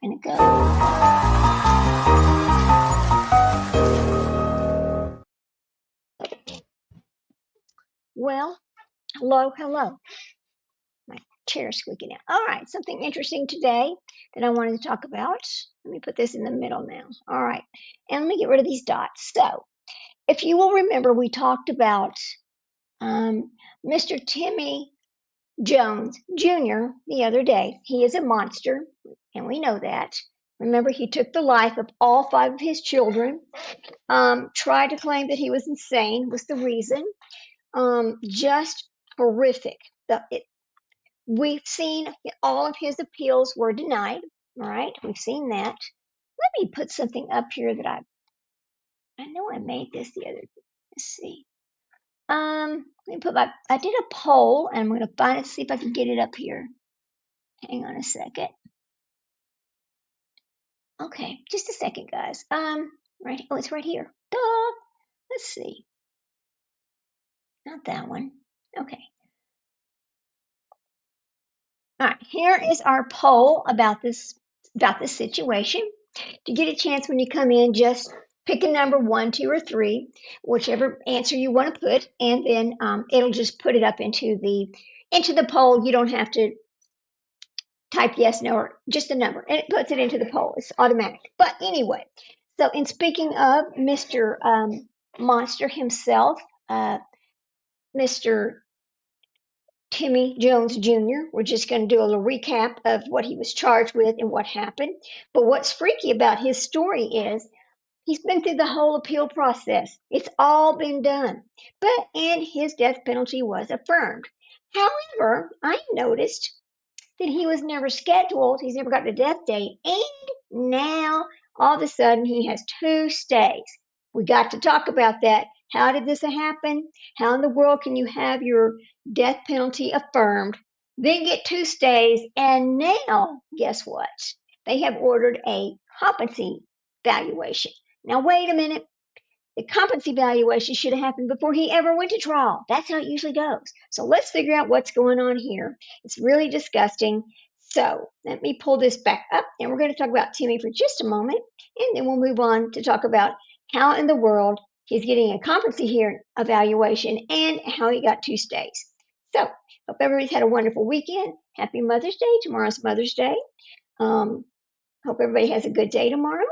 and it goes. Well, hello, hello. My chair's squeaking out. All right, something interesting today that I wanted to talk about. Let me put this in the middle now. All right, and let me get rid of these dots. So, if you will remember, we talked about Mr. Timmy Jones Jr. the other day. He is a monster, and we know that. Remember, he took the life of all 5 of his children. Tried to claim that he was insane was the reason. Just horrific. We've seen all of his appeals were denied. All right, we've seen that. Let me put something up here that I know I made this the other. Let's see. Let me put I did a poll, and I'm going to find it, see if I can get it up here. Hang on a second. Okay, just a second, guys. Right. Oh, it's right here. Duh. Let's see. Not that one. Okay. All right. Here is our poll about this situation. To get a chance when you come in, just pick a number 1, 2, or 3, whichever answer you want to put, and then it'll just put it up into the poll. You don't have to type yes, no, or just a number, and it puts it into the poll. It's automatic. But anyway, so in speaking of Mr. Monster himself, Mr. Timmy Jones Jr., we're just going to do a little recap of what he was charged with and what happened. But what's freaky about his story is he's been through the whole appeal process. It's all been done. And his death penalty was affirmed. However, I noticed that he was never scheduled. He's never gotten a death date. And now, all of a sudden, he has 2 stays. We got to talk about that. How did this happen? How in the world can you have your death penalty affirmed, then get 2 stays, and now, guess what? They have ordered a competency valuation. Now, wait a minute. The competency valuation should have happened before he ever went to trial. That's how it usually goes. So let's figure out what's going on here. It's really disgusting. So let me pull this back up, and we're going to talk about Timmy for just a moment, and then we'll move on to talk about how in the world he's getting a competency hearing evaluation and how he got 2 stays. So hope everybody's had a wonderful weekend. Happy Mother's Day. Tomorrow's Mother's Day. Hope everybody has a good day tomorrow.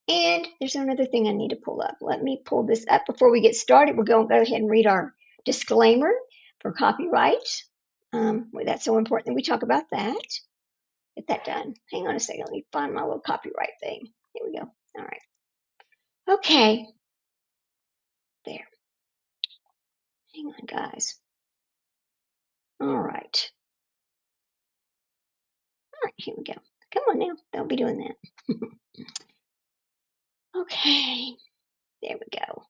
And there's another thing I need to pull up. Let me pull this up before we get started. We're going to go ahead and read our disclaimer for copyright. That's so important that we talk about that. Get that done. Hang on a second. Let me find my little copyright thing. Here we go. All right. Okay. There. Hang on, guys. All right. All right. Here we go. Come on now. Don't be doing that. Okay. There we go.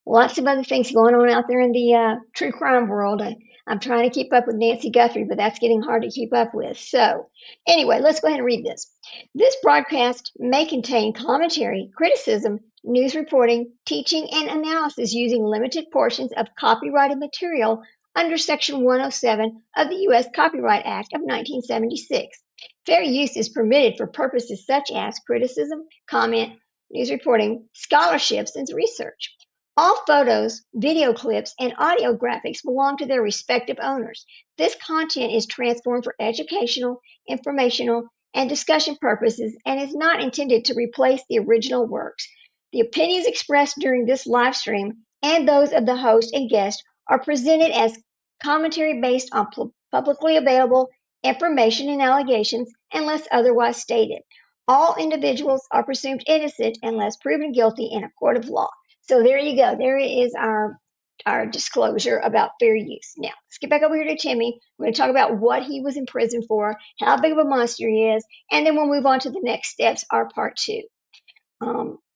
Lots of other things going on out there in the true crime world. I'm trying to keep up with Nancy Guthrie, but that's getting hard to keep up with. So, anyway, let's go ahead and read this. This broadcast may contain commentary, criticism, news reporting, teaching, and analysis using limited portions of copyrighted material under Section 107 of the U.S. Copyright Act of 1976. Fair use is permitted for purposes such as criticism, comment, news reporting, scholarships, and research. All photos, video clips, and audio graphics belong to their respective owners. This content is transformed for educational, informational, and discussion purposes and is not intended to replace the original works. The opinions expressed during this live stream and those of the host and guest are presented as commentary based on publicly available information and allegations unless otherwise stated. All individuals are presumed innocent unless proven guilty in a court of law. So there you go. There is our disclosure about fair use. Now, let's get back over here to Timmy. We're going to talk about what he was in prison for, how big of a monster he is, and then we'll move on to the next steps, our part 2.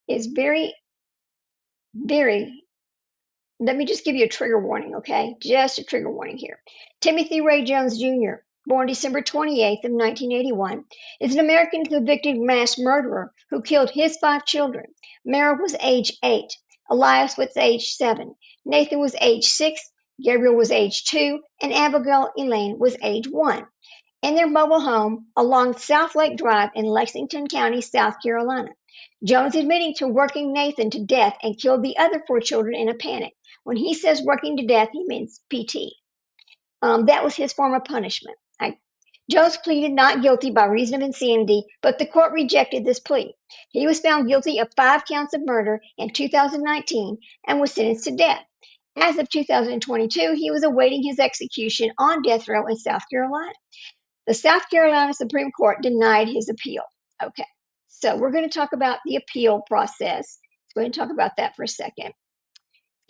It's very, very, let me just give you a trigger warning, okay? Just a trigger warning here. Timothy Ray Jones Jr., born December 28th of 1981, is an American convicted mass murderer who killed his 5 children. Merrill was age 8. Elias was age 7. Nathan was age 6. Gabriel was age 2. And Abigail Elaine was age 1. in their mobile home along South Lake Drive in Lexington County, South Carolina. Jones admitting to working Nathan to death and killed the other four children in a panic. When he says working to death, he means PT. That was his form of punishment. Jones pleaded not guilty by reason of insanity, but the court rejected this plea. He was found guilty of 5 counts of murder in 2019 and was sentenced to death. As of 2022, he was awaiting his execution on death row in South Carolina. The South Carolina Supreme Court denied his appeal. Okay, so we're going to talk about the appeal process. We're going to talk about that for a second.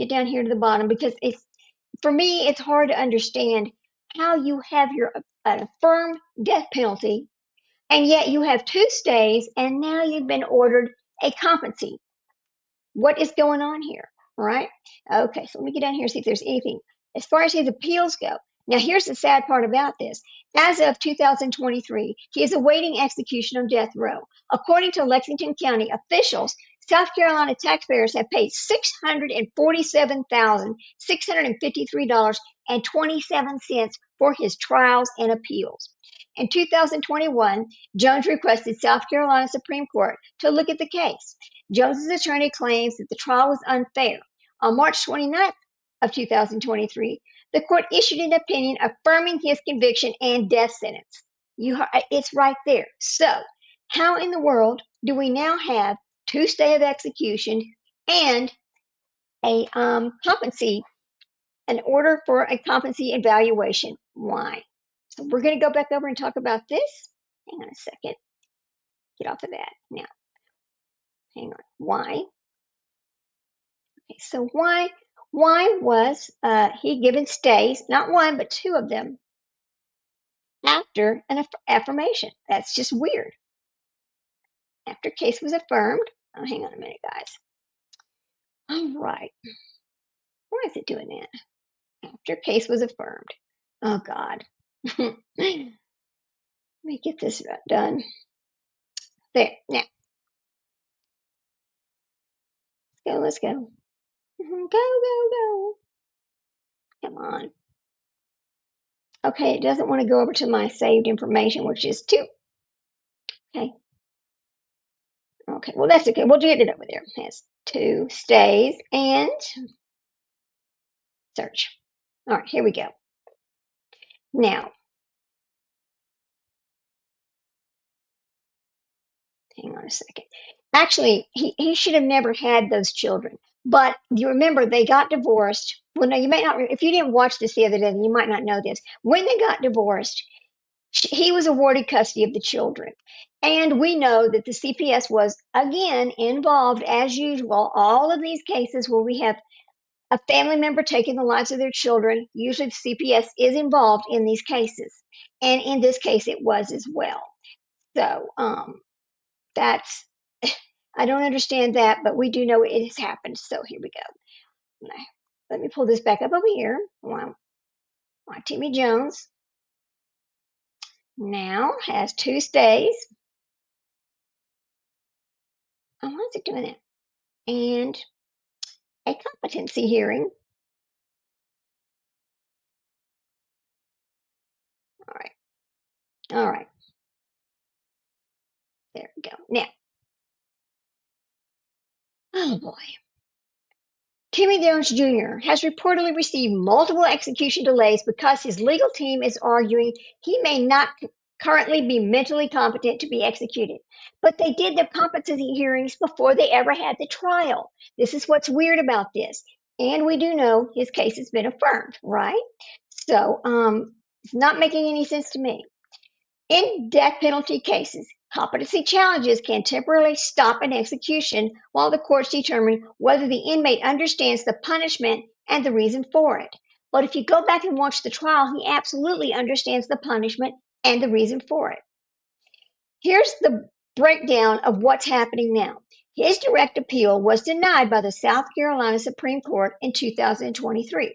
Get down here to the bottom because for me, it's hard to understand how you have an affirmed death penalty and yet you have 2 stays and now you've been ordered a competency. What is going on here? All right. Okay, so let me get down here and see if there's anything. As far as his appeals go, now here's the sad part about this. As of 2023, he is awaiting execution on death row. According to Lexington County officials, South Carolina taxpayers have paid $647,653.27 for his trials and appeals. In 2021, Jones requested South Carolina Supreme Court to look at the case. Jones's attorney claims that the trial was unfair. On March 29th of 2023, the court issued an opinion affirming his conviction and death sentence. It's right there. So, how in the world do we now have 2 stays of execution and a competency, an order for a competency evaluation? Why? So we're going to go back over and talk about this. Hang on a second. Get off of that now. Hang on. Why? Okay, so why was he given stays, not one, but 2 of them, after an affirmation? That's just weird. After case was affirmed. Oh, hang on a minute, guys. All right. Why is it doing that? After case was affirmed. Oh, God. Let me get this done. There. Now. Let's go. Go. Come on. Okay, it doesn't want to go over to my saved information, which is 2. Okay. Okay, well, that's okay. We'll get it over there. It has 2 stays and search. All right, here we go. Now, hang on a second. Actually, he should have never had those children. But you remember they got divorced. Well, no, you may not. If you didn't watch this the other day, then you might not know this. When they got divorced, he was awarded custody of the children. And we know that the CPS was, again, involved, as usual. All of these cases where we have a family member taking the lives of their children, usually the CPS is involved in these cases. And in this case, it was as well. So that's, I don't understand that, but we do know it has happened. So here we go. Let me pull this back up over here. Wow. Timmy Jones now has 2 stays. Oh, why is it doing that? And a competency hearing. All right. There we go. Now, oh boy. Timmy Jones Jr. has reportedly received multiple execution delays because his legal team is arguing he may not currently be mentally competent to be executed. But they did the competency hearings before they ever had the trial. This is what's weird about this. And we do know his case has been affirmed, right? So it's not making any sense to me. In death penalty cases, competency challenges can temporarily stop an execution while the courts determine whether the inmate understands the punishment and the reason for it. But if you go back and watch the trial, he absolutely understands the punishment and the reason for it. Here's the breakdown of what's happening now. His direct appeal was denied by the South Carolina Supreme Court in 2023,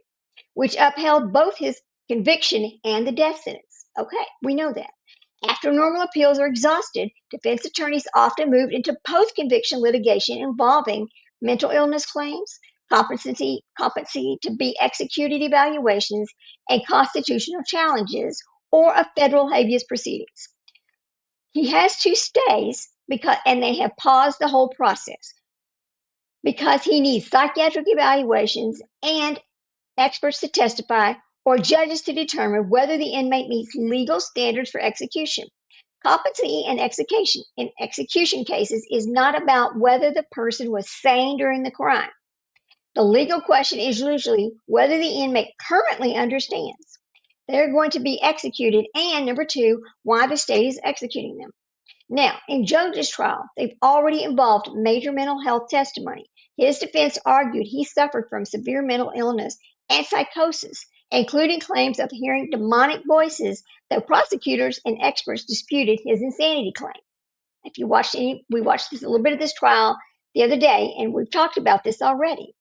which upheld both his conviction and the death sentence. Okay, we know that. After normal appeals are exhausted, defense attorneys often move into post-conviction litigation involving mental illness claims, competency to be executed evaluations, and constitutional challenges, or of federal habeas proceedings. He has 2 stays and they have paused the whole process because he needs psychiatric evaluations and experts to testify or judges to determine whether the inmate meets legal standards for execution. Competency in execution cases is not about whether the person was sane during the crime. The legal question is usually whether the inmate currently understands they're going to be executed, and number 2, why the state is executing them. Now, in Jones's trial, they've already involved major mental health testimony. His defense argued he suffered from severe mental illness and psychosis, including claims of hearing demonic voices, though prosecutors and experts disputed his insanity claim. If you watched we watched a little bit of this trial the other day, and we've talked about this already.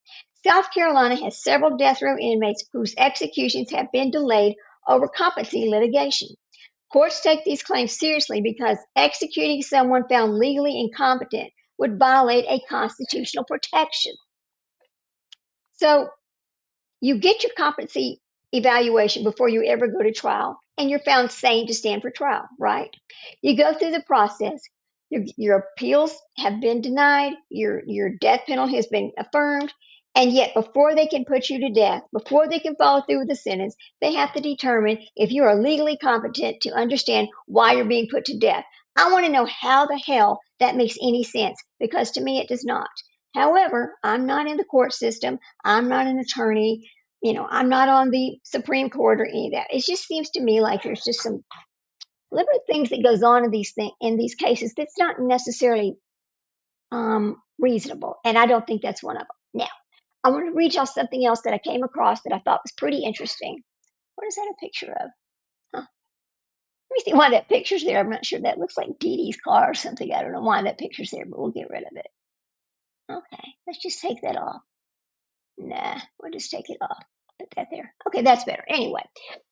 South Carolina has several death row inmates whose executions have been delayed over competency litigation. Courts take these claims seriously because executing someone found legally incompetent would violate a constitutional protection. So you get your competency evaluation before you ever go to trial, and you're found sane to stand for trial, right? You go through the process. Your appeals have been denied. Your death penalty has been affirmed. And yet, before they can put you to death, before they can follow through with the sentence, they have to determine if you are legally competent to understand why you're being put to death. I want to know how the hell that makes any sense, because to me it does not. However, I'm not in the court system. I'm not an attorney. I'm not on the Supreme Court or any of that. It just seems to me like there's just some deliberate things that goes on in these cases that's not necessarily reasonable, and I don't think that's one of them. Now, I want to read y'all something else that I came across that I thought was pretty interesting. What is that a picture of? Huh. Let me see why that picture's there. I'm not sure. That looks like Dee Dee's car or something. I don't know why that picture's there, but we'll get rid of it. Okay, let's just take that off. Nah, we'll just take it off. Put that there. Okay, that's better. Anyway,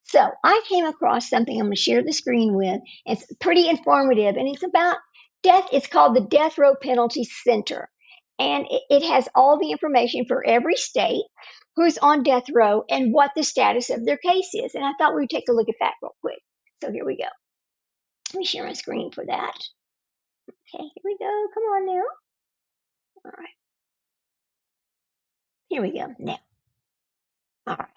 so I came across something I'm going to share the screen with. It's pretty informative, and it's about death. It's called the Death Row Penalty Center, and it has all the information for every state, who's on death row, and what the status of their case is. And I thought we'd take a look at that real quick. So here we go. Let me share my screen for that. Okay, here we go. Come on now. All right. Here we go. Now. All right.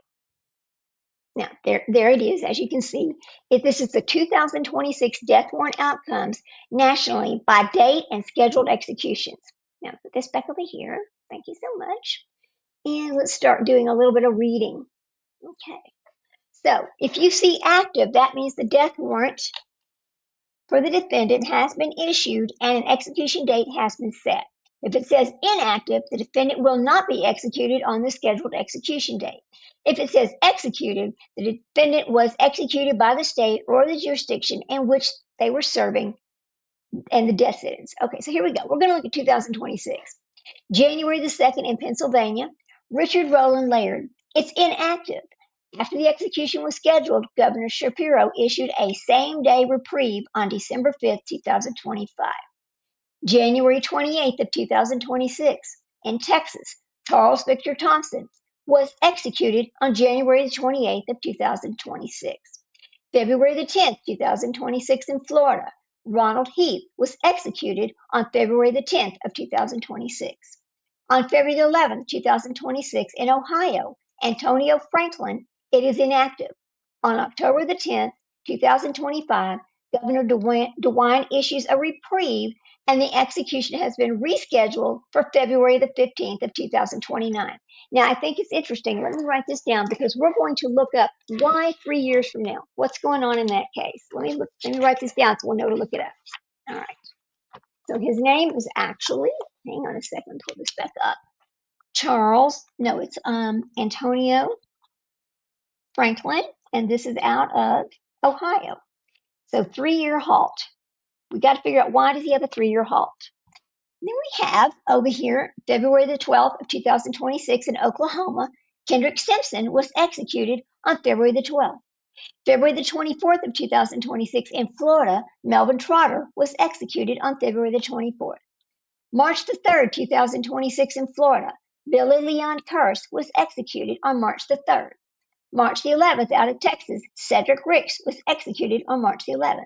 Now, there it is, as you can see. This is the 2026 death warrant outcomes nationally by date and scheduled executions. Now, put this back over here. Thank you so much. And let's start doing a little bit of reading. Okay. So, if you see active, that means the death warrant for the defendant has been issued and an execution date has been set. If it says inactive, the defendant will not be executed on the scheduled execution date. If it says executed, the defendant was executed by the state or the jurisdiction in which they were serving and the death sentence. Okay, so here we go. We're going to look at 2026. January the 2nd in Pennsylvania, Richard Rowland Laird. It's inactive. After the execution was scheduled, Governor Shapiro issued a same-day reprieve on December 5th, 2025. January 28th of 2026, in Texas, Charles Victor Thompson was executed on January 28th of 2026. February the 10th, 2026, in Florida, Ronald Heath was executed on February the 10th of 2026. On February the 11th, 2026, in Ohio, Antonio Franklin, it is inactive. On October the 10th, 2025, Governor DeWine issues a reprieve, and the execution has been rescheduled for February the 15th of 2029. Now, I think it's interesting. Let me write this down because we're going to look up why 3 years from now. What's going on in that case? Let me write this down so we'll know to look it up. All right. So his name is actually, hang on a second, pull this back up. It's Antonio Franklin, and this is out of Ohio. So 3-year halt. We got to figure out, why does he have a 3-year halt? Then we have over here, February the 12th of 2026 in Oklahoma, Kendrick Simpson was executed on February the 12th. February the 24th of 2026 in Florida, Melvin Trotter was executed on February the 24th. March the 3rd, 2026 in Florida, Billy Leon Curse was executed on March the 3rd. March the 11th, out of Texas, Cedric Ricks was executed on March the 11th.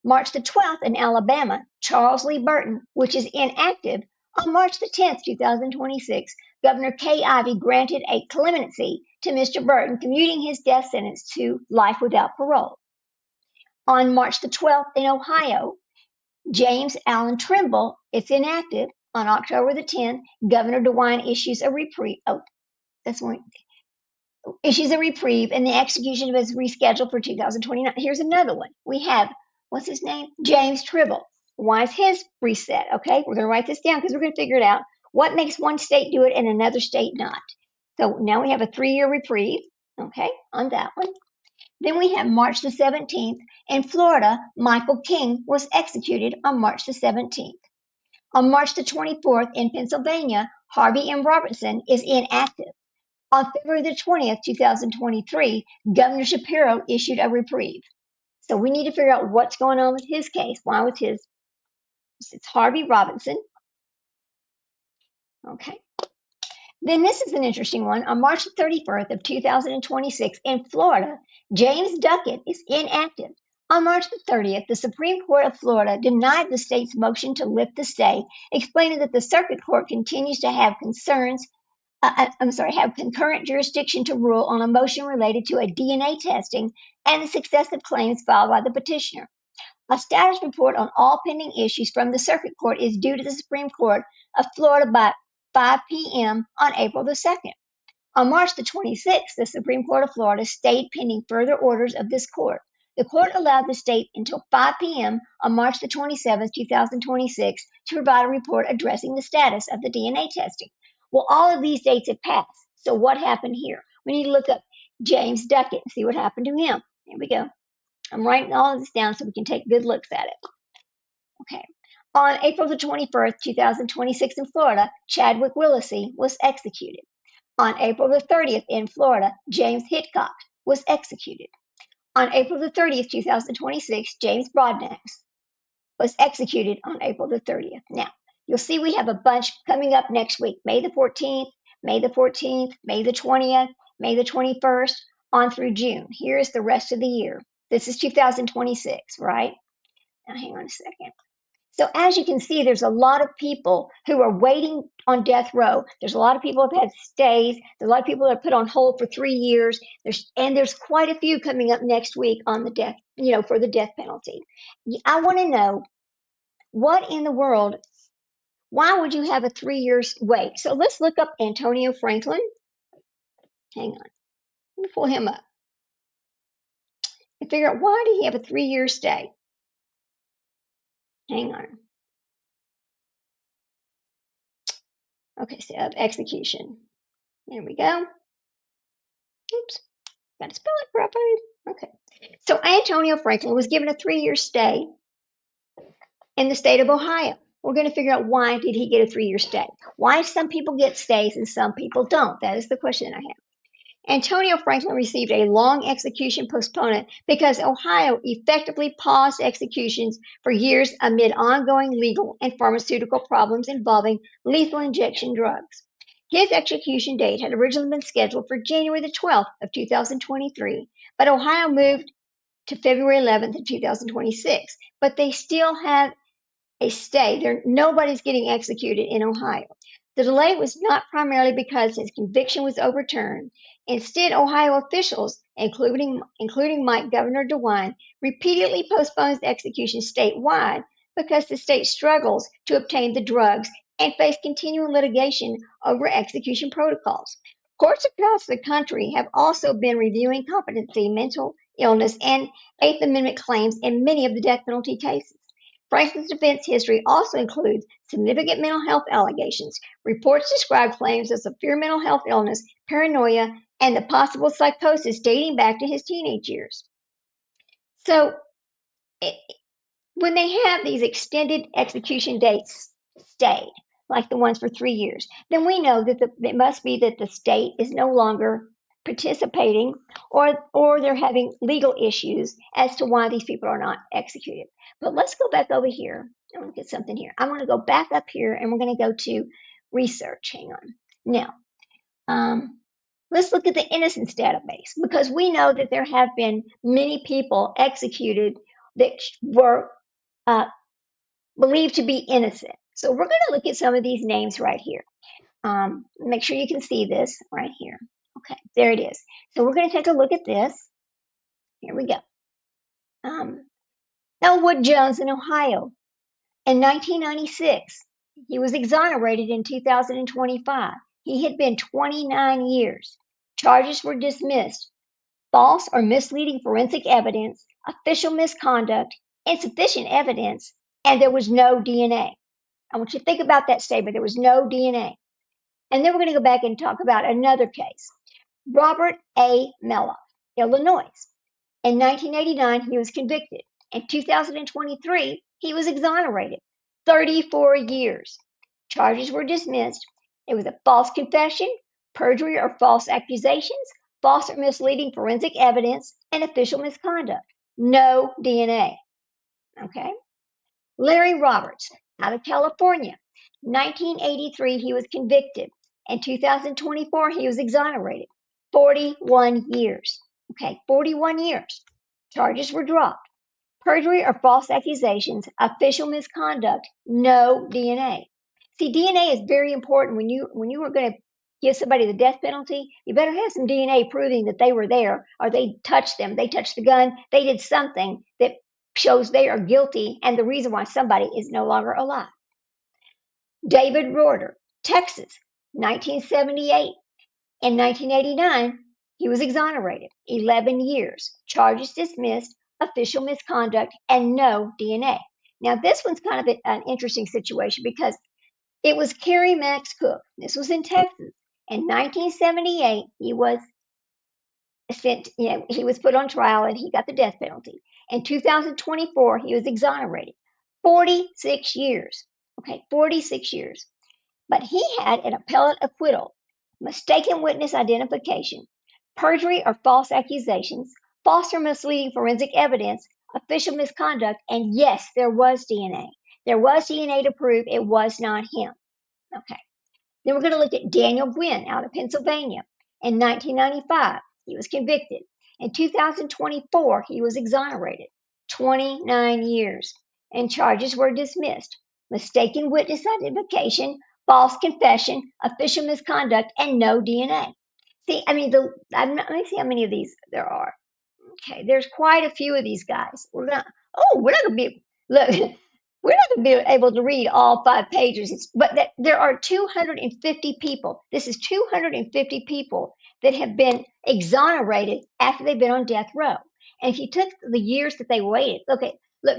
March the 12th, in Alabama, Charles Lee Burton, which is inactive, on March the 10th, 2026, Governor Kay Ivey granted a clemency to Mr. Burton, commuting his death sentence to life without parole. On March the 12th, in Ohio, James Allen Trimble, it's inactive. On October the 10th, Governor DeWine issues a reprieve. Oh, that's one. Issues a reprieve, and the execution was rescheduled for 2029. Here's another one. We have, what's his name? James Tribble. Why is his reset? Okay, we're going to write this down because we're going to figure it out. What makes one state do it and another state not? So now we have a 3-year reprieve, okay, on that one. Then we have March the 17th. In Florida, Michael King was executed on March the 17th. On March the 24th, in Pennsylvania, Harvey M. Robertson is inactive. On February the 20th, 2023, Governor Shapiro issued a reprieve. So we need to figure out what's going on with his case. Why was his? It's Harvey Robinson. Okay. Then this is an interesting one. On March 31st of 2026 in Florida, James Duckett is inactive. On March the 30th, the Supreme Court of Florida denied the state's motion to lift the stay, explaining that the circuit court continues to have have concurrent jurisdiction to rule on a motion related to a DNA testing and the successive claims filed by the petitioner. A status report on all pending issues from the circuit court is due to the Supreme Court of Florida by 5 p.m. on April the 2nd. On March the 26th, the Supreme Court of Florida stayed pending further orders of this court. The court allowed the state until 5 p.m. on March the 27th, 2026 to provide a report addressing the status of the DNA testing. Well, all of these dates have passed. So what happened here? We need to look up James Duckett and see what happened to him. Here we go. I'm writing all of this down so we can take good looks at it. Okay. On April the 21st, 2026 in Florida, Chadwick Willesee was executed. On April the 30th in Florida, James Hitchcock was executed. On April the 30th, 2026, James Broadnax was executed on April the 30th. Now, you'll see we have a bunch coming up next week. May the 14th, May the 14th, May the 20th, May the 21st, on through June. Here is the rest of the year. This is 2026, right? Now, hang on a second. So as you can see, there's a lot of people who are waiting on death row. There's a lot of people who have had stays. There's a lot of people that are put on hold for 3 years. There's quite a few coming up next week on the death, for the death penalty. I want to know what in the world, why would you have a 3 years wait? So let's look up Antonio Franklin. Hang on. Let me pull him up and figure out why did he have a 3-year stay? Hang on. Okay, so execution. There we go. Oops, got to spell it properly. Okay. So Antonio Franklin was given a 3-year stay in the state of Ohio. We're going to figure out why did he get a 3-year stay? Why some people get stays and some people don't? That is the question I have. Antonio Franklin received a long execution postponement because Ohio effectively paused executions for years amid ongoing legal and pharmaceutical problems involving lethal injection drugs. His execution date had originally been scheduled for January the 12th of 2023, but Ohio moved to February 11th of 2026. But they still have a stay. Nobody's getting executed in Ohio. The delay was not primarily because his conviction was overturned. Instead, Ohio officials, including Governor DeWine, repeatedly postponed the execution statewide because the state struggles to obtain the drugs and face continuing litigation over execution protocols. Courts across the country have also been reviewing competency, mental illness, and Eighth Amendment claims in many of the death penalty cases. Franklin's defense history also includes significant mental health allegations. Reports describe claims of severe mental health illness, paranoia, and the possible psychosis dating back to his teenage years. So, when they have these extended execution dates stayed, like the ones for 3 years, then we know that it must be that the state is no longer participating or they're having legal issues as to why these people are not executed. But let's go back over here. I want to get something here. I want to go back up here and we're going to go to research. Hang on. Now, Let's look at the innocence database because we know that there have been many people executed that were uh, believed to be innocent. So we're going to look at some of these names right here. Make sure you can see this right here. Okay, there it is. So we're going to take a look at this. Here we go. Um, Elwood Jones in Ohio in 1996. He was exonerated in 2025. He had been 29 years. Charges were dismissed. False or misleading forensic evidence, official misconduct, insufficient evidence, and there was no DNA. I want you to think about that statement. There was no DNA. And then we're going to go back and talk about another case. Robert A. Mello, Illinois. In 1989, he was convicted. In 2023, he was exonerated. 34 years. Charges were dismissed. It was a false confession, perjury or false accusations, false or misleading forensic evidence, and official misconduct. No DNA. Okay? Larry Roberts, out of California. 1983, he was convicted. In 2024, he was exonerated. 41 years. Okay, 41 years. Charges were dropped. Perjury or false accusations, official misconduct, no DNA. See, DNA is very important when you are going to give somebody the death penalty. You better have some DNA proving that they were there, or they touched them, they touched the gun, they did something that shows they are guilty and the reason why somebody is no longer alive. David Rorter, Texas, 1978. In 1989, he was exonerated, 11 years, charges dismissed, official misconduct, and no DNA. Now, this one's kind of an interesting situation because it was Kerry Max Cook. This was in Texas. In 1978, he was he was put on trial and he got the death penalty. In 2024, he was exonerated. 46 years. Okay, 46 years. But he had an appellate acquittal, mistaken witness identification, perjury or false accusations, false or misleading forensic evidence, official misconduct, and yes, there was DNA. There was DNA to prove it was not him. Okay. Then we're going to look at Daniel Gwynn out of Pennsylvania. In 1995, he was convicted. In 2024, he was exonerated. 29 years. And charges were dismissed. Mistaken witness identification, false confession, official misconduct, and no DNA. See, I mean, let me see how many of these there are. Okay, there's quite a few of these guys. We're not gonna be, look, we're not gonna be able to read all 5 pages, but there are 250 people. This is 250 people that have been exonerated after they've been on death row. And if you took the years that they waited, look,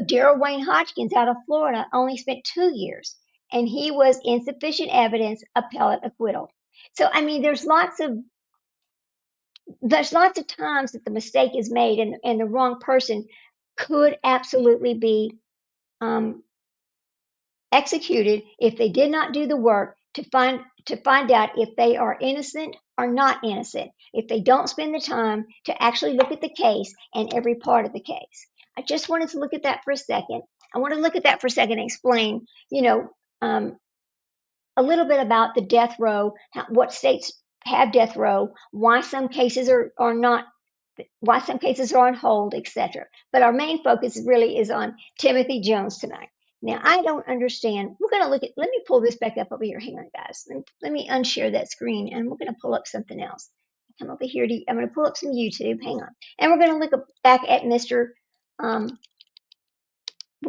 Daryl Wayne Hodgkins out of Florida only spent 2 years, and he was insufficient evidence, appellate acquittal. So I mean, there's lots of times that the mistake is made and the wrong person could absolutely be um, executed if they did not do the work to find out if they are innocent or not innocent, if they don't spend the time to actually look at the case and every part of the case. I just wanted to look at that for a second. I want to look at that for a second and explain, um, a little bit about the death row, what states have death row, why some cases are not, why some cases are on hold, etc. But our main focus really is on Timothy Jones tonight. Now, I don't understand. We're going to look at, let me pull this back up over here. Hang on, guys. Let me unshare that screen and we're going to pull up something else. Come over here. I'm going to pull up some YouTube. Hang on. And we're going to look back at we're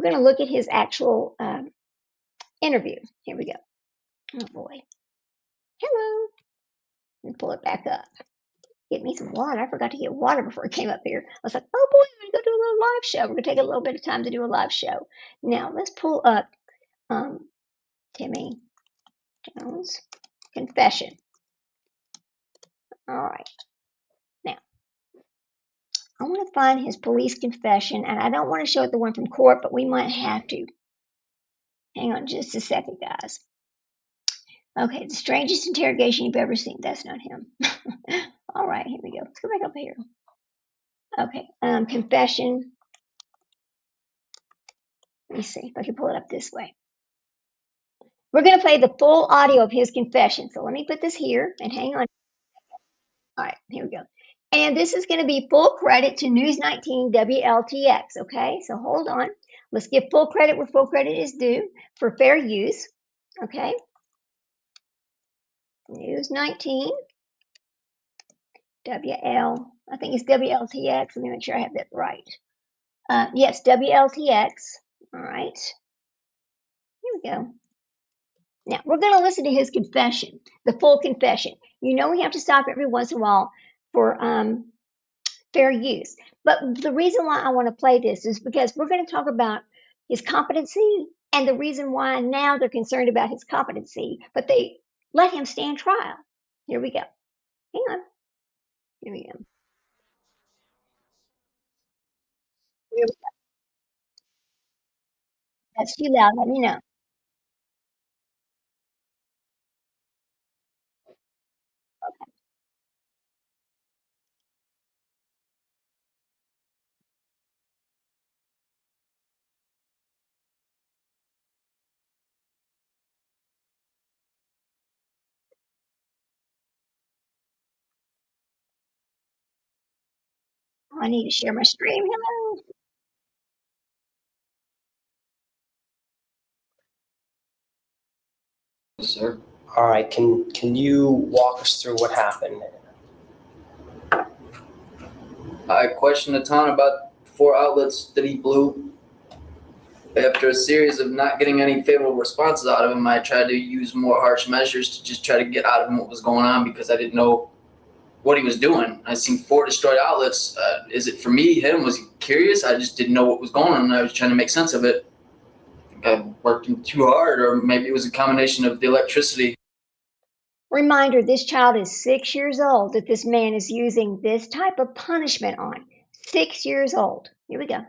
going to look at his actual interview. Here we go. Oh, boy. Hello. Let me pull it back up. Get me some water. I forgot to get water before I came up here. I was like, oh boy, I'm going to go do a little live show. We're going to take a little bit of time to do a live show. Now, let's pull up Timmy Jones confession. All right. Now, I want to find his police confession, and I don't want to show it the one from court, but we might have to. Hang on just a second, guys. Okay, the strangest interrogation you've ever seen. That's not him. All right, here we go. Let's go back up here. Okay, confession. Let me see if I can pull it up this way. We're going to play the full audio of his confession. So let me put this here and hang on. All right, here we go. And this is going to be full credit to News 19 WLTX, okay? So hold on. Let's give full credit where full credit is due for fair use, okay? News 19 I think it's WLTX. Let me make sure I have that right. Yes, WLTX. All right, here we go. Now, we're going to listen to his confession, the full confession. You know we have to stop every once in a while for fair use. But the reason why I want to play this is because we're going to talk about his competency and the reason why now they're concerned about his competency, but they let him stand trial. Here we go. Hang on. Here we go. Here we go. That's too loud. Let me know. Oh, I need to share my screen. Hello. Sir. All right, can you walk us through what happened? I questioned a ton about 4 outlets that he blew. After a series of not getting any favorable responses out of him, I tried to use more harsh measures to just try to get out of him what was going on because I didn't know what he was doing. I seen 4 destroyed outlets. Is it for me, him? Was he curious? I just didn't know what was going on, and I was trying to make sense of it. I think I worked him too hard, or maybe it was a combination of the electricity. Reminder, this child is 6 years old that this man is using this type of punishment on. 6 years old. Here we go.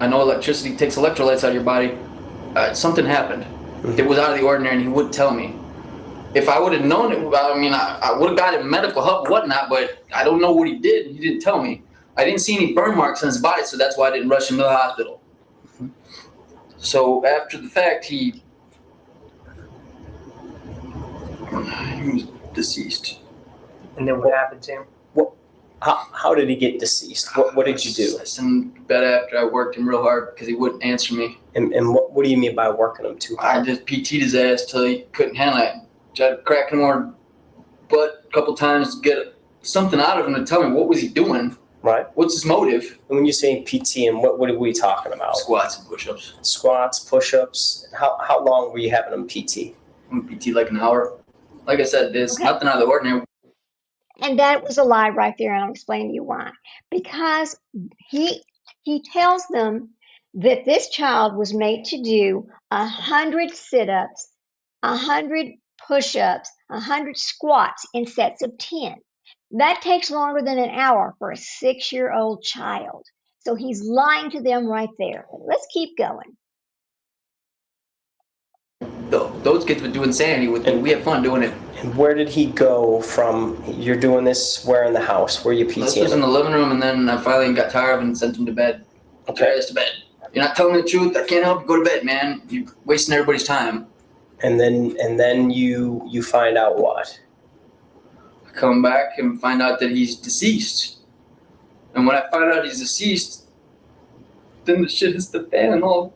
I know electricity takes electrolytes out of your body. Something happened. It was out of the ordinary, and he wouldn't tell me. If I would have known it, I mean, I would have gotten medical help and whatnot, but I don't know what he did. He didn't tell me. I didn't see any burn marks on his body, so that's why I didn't rush him to the hospital. So after the fact, he was deceased. And then what happened to him? How did he get deceased? What did you do? I sent him to bed after I worked him real hard because he wouldn't answer me. And what do you mean by working him too I hard? just PT'd his ass till he couldn't handle it. Tried cracking him on butt a couple times to get something out of him to tell me what was he doing. Right. What's his motive? And when you say PT, and what are we talking about? Squats and push-ups. Squats, push-ups. How long were you having him PT? I'm PT like an hour. Like I said, there's Okay. nothing out of the ordinary. And that was a lie right there, and I'll explain to you why. Because he tells them that this child was made to do 100 sit-ups, 100 push-ups, 100 squats in sets of 10. That takes longer than an hour for a 6-year-old child. So he's lying to them right there. Let's keep going. Those kids would do insanity with me. We had fun doing it. And where did he go from? You're doing this where in the house? Where you This was PTing in him? the living room, and then I finally got tired of him and sent him to bed. Get your ass to bed. You're not telling me the truth. I can't help you. Go to bed, man. You're wasting everybody's time. And then you find out what? I come back and find out that he's deceased. And when I find out he's deceased, then the shit hits the fan and all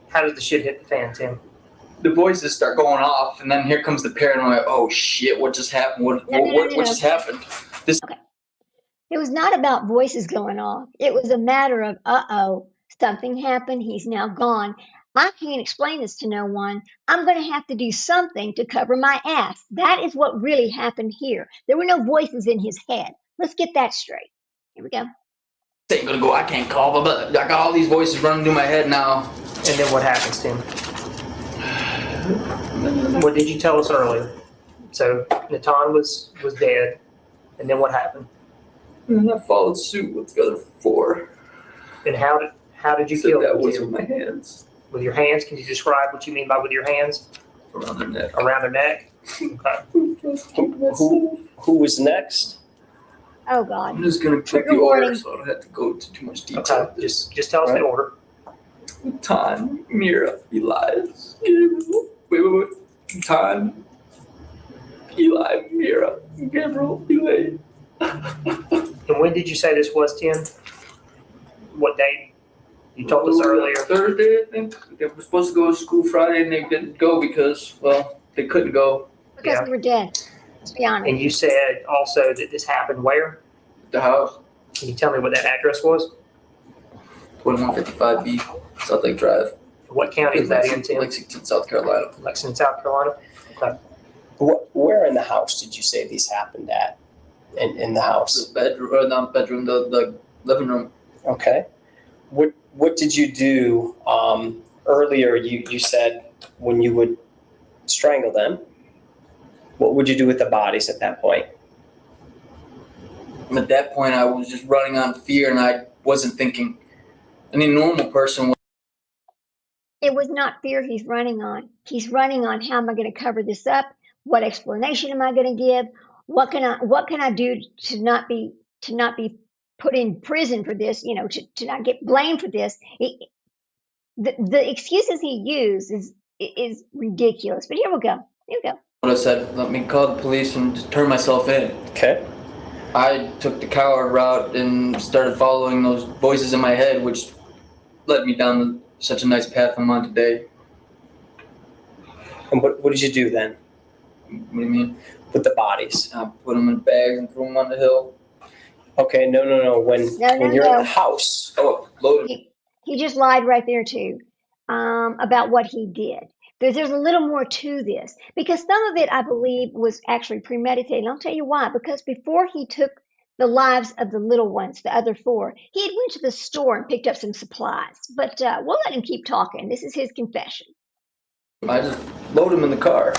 How did the shit hit the fan, Tim? the voices start going off, and then here comes the paranoia. Oh shit! What just happened? What just happened? It was not about voices going off. It was a matter of, uh-oh, something happened. He's now gone. I can't explain this to no one. I'm going to have to do something to cover my ass. That is what really happened here. There were no voices in his head. Let's get that straight. Here we go. This ain't gonna go. I can't call, but I got all these voices running through my head now. And then what happens, Tim? What did you tell us earlier? So Natan was dead, and then what happened? And I followed suit with the other 4. And how did you So kill that them, was Tim? with my hands With your hands? Can you describe what you mean by with your hands? around their neck. Around their neck? Okay. Who was next? Oh, God. I'm just gonna put Trigger the order warning. so I don't have to go into too much detail. Okay. Just tell us the order. Time, Mira, Elias, Gabriel. Wait. Time, Eli, Mira, Gabriel, Eli. And when did you say this was, Tim? What date? You told us earlier. Thursday, I think. They were supposed to go to school Friday and they didn't go because, well, they couldn't go. Because Yeah. we were dead. Let's be honest. And you said also that this happened where? The house, Can you tell me what that address was? 2155B, South Lake Drive. What county is that in, Tim? Lexington, South Carolina. Lexington, South Carolina. Okay. Where in the house did you say these happened at? In the house? The bedroom, or not bedroom, the living room. Okay. What did you do earlier? You said when you would strangle them. What would you do with the bodies at that point? At that point, I was just running on fear and I wasn't thinking. Any normal person would. It was not fear he's running on. He's running on how am I going to cover this up? What explanation am I going to give? What can I do to not be put in prison for this? You know, to not get blamed for this. The excuses he uses is ridiculous. But here we go. Here we go. I said, let me call the police and just turn myself in. Okay. I took the coward route and started following those voices in my head, which led me down such a nice path I'm on today. And what did you do then What do you mean? with the bodies? I put them in bags and threw them on the hill. Okay, no. When you're in the house. Oh, loaded. He just lied right there too about what he did. There's a little more to this because some of it I believe was actually premeditated. And I'll tell you why. Because before he took the lives of the little ones, the other four, he had went to the store and picked up some supplies. But we'll let him keep talking. This is his confession. I just loaded them in the car.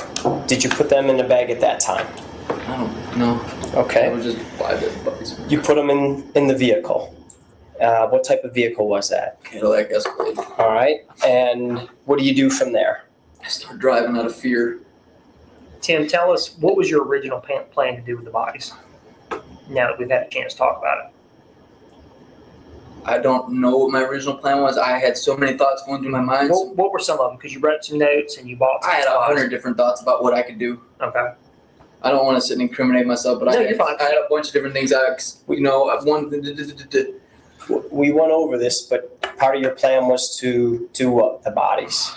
Did you put them in a bag at that time? I don't know. Okay. It was just 5 dead puppies. You put them in the vehicle. What type of vehicle was that? Cadillac Escalade. All right. And what do you do from there? I started driving out of fear. Tim, tell us, what was your original plan to do with the bodies? Now that we've had a chance to talk about it. I don't know what my original plan was. I had so many thoughts going through my mind. What were some of them? Because you wrote some notes and you bought some I had supplies. 100 different thoughts about what I could do. Okay. I don't want to sit and incriminate myself, but No, I you're fine. had a bunch of different things. We went over this, but part of your plan was to do what? The bodies.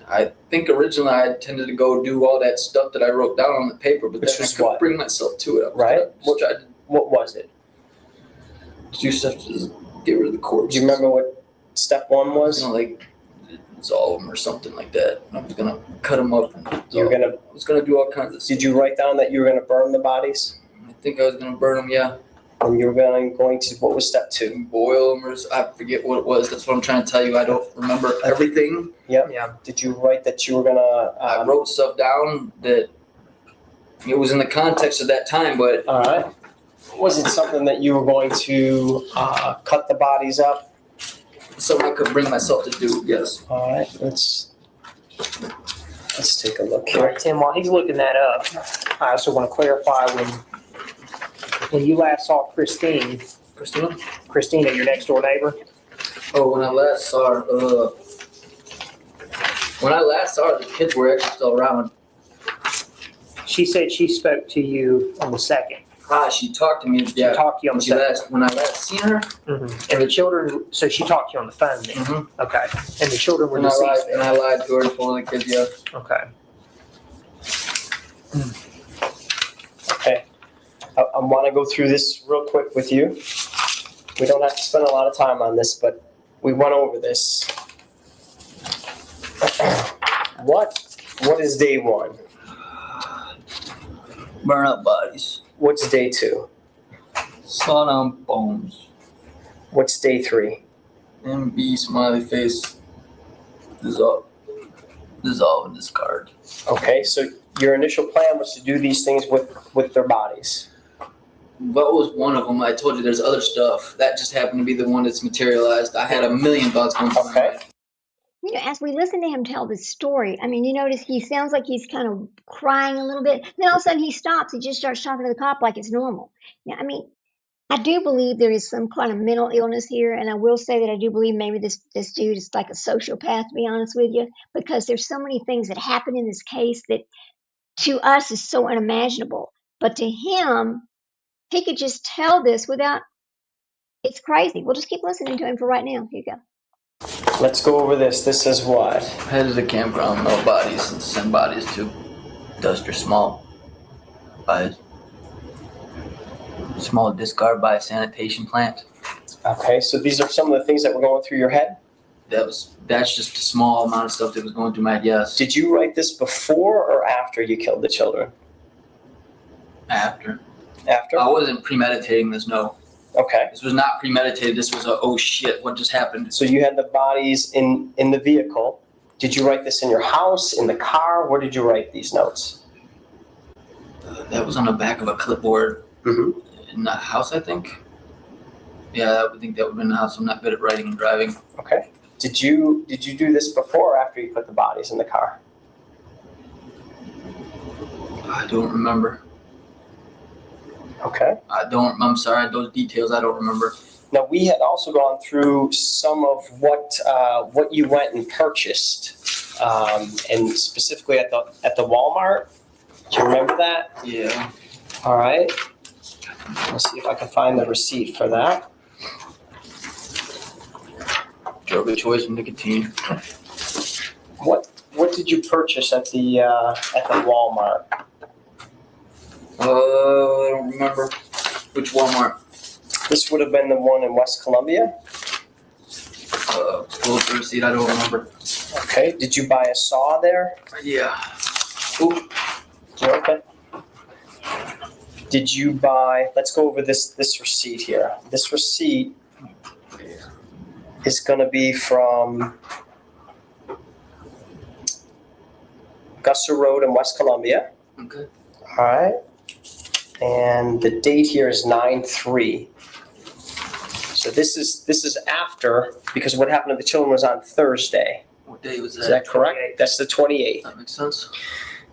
I think originally I intended to go do all that stuff that I wrote down on the paper, but Which then I was couldn't what? bring myself to it. Right. What tried to What was it? do stuff to just get rid of the corpse. Do you remember what step one was? Like dissolve them or something like that. I was gonna cut them up. And I was gonna do all kinds of stuff. Did you write down that you were going to burn the bodies? I think I was gonna burn them. Yeah. And you were going to, what was step two? Boil them, or I forget what it was. That's what I'm trying to tell you. I don't remember everything. Yep. Yeah. Did you write that you were going to? I wrote stuff down that it was in the context of that time, but All right. Was it something that you were going to cut the bodies up? something I could bring myself to do. Yes. All right. Let's take a look All here. right, Tim, while he's looking that up, I also want to clarify when you last saw Christina, your next door neighbor. Oh, when I last saw her, the kids were actually still around. She said she spoke to you on the second. She talked to me. She Yeah. talked to you on the second. When I last seen her. Mm-hmm. And the children, so she talked to you on the phone then. Mm-hmm. Okay. And the children were And I deceased then. lied to her and told the kids, yeah. Okay. Okay. I want to go through this real quick with you. We don't have to spend a lot of time on this, but we went over this. What is day one? Burn up bodies. What's day two? Saw down bones. What's day three? MB smiley face. Dissolve and discard. Okay, so your initial plan was to do these things with their bodies. That was one of them. I told you there's other stuff. That just happened to be the one that's materialized. I had a million thoughts going through my Okay. mind. You know, as we listen to him tell this story, I mean, you notice he sounds like he's kind of crying a little bit. Then all of a sudden he stops. He just starts talking to the cop like it's normal. Yeah, I mean, I do believe there is some kind of mental illness here, and I will say that I do believe maybe this dude is like a sociopath, to be honest with you, because there's so many things that happen in this case that to us is so unimaginable. But to him, he could just tell this without, it's crazy. We'll just keep listening to him for right now. Here you go. Let's go over this. This is what? Head of the campground, no bodies, and send bodies to Duster Small by small discard by a sanitation plant. Okay, so these are some of the things that were going through your head? That's just a small amount of stuff that was going through my head, yes. Did you write this before or after you killed the children? After. After? I wasn't premeditating this, no. Okay. This was not premeditated. This was a, oh shit, what just happened? So you had the bodies in the vehicle. Did you write this in your house, in the car? Where did you write these notes? That was on the back of a clipboard in the house, I think. Yeah, I think that would have been the house. I'm not good at writing and driving. Okay. Did you do this before or after you put the bodies in the car? I don't remember. Okay. I'm sorry, those details I don't remember. Now, we had also gone through some of what you went and purchased, and specifically at the Walmart. Do you remember that? Yeah. All right. Let's see if I can find the receipt for that. Drug of choice and nicotine. What did you purchase at the Walmart? I don't remember. Which Walmart? This would have been the one in West Columbia. Close the receipt, I don't remember. Okay. Did you buy a saw there? Yeah. Oop. Okay. Did you buy? Let's go over this receipt here. This receipt is going to be from Gusser Road in West Columbia. Okay. All right. And the date here is 9/3. So this is after, because what happened to the children was on Thursday. What day was that? Is that correct? 28th. That's the 28th. That makes sense.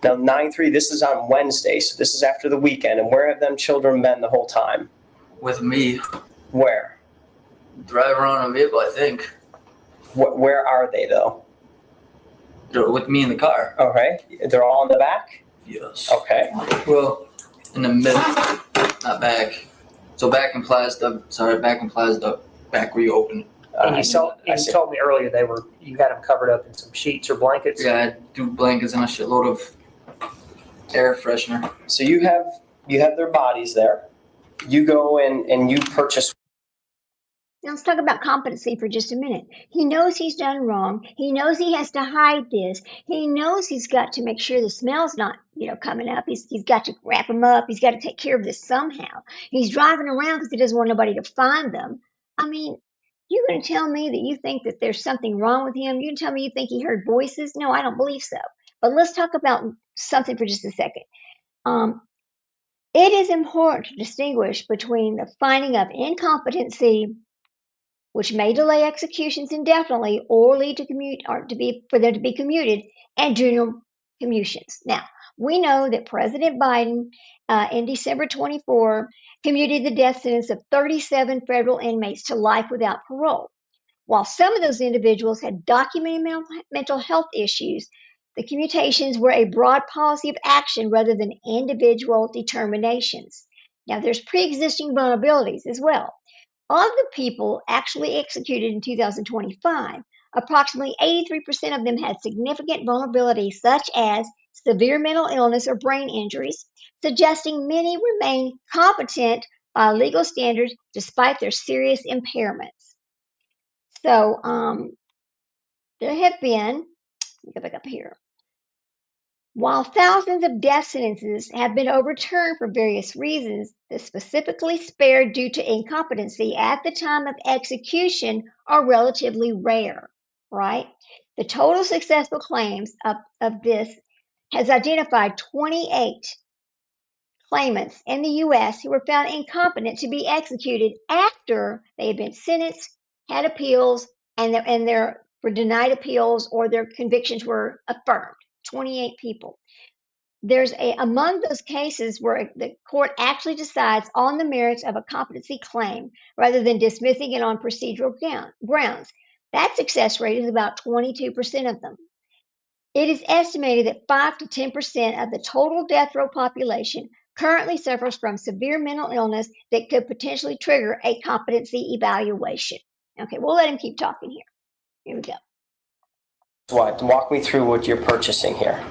Now 9/3, this is on Wednesday, so this is after the weekend. And where have them children been the whole time? With me, Where? drive around a vehicle, I think. Where are they though? They're with me in the car. Okay, they're all in the back? Yes. Okay. Well, in the middle, not back. So back implies the back where you open it. And you told me earlier you had them covered up in some sheets or blankets. Yeah, I do blankets and a shitload of air freshener. So you have their bodies there. You go in and you purchase. Now let's talk about competency for just a minute. He knows he's done wrong. He knows he has to hide this. He knows he's got to make sure the smell's not, coming up. He's got to wrap them up. He's got to take care of this somehow. He's driving around because he doesn't want nobody to find them. I mean, you're going to tell me that you think that there's something wrong with him? You can tell me you think he heard voices? No, I don't believe so. But let's talk about something for just a second. It is important to distinguish between the finding of incompetency, which may delay executions indefinitely or lead to for them to be commuted, and junior commutions. Now, we know that President Biden in December 24 commuted the death sentence of 37 federal inmates to life without parole. While some of those individuals had documented mental health issues, the commutations were a broad policy of action rather than individual determinations. Now, there's pre-existing vulnerabilities as well. Of the people actually executed in 2025, approximately 83% of them had significant vulnerabilities such as severe mental illness or brain injuries, suggesting many remain competent by legal standards despite their serious impairments. So there have been, let me go back up here. While thousands of death sentences have been overturned for various reasons, the specifically spared due to incompetency at the time of execution are relatively rare, right? The total successful claims of this has identified 28 claimants in the U.S. who were found incompetent to be executed after they had been sentenced, had appeals, and were denied appeals or their convictions were affirmed. 28 people. There's among those cases where the court actually decides on the merits of a competency claim rather than dismissing it on procedural grounds. That success rate is about 22% of them. It is estimated that 5 to 10% of the total death row population currently suffers from severe mental illness that could potentially trigger a competency evaluation. Okay, we'll let him keep talking here. Here we go. What? Walk me through what you're purchasing here.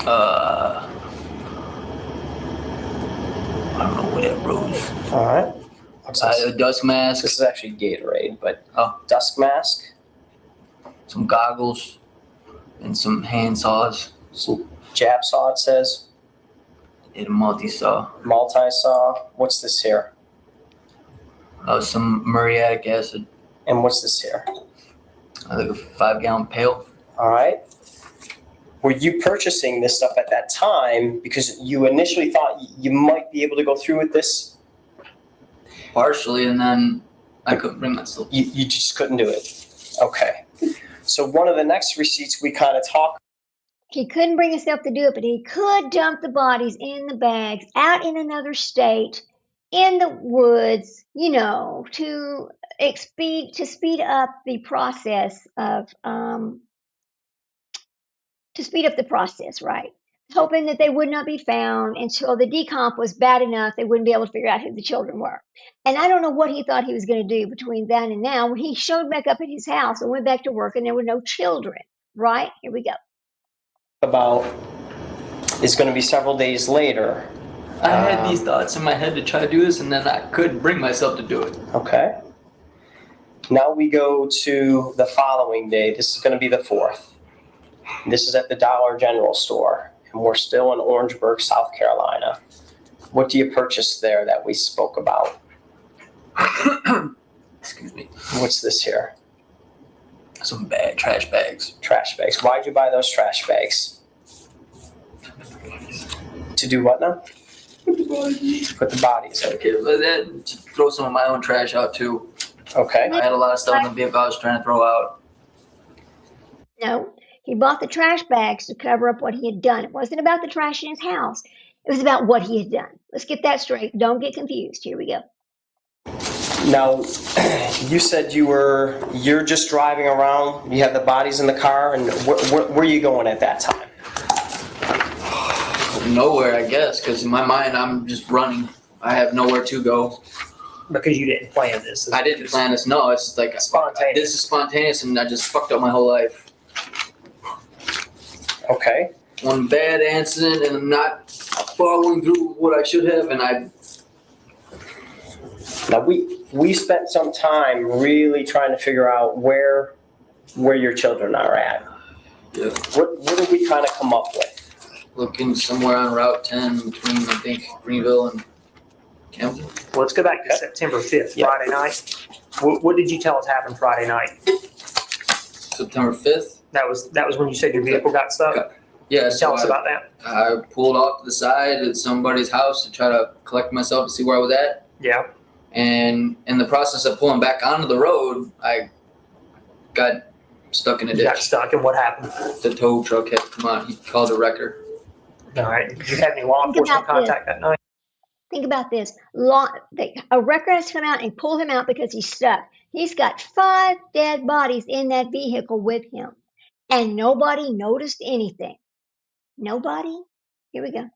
I don't know what that rose. All right. What's this? A dusk mask, This is actually Gatorade, but Oh. dusk mask, some goggles, and some hand saws, some jab saw, it says, and a multi-saw. multi-saw. What's this here? Some muriatic acid, And what's this here? I think a 5-gallon pail. All right. Were you purchasing this stuff at that time because you initially thought you might be able to go through with this? Partially, and then I couldn't bring myself. You just couldn't do it. Okay. So one of the next receipts we kind of talked. He couldn't bring himself to do it, but he could dump the bodies in the bags out in another state, in the woods, to speed up the process of right? Hoping that they would not be found until the decomp was bad enough they wouldn't be able to figure out who the children were. And I don't know what he thought he was going to do between then and now when he showed back up at his house and went back to work and there were no children, right? Here we go. About is going to be several days later. I had these thoughts in my head to try to do this, and then I couldn't bring myself to do it. Okay. Now we go to the following day. This is going to be the 4th. This is at the Dollar General store, and we're still in Orangeburg, South Carolina. What do you purchase there that we spoke about? Excuse me. What's this here? Some bad trash bags. Trash bags. Why'd you buy those trash bags? To do what now? Put the bodies. To put the bodies in. Okay, but then to throw some of my own trash out too. Okay. I had a lot of stuff in the vehicle I was trying to throw out. No, he bought the trash bags to cover up what he had done. It wasn't about the trash in his house. It was about what he had done. Let's get that straight. Don't get confused. Here we go. Now, you said you're just driving around. You have the bodies in the car, and where are you going at that time? Nowhere, I guess, because in my mind I'm just running. I have nowhere to go. Because you didn't plan this. I didn't plan this. No, it's like Spontaneous. This is spontaneous, and I just fucked up my whole life. Okay. One bad incident, and I'm not following through with what I should have, and I. Now we spent some time really trying to figure out where your children are at. Yeah. What did we kind of come up with? Looking somewhere on Route 10 between, I think, Greenville and Campbell. Well, let's go back to September 5th, Yeah. Friday night. What did you tell us happened Friday night? September 5th. That was when you said your vehicle got stuck? Yeah, Tell us about that. I pulled off to the side at somebody's house to try to collect myself to see where I was at. Yeah. And in the process of pulling back onto the road, I got stuck in a You got ditch. stuck, and what happened? The tow truck had to come out. He called a wrecker. All right. Did you have any law Think enforcement about this. contact that night? Think about this. A wrecker has come out and pulled him out because he's stuck. He's got 5 dead bodies in that vehicle with him. And nobody noticed anything. Nobody? Here we go.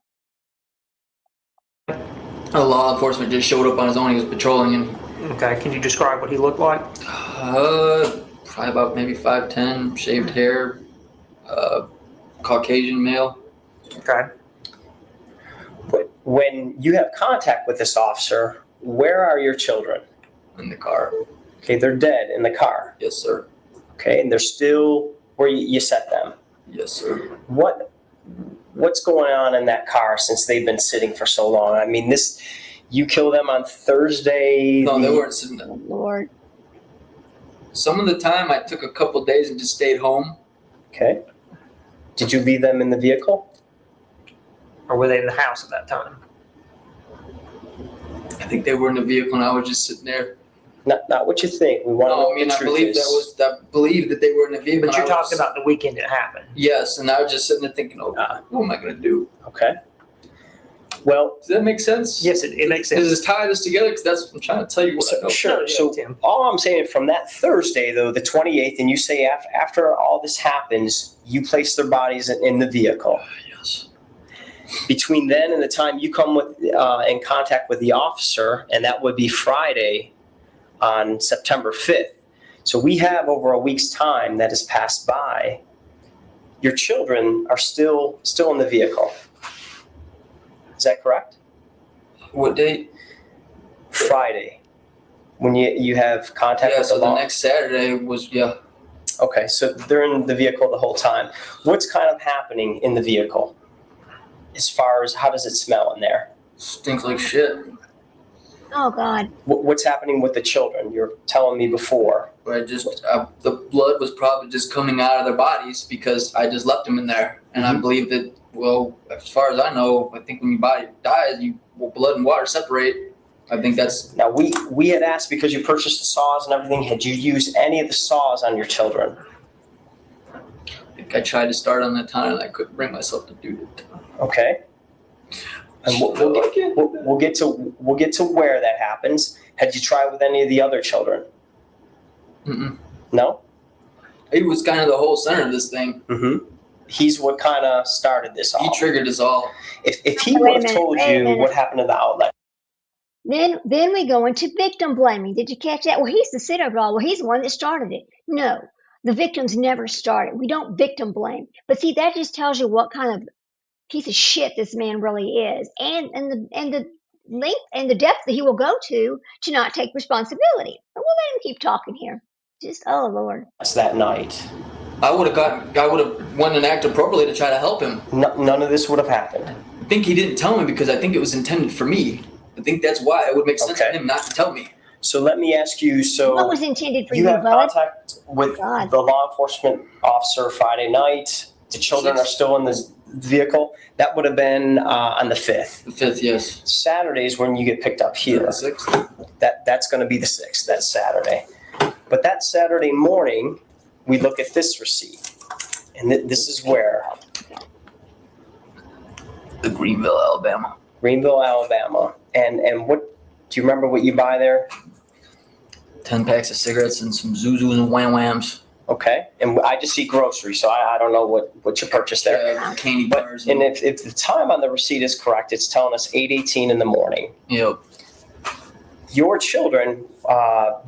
A law enforcement just showed up on his own. He was patrolling, and Okay. Can you describe what he looked like? probably about maybe 5'10", shaved hair, Caucasian male. Okay. When you have contact with this officer, where are your children? In the car. Okay, they're dead in the car. Yes, sir. Okay, and they're still where you set them. Yes, sir. What's going on in that car since they've been sitting for so long? I mean, you kill them on Thursday. No, they weren't sitting there. Oh, Lord. Some of the time I took a couple days and just stayed home. Okay. Did you leave them in the vehicle? Or were they in the house at that time? I think they were in the vehicle and I was just sitting there. Not what you think. We want to know No, I what mean, the I truth believe is. I believe that they were in the vehicle. But you're and I was- talking about the weekend it happened. Yes, and I was just sitting there thinking, what am I going to do? Okay. Well, Does that make sense? Yes, it makes sense. Does this tie this together? Because that's I'm trying to tell you what I know. sure. Yeah, So Tim. all I'm saying from that Thursday, though, the 28th, and you say after all this happens, you place their bodies in the vehicle. Yes. Between then and the time you come in contact with the officer, and that would be Friday on September 5th. So we have over a week's time that has passed by. Your children are still in the vehicle. Is that correct? What date? Friday, when you have contact Yeah, with so the the law. next Saturday was, yeah. Okay, so they're in the vehicle the whole time. What's kind of happening in the vehicle? As far as how does it smell in there? Stinks like shit. Oh God. What's happening with the children? You're telling me before. The blood was probably just coming out of their bodies because I just left them in there. And I believe that, well, as far as I know, I think when your body dies, blood and water separate. I think that's. Now, we had asked because you purchased the saws and everything, had you used any of the saws on your children? I think I tried to start on that time and I couldn't bring myself to do it. Okay. And we'll get to where that happens. Had you tried with any of the other children? Mm-mm. No? He was kind of the whole center of this thing. Mm-hmm. He's what kind of started this all. He triggered us all. If he Wait a would have minute, told wait a you minute. what happened to the outlet. Then we go into victim blaming. Did you catch that? Well, he's the center of it all. Well, he's the one that started it. No, the victims never started. We don't victim blame. But see, that just tells you what kind of piece of shit this man really is, and the length and the depth that he will go to not take responsibility. But we'll let him keep talking here. Just oh Lord. That night. I would have went and acted appropriately to try to help him. None of this would have happened. I think he didn't tell me because I think it was intended for me. I think that's why it would make sense for him not to tell me. So let me ask you, What was intended for you, you have bud? contact with God. the law enforcement officer Friday night. The children are still in the vehicle. That would have been on the 5th. The 5th, yes. Saturday is when you get picked up here. The 6th. That's going to be the 6th. That's Saturday. But that Saturday morning, we look at this receipt. And this is where? The Greenville, Alabama. Greenville, Alabama. And what, do you remember what you buy there? 10 packs of cigarettes and some Zuzus and Wham Whams. Okay. And I just see groceries, so I don't know what you purchased there. Yeah, candy But, bars. and if the time on the receipt is correct, it's telling us 8:18 in the morning. Yep. Your children,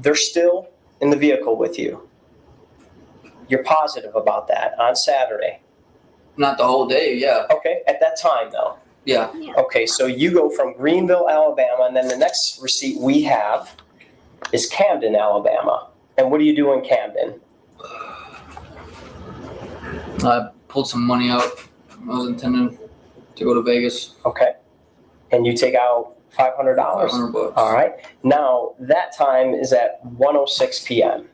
they're still in the vehicle with you. You're positive about that on Saturday. Not the whole day, yeah. Okay, at that time though. Yeah. Okay, so you go from Greenville, Alabama, and then the next receipt we have is Camden, Alabama. And what do you do in Camden? I pulled some money out. I was intending to go to Vegas. Okay. And you take out $500? $500. All right. Now, that time is at 1:06 p.m.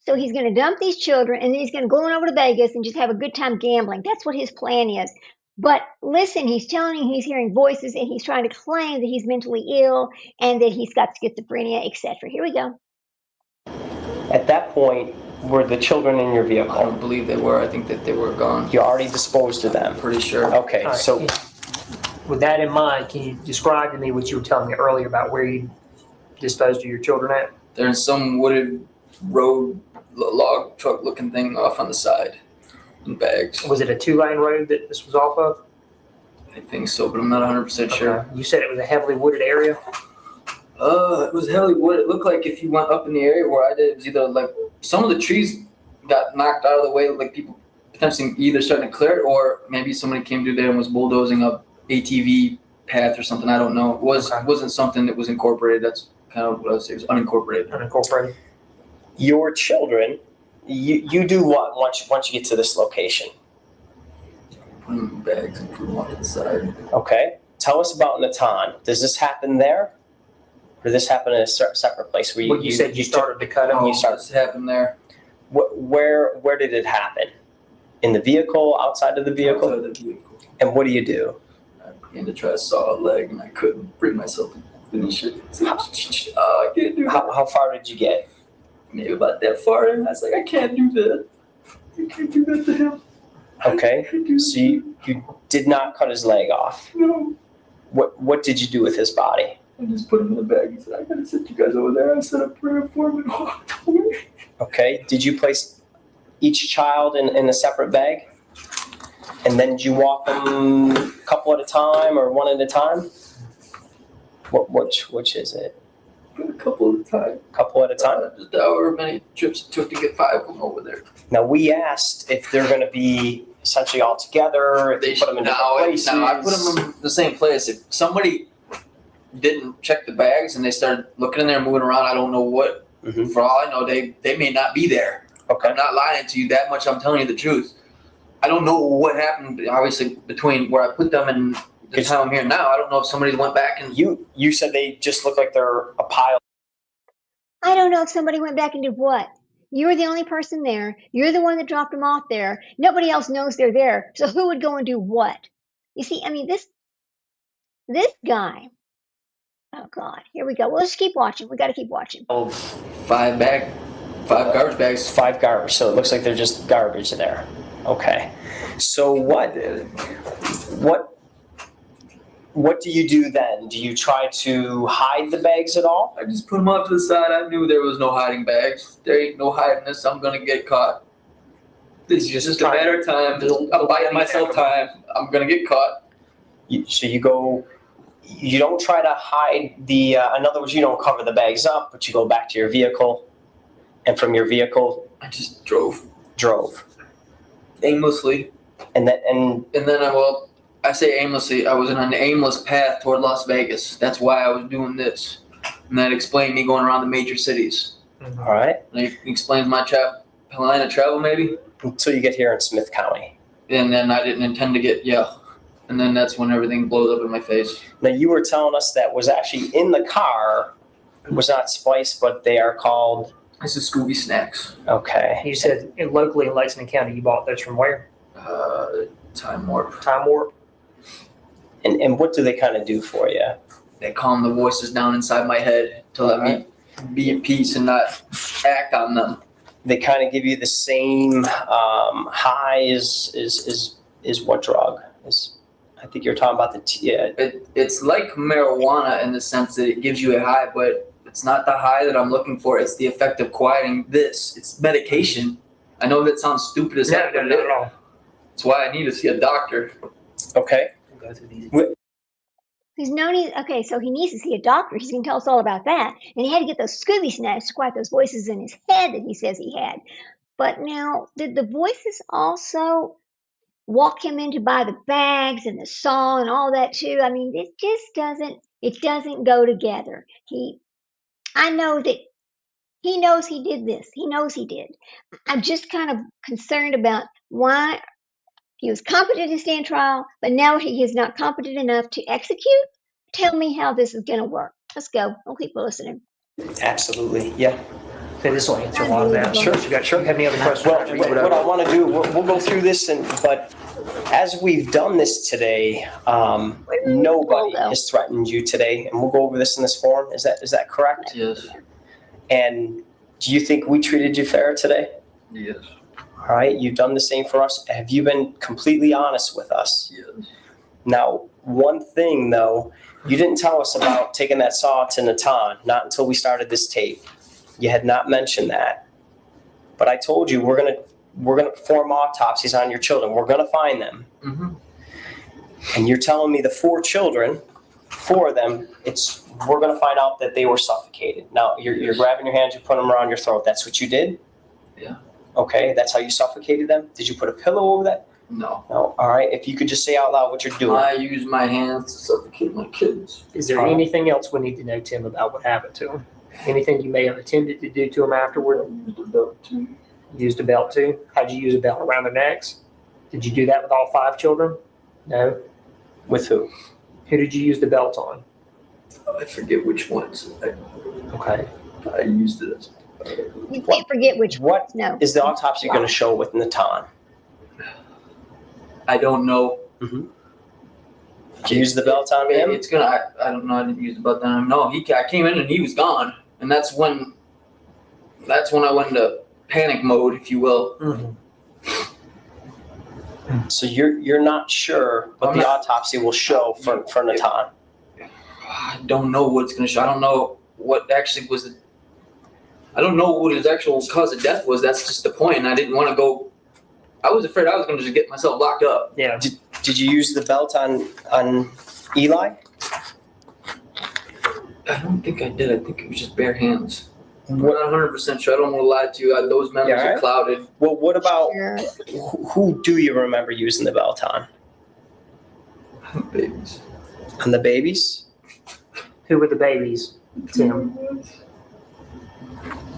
So he's going to dump these children, and then he's going to go on over to Vegas and just have a good time gambling. That's what his plan is. But listen, he's telling you he's hearing voices, and he's trying to claim that he's mentally ill and that he's got schizophrenia, etc. Here we go. At that point, were the children in your I vehicle? don't believe they were. I think that they were gone. You already disposed of them. I'm pretty sure. Okay, All right. so With that in mind, can you describe to me what you were telling me earlier about where you disposed of your children at? They're in some wooded road, log truck looking thing off on the side in bags. Was it a 2-lane road that this was off of? I think so, but I'm not 100% sure. Okay. You said it was a heavily wooded area? It was heavily wooded. It looked like if you went up in the area where I did, it was either like some of the trees got knocked out of the way, like people potentially either starting to clear it, or maybe somebody came through there and was bulldozing up ATV path or something. I don't know. It wasn't something that was incorporated. That's kind of what I would say. It was unincorporated. Unincorporated. your children, you do what once you get to this location? Put them in bags and put them on the side. Okay. Tell us about Natan. Does this happen there? Or did this happen in a separate place? Where Well, you said you started to cut them. Oh, this happened there. Where did it happen? In the vehicle, outside of the vehicle? Outside the vehicle. And what do you do? I began to try to saw a leg, and I couldn't bring myself to finish it. I can't do that. How far did you get? Maybe about that far, and I was like, I can't do that. I can't do that to him. Okay, so you did not cut his leg off. No. What did you do with his body? I just put him in a bag. He said, I gotta sit you guys over there. I said a prayer for him and walked away. Okay, did you place each child in a separate bag? And then did you walk them a couple at a time or one at a time? Which is it? A couple at a time. Couple at a time? Just however many trips it took to get 5 of them over there. Now, we asked if they're going to be essentially all together, if they put them in different places. No, I put them in the same place. If somebody didn't check the bags and they started looking in there, moving around, I don't know what. Mhm. For all I know, they may not be there. Okay. I'm not lying to you that much. I'm telling you the truth. I don't know what happened, obviously, between where I put them and the time I'm here now. I don't know if somebody went back and... You said they just look like they're a pile. I don't know if somebody went back and did what. You were the only person there. You're the one that dropped them off there. Nobody else knows they're there. So who would go and do what? You see, I mean, this guy. Oh God, here we go. Well, let's keep watching. We got to keep watching. 5 garbage bags. 5 garbage, so it looks like they're just garbage there. Okay. So what do you do then? Do you try to hide the bags at all? I just put them off to the side. I knew there was no hiding bags. There ain't no hiding this. I'm going to get caught. This is just a matter of time. I'm buying myself time. I'm going to get caught. So you don't try to hide in other words, you don't cover the bags up, but you go back to your vehicle, and from your vehicle, I just drove aimlessly. And then I say aimlessly. I was on an aimless path toward Las Vegas. That's why I was doing this. And that explained me going around the major cities. All right. And it explains my line of travel, maybe. Until you get here in Smith County. And then I didn't intend to get, And then that's when everything blows up in my face. Now, you were telling us that was actually in the car, was not Spice, but they are called... This is Scooby Snacks. Okay. You said locally in Lexington County, you bought those from where? Time Warp. Time Warp. And what do they kind of do for you? They calm the voices down inside my head to let me be at peace and not act on them. They kind of give you the same high as what drug? I think you're talking about It's like marijuana in the sense that it gives you a high, but it's not the high that I'm looking for. It's the effect of quieting this. It's medication. I know that sounds stupid as heck, but not at all. That's why I need to see a doctor. Okay. We'll go through these. Okay, so he needs to see a doctor. He's going to tell us all about that. And he had to get those Scooby Snacks to quiet those voices in his head that he says he had. But now, did the voices also walk him in to buy the bags and the song and all that too? I mean, it just doesn't go together. I know that he knows he did this. He knows he did. I'm just kind of concerned about why he was competent to stand trial, but now he is not competent enough to execute. Tell me how this is going to work. Let's go. We'll keep listening. Absolutely, yeah. Okay, this will answer a lot of that. Sure. You have any other questions? Well, what I want to do, we'll go through this, but as we've done this today, nobody has threatened you today, and we'll go over this in this forum. Is that correct? Yes. And do you think we treated you fair today? Yes. All right, you've done the same for us. Have you been completely honest with us? Yes. Now, one thing though, you didn't tell us about taking that saw to Natan, not until we started this tape. You had not mentioned that. But I told you we're gonna perform autopsies on your children. We're gonna find them. Mm-hmm. And you're telling me the 4 children, 4 of them, we're gonna find out that they were suffocated. Now you're grabbing your hands, you're putting them around your throat. That's what you did? Yeah. Okay, that's how you suffocated them? Did you put a pillow over that? No. No. All right. If you could just say out loud what you're doing. I use my hands to suffocate my kids. Is there anything else we need to know, Tim, about what happened to him? Anything you may have attempted to do to him afterward? Used a belt too? How'd you use a belt? Around their necks? Did you do that with all 5 children? No. With who? Who did you use the belt on? I forget which ones. Okay. I used it as... You can't forget which What no. is the autopsy going to show with Natan? I don't know. Mm-hmm. Did you use the belt on him? It's gonna. I don't know. I didn't use the belt on him. No, I came in and he was gone, and that's when I went into panic mode, if you will. Mm-hmm. So you're not sure what the autopsy will show for Natan. I don't know what it's going to show. I don't know what actually was. I don't know what his actual cause of death was. That's just the point. And I didn't want to go. I was afraid I was going to just get myself locked up. Yeah. Did you use the belt on Eli? I don't think I did. I think it was just bare hands. I'm not 100% sure. I don't want to lie to you. Those memories are clouded. Well, what about Sure. who do you remember using the belt on? Babies. On the babies? Who were the babies, Tim?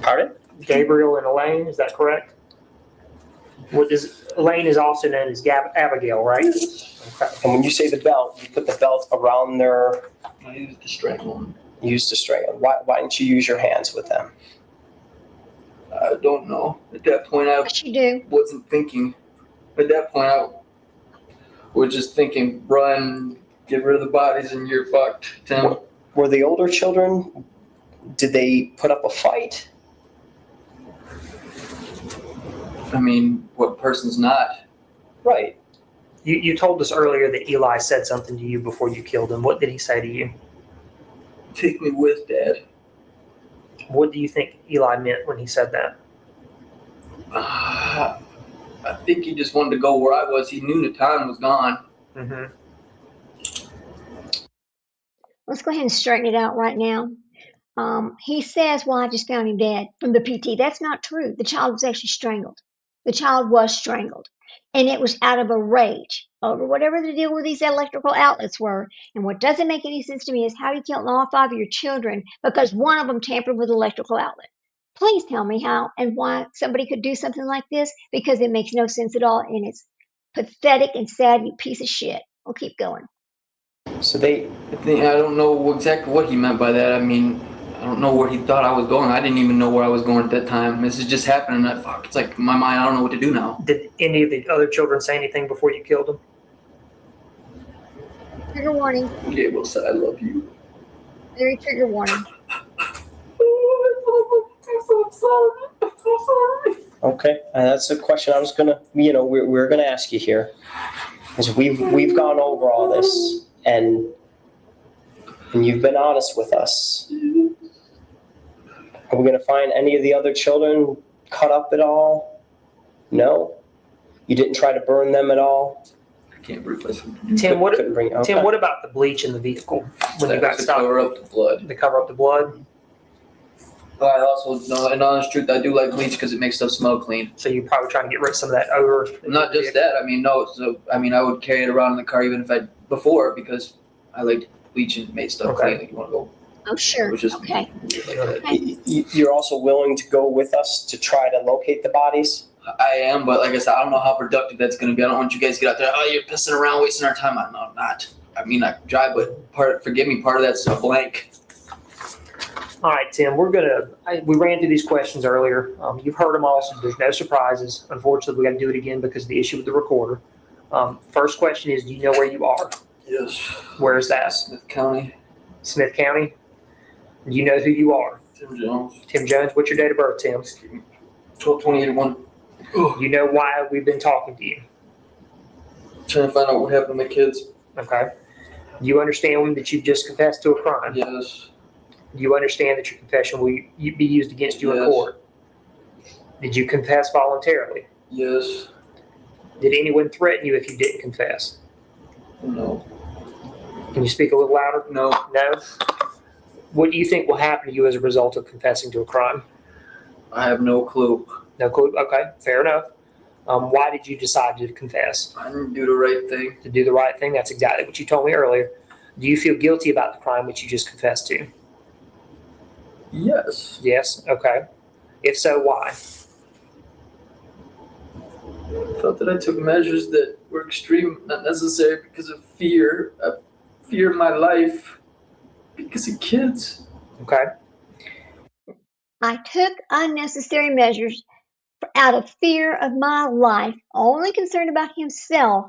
Pardon? Gabriel and Elaine, is that correct? Elaine is also known as Abigail, right? Okay. And when you say the belt, you put the belt around their... I used to strangle them. You used to strangle. Why didn't you use your hands with them? I don't know. At that point, I Yes, you do. wasn't thinking. At that point, I was just thinking, run, get rid of the bodies, and you're fucked, Tim. Were the older children, did they put up a fight? I mean, what person's not? Right. You told us earlier that Eli said something to you before you killed him. What did he say to you? Take me with, Dad. What do you think Eli meant when he said that? I think he just wanted to go where I was. He knew Natan was gone. Mm-hmm. Let's go ahead and straighten it out right now. He says, well, I just found him dead from the PT. That's not true. The child was actually strangled. The child was strangled. And it was out of a rage over whatever the deal with these electrical outlets were. And what doesn't make any sense to me is how you killed all 5 of your children because one of them tampered with the electrical outlet. Please tell me how and why somebody could do something like this, because it makes no sense at all. And it's pathetic and sad, you piece of shit. We'll keep going. So I don't know exactly what he meant by that. I mean, I don't know where he thought I was going. I didn't even know where I was going at that time. This is just happening. It's like in my mind, I don't know what to do now. Did any of the other children say anything before you killed them? Trigger warning. Gabriel said, I love you. Very trigger warning. I'm so sorry. okay, that's a question I was gonna, we're gonna ask you here, because we've gone over all this, and you've been honest with us. Are we gonna find any of the other children cut up at all? No. You didn't try to burn them at all? I can't replace him. Tim, what Okay. Tim, what about the bleach in the vehicle when you got to stopped? cover up the blood. To cover up the blood. I also know, in honest truth, I do like bleach because it makes stuff smell clean. So you're probably trying to get rid of some of that odor. Not just that. I mean, no. So I mean, I would carry it around in the car even if before because I liked bleach and made stuff Okay. clean. Like, you want to go? Oh, sure. It was just Okay. You're also willing to go with us to try to locate the bodies? I am, but like I said, I don't know how productive that's going to be. I don't want you guys to get out there. Oh, you're pissing around, wasting our time. I'm not. I mean, I drive, but forgive me. Part of that's a blank. All right, Tim, we ran through these questions earlier. You've heard them all, so there's no surprises. Unfortunately, we got to do it again because of the issue with the recorder. First question is, do you know where you are? Yes. Where is that? Smith County. Smith County? Do you know who you are? Tim Jones. Tim Jones, what's your date of birth, Tim? 12/28/1. You know why we've been talking to you? Trying to find out what happened to my kids. Okay. You understand that you've just confessed to a crime? Yes. You understand that your confession will be used against you in Yes. court? Did you confess voluntarily? Yes. Did anyone threaten you if you didn't confess? No. Can you speak a little louder? No. No? What do you think will happen to you as a result of confessing to a crime? I have no clue. No clue? Okay, fair enough. Why did you decide to confess? I didn't do the right thing. To do the right thing? That's exactly what you told me earlier. Do you feel guilty about the crime which you just confessed to? Yes. Yes? Okay. If so, why? I felt that I took measures that were extreme, not necessary because of fear. I fear my life because of kids. Okay. I took unnecessary measures out of fear of my life, only concerned about himself.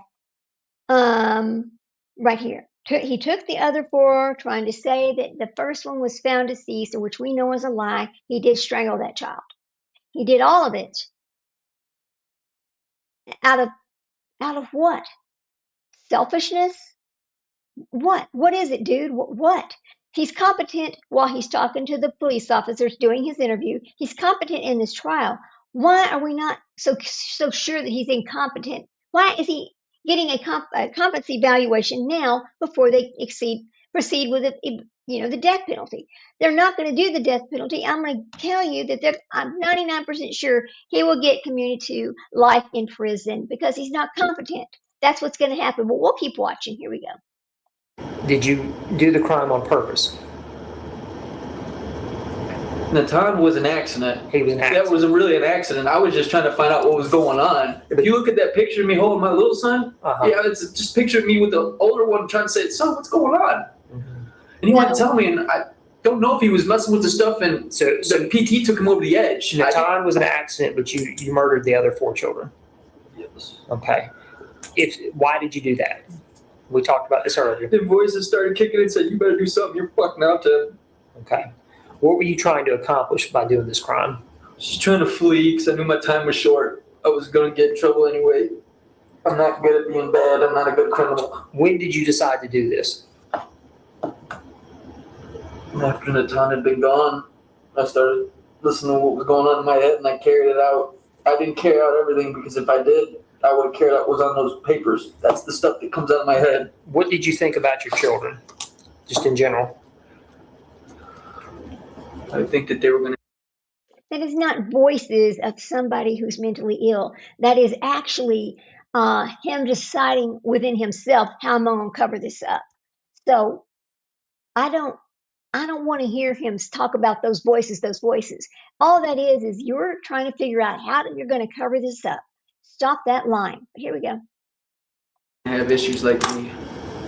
Right here. He took the other 4, trying to say that the first one was found deceased, which we know is a lie. He did strangle that child. He did all of it out of Out of what? Selfishness? What? What is it, dude? What? He's competent while he's talking to the police officers doing his interview. He's competent in this trial. Why are we not so sure that he's incompetent? Why is he getting a competency evaluation now before they proceed with the death penalty? They're not going to do the death penalty. I'm going to tell you that I'm 99% sure he will get commuted to life in prison because he's not competent. That's what's going to happen. But we'll keep watching. Here we go. Did you do the crime on purpose? Natan was an accident. He was an accident. That wasn't really an accident. I was just trying to find out what was going on. If you look at that picture of me holding my little son, yeah, it's just picture of me with the older one trying to say, son, what's going on? And he wanted to tell me, and I don't know if he was messing with the stuff, and so the PT took him over the edge. Natan was an accident, but you murdered the other 4 children. Yes. Okay. Why did you do that? We talked about this earlier. The voices started kicking and said, you better do something. You're fucking out, Tim. Okay. What were you trying to accomplish by doing this crime? Just trying to flee because I knew my time was short. I was going to get in trouble anyway. I'm not good at being bad. I'm not a good criminal. When did you decide to do this? After Natan had been gone, I started listening to what was going on in my head, and I carried it out. I didn't carry out everything because if I did, I would have carried out what was on those papers. That's the stuff that comes out of my head. What did you think about your children, just in general? I think that they were going to. That is not voices of somebody who's mentally ill. That is actually him deciding within himself how I'm going to cover this up. So I don't want to hear him talk about those voices. All that is you're trying to figure out how you're going to cover this up. Stop that line. Here we go. Have issues like me.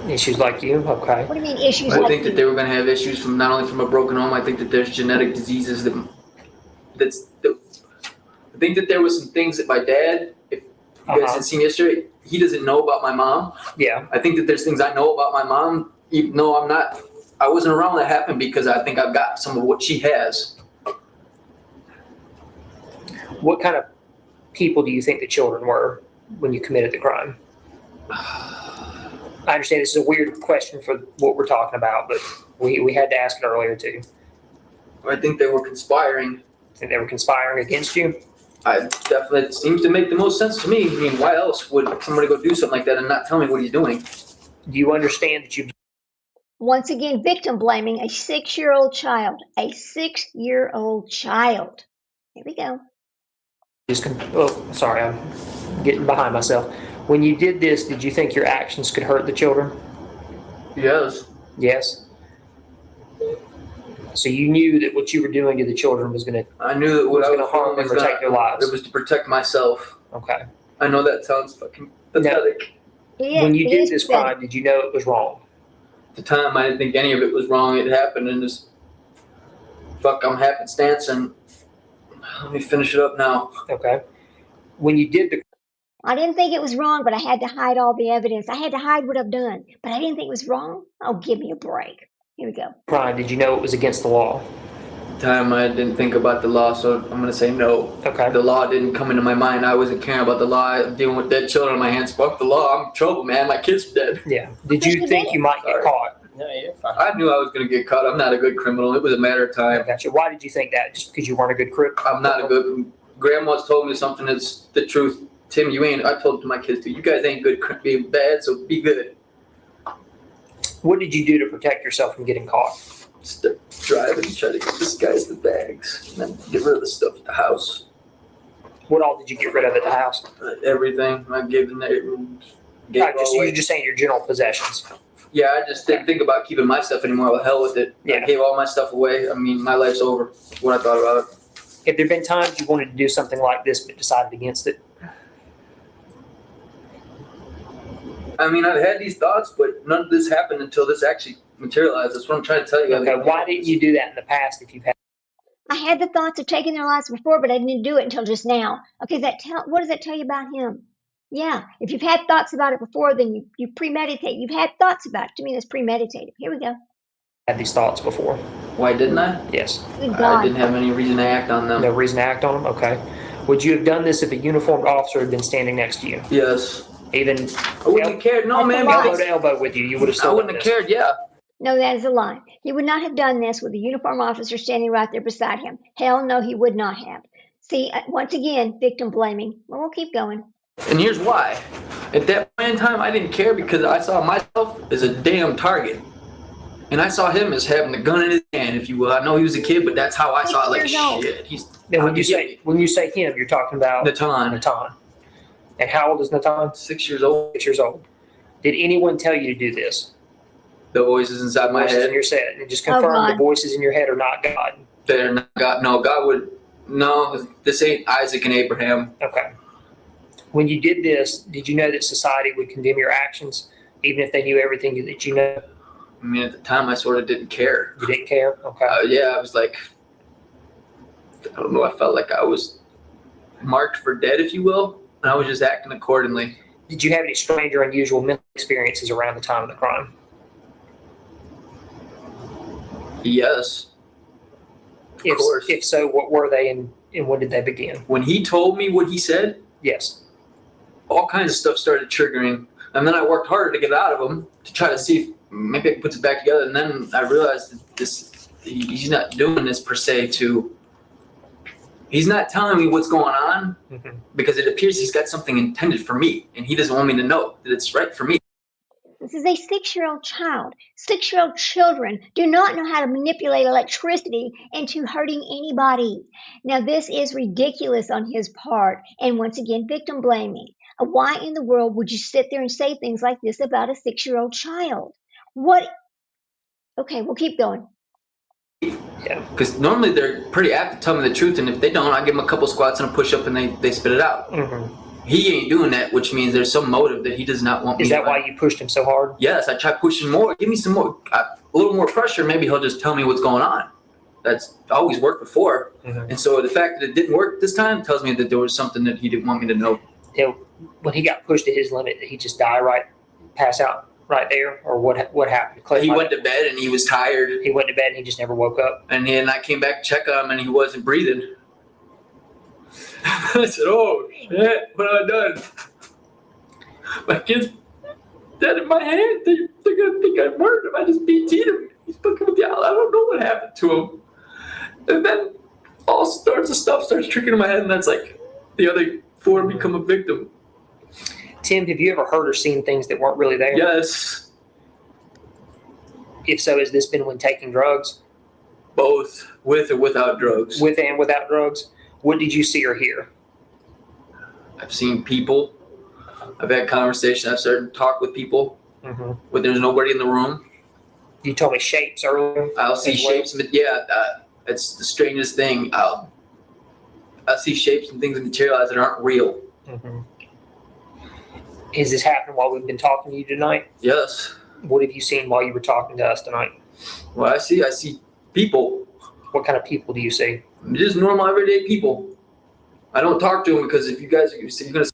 Issues like you? Okay. What do you mean issues I like think you? that they were going to have issues from not only from a broken home. I think that there's genetic diseases I think that there was some things that my dad, if you guys had seen yesterday, he doesn't know about my mom. Yeah. I think that there's things I know about my mom, even though I wasn't around when that happened, because I think I've got some of what she has. What kind of people do you think the children were when you committed the crime? I understand this is a weird question for what we're talking about, but we had to ask it earlier too. I think they were conspiring. And they were conspiring against you? It seems to make the most sense to me. I mean, why else would somebody go do something like that and not tell me what he's doing? Do you understand that you... Once again, victim blaming a 6-year-old child. A 6-year-old child. Here we go. Sorry, I'm getting behind myself. When you did this, did you think your actions could hurt the children? Yes. Yes? So you knew that what you were doing to the children was going to... I knew that what I was going to harm them or take their lives. It was to protect myself. Okay. I know that sounds fucking pathetic. When you did this crime, did you know it was wrong? At the time, I didn't think any of it was wrong. It happened in this happenstance, and let me finish it up now. Okay. When you did the... I didn't think it was wrong, but I had to hide all the evidence. I had to hide what I've done, but I didn't think it was wrong. Oh, give me a break. Here we go. Crime, did you know it was against the law? At the time, I didn't think about the law, so I'm going to say no. Okay. The law didn't come into my mind. I wasn't caring about the law. Dealing with dead children on my hands. Fuck the law. I'm in trouble, man. My kid's dead. Yeah. Did you think you might get caught? No, you're fine. I knew I was going to get caught. I'm not a good criminal. It was a matter of time. Gotcha. Why did you think that? Just because you weren't a good criminal? I'm not a good... Grandma's told me something that's the truth. Tim, you ain't... I told it to my kids, too. You guys ain't good being bad, so be good. What did you do to protect yourself from getting caught? Just drive and try to disguise the bags. And then get rid of the stuff at the house. What all did you get rid of at the house? Everything. I gave them You're just saying your general possessions. Yeah, I just didn't think about keeping my stuff anymore. The hell with it. Yeah. I gave all my stuff away. I mean, my life's over. What I thought about it. Have there been times you wanted to do something like this but decided against it? I mean, I've had these thoughts, but none of this happened until this actually materialized. That's what I'm trying to tell you. Okay, why didn't you do that in the past if you've had... I had the thoughts of taking their lives before, but I didn't do it until just now. Okay, what does that tell you about him? Yeah, if you've had thoughts about it before, then you premeditate. You've had thoughts about it. To me, that's premeditated. Here we go. Had these thoughts before? Why didn't I? Yes. Good God. I didn't have any reason to act on them. No reason to act on them? Okay. Would you have done this if a uniformed officer had been standing next to you? Yes. Even I wouldn't have cared. No, That's man. a lie. elbow Because to elbow with you, you would have I still wouldn't done have this. cared. Yeah. No, that is a lie. He would not have done this with a uniformed officer standing right there beside him. Hell no, he would not have. See, once again, victim blaming. Well, we'll keep going. And here's why. At that point in time, I didn't care because I saw myself as a damn target. And I saw him as having the gun in his hand, if you will. I know he was a kid, but that's how I saw it. Like, 6 years old. shit. He's Then out to get me. when you say him, you're talking about Natan, Natan. And how old is Natan? 6 years old. 6 years old. Did anyone tell you to do this? The voices inside my Voices in head. your head. And just Oh, confirm the God. voices in your head are not God. They're not God. No, God would. No, this ain't Isaac and Abraham. Okay. When you did this, did you know that society would condemn your actions, even if they knew everything that you know? I mean, at the time, I sort of didn't care. You didn't care? Okay. Yeah, I was like, I don't know. I felt like I was marked for dead, if you will. And I was just acting accordingly. Did you have any strange or unusual mental experiences around the time of the crime? Yes. Of course. If so, what were they and when did they begin? When he told me what he said, Yes. all kinds of stuff started triggering. And then I worked harder to get out of him to try to see if maybe I could put it back together. And then I realized that he's not doing this per se he's not telling me what's going on Mm-hmm. because it appears he's got something intended for me. And he doesn't want me to know that it's right for me. This is a 6-year-old child. 6-year-old children do not know how to manipulate electricity into hurting anybody. Now, this is ridiculous on his part. And once again, victim blaming. Why in the world would you sit there and say things like this about a 6-year-old child? What? Okay, we'll keep going. Yeah. Because normally they're pretty apt to tell me the truth. And if they don't, I give them a couple squats and a push up and they spit it out. Mm-hmm. He ain't doing that, which means there's some motive that he does not want me Is to that why you pushed him so hard? Yes, I tried pushing more. Give me some more, a little more pressure. Maybe he'll just tell me what's going on. That's always worked before. Mm-hmm. And so the fact that it didn't work this time tells me that there was something that he didn't want me to know. When he got pushed to his limit, did he just pass out right there? Or what happened? He went to bed and he was tired. He went to bed and he just never woke up? And then I came back to check on him and he wasn't breathing. I said, oh, shit, what have I done? My kid's dead in my hand. They're going to think I murdered him. I just BT'd him. He's fucking with the owl. I don't know what happened to him. And then all sorts of stuff starts tricking in my head, and that's like the other 4 become a victim. Tim, have you ever heard or seen things that weren't really there? Yes, If so, has this been when taking drugs? both with or without drugs. With and without drugs? What did you see or hear? I've seen people. I've had conversation. I've started to talk with people Mm-hmm. when there's nobody in the room. You told me shapes earlier. I'll see as well. shapes. But yeah, it's the strangest thing. I'll see shapes and things materialize that aren't real. Mm-hmm. Has this happened while we've been talking to you tonight? Yes. What have you seen while you were talking to us tonight? What I see people. What kind of people do you see? Just normal, everyday people. I don't talk to them because if you guys, you're going to.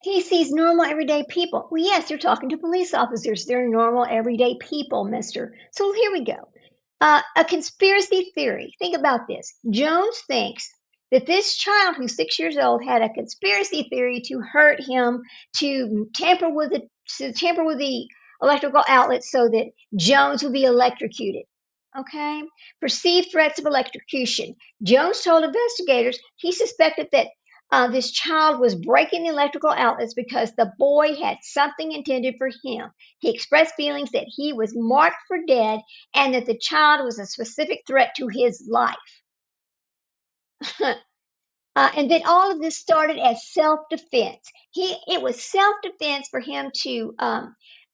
He sees normal, everyday people. Well, yes, you're talking to police officers. They're normal, everyday people, mister. So here we go. A conspiracy theory. Think about this. Jones thinks that this child who's 6 years old had a conspiracy theory to hurt him, to tamper with the electrical outlet so that Jones would be electrocuted. Okay? Perceived threats of electrocution. Jones told investigators he suspected that this child was breaking the electrical outlets because the boy had something intended for him. He expressed feelings that he was marked for dead and that the child was a specific threat to his life. And then all of this started as self-defense. It was self-defense for him to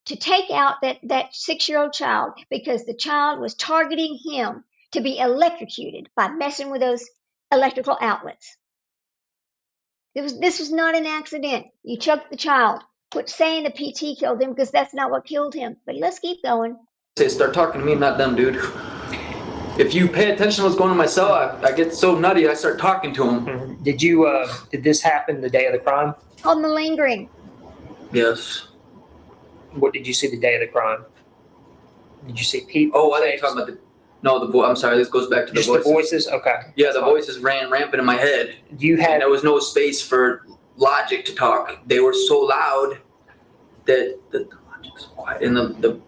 take out that 6-year-old child because the child was targeting him to be electrocuted by messing with those electrical outlets. This was not an accident. You choked the child. Quit saying the PT killed him because that's not what killed him. But let's keep going. Say, start talking to me, not them, dude. If you pay attention to what's going on in my cell, I get so nutty, I start talking to them. Mm-hmm. Did this happen the day of the crime? Called malingering. Yes. What did you see the day of the crime? Did you see people? Oh, I think you're talking about I'm sorry, this goes back to the Just voices. the voices? Okay. Yeah, the voices ran rampant in my head. You And had there was no space for logic to talk. They were so loud that the logic's so quiet. And the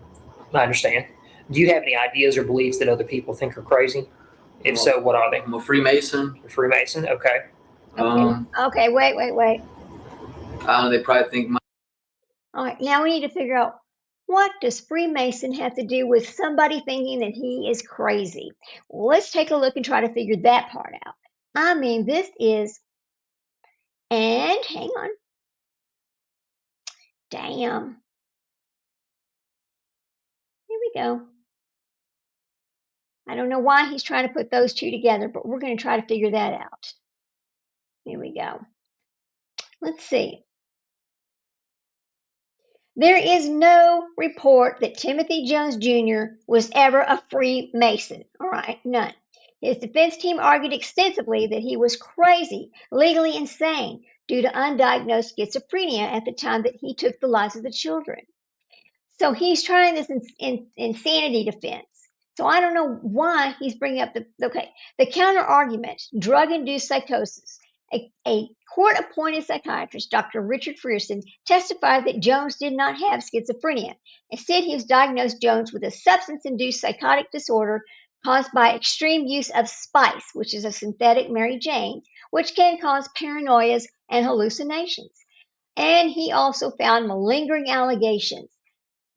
I understand. Do you have any ideas or beliefs that other people think are crazy? If Well, so, what are they? I'm a Freemason. You're Freemason? Okay. Okay, wait. I don't know. They probably think All right, now we need to figure out what does Freemason have to do with somebody thinking that he is crazy? Well, let's take a look and try to figure that part out. I mean, this is, and hang on. Damn. Here we go. I don't know why he's trying to put those two together, but we're going to try to figure that out. Here we go. Let's see. There is no report that Timothy Jones Jr. was ever a Freemason. All right, none. His defense team argued extensively that he was crazy, legally insane, due to undiagnosed schizophrenia at the time that he took the lives of the children. So he's trying this insanity defense. So I don't know why he's bringing up the counter argument, drug-induced psychosis. A court-appointed psychiatrist, Dr. Richard Frierson, testified that Jones did not have schizophrenia. Instead, he was diagnosed Jones with a substance-induced psychotic disorder caused by extreme use of spice, which is a synthetic Mary Jane, which can cause paranoias and hallucinations. And he also found malingering allegations.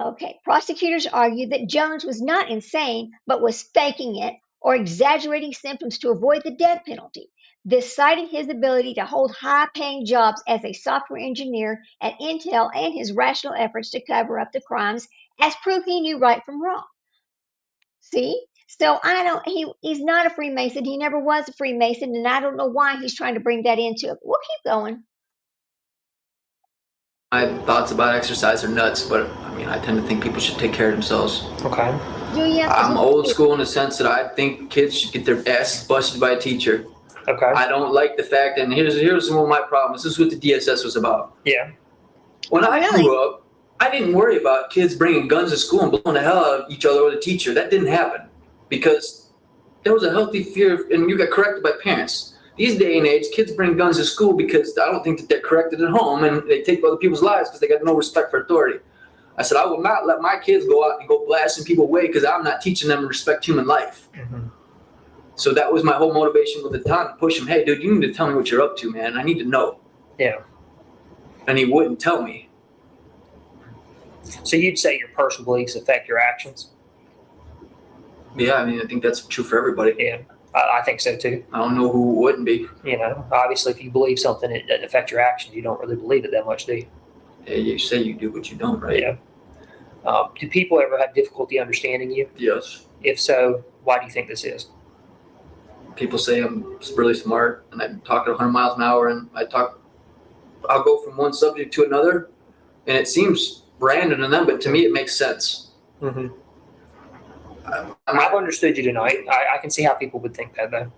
Okay, prosecutors argued that Jones was not insane, but was faking it or exaggerating symptoms to avoid the death penalty. This cited his ability to hold high-paying jobs as a software engineer at Intel and his rational efforts to cover up the crimes as proof he knew right from wrong. See? So he's not a Freemason. He never was a Freemason, and I don't know why he's trying to bring that into it. We'll keep going. my thoughts about exercise are nuts, but I mean, I tend to think people should take care of themselves. Okay. I'm old school in the sense that I think kids should get their asses busted by a teacher. Okay. I don't like the fact, and here's one of my problems. This is what the DSS was about. Yeah. When I grew up, I didn't worry about kids bringing guns to school and blowing the hell out of each other with a teacher. That didn't happen because there was a healthy fear, and you got corrected by parents. These day and age, kids bring guns to school because I don't think that they're corrected at home, and they take other people's lives because they got no respect for authority. I said, I will not let my kids go out and go blasting people away because I'm not teaching them to respect human life. Mm-hmm. So that was my whole motivation with the time to push him. Hey, dude, you need to tell me what you're up to, man. I need to know. Yeah. And he wouldn't tell me. So you'd say your personal beliefs affect your actions? Yeah, I mean, I think that's true for everybody. Yeah, I think so too. I don't know who wouldn't be. You know, obviously, if you believe something, it doesn't affect your actions. You don't really believe it that much, do you? Yeah, you say you do, but you don't, right? Yeah. Do people ever have difficulty understanding you? Yes. If so, why do you think this is? People say I'm really smart, and I talk at 100 miles an hour, and I'll go from one subject to another, and it seems random to them, but to me, it makes sense. Mm-hmm. I've understood you tonight. I can see how people would think that, though.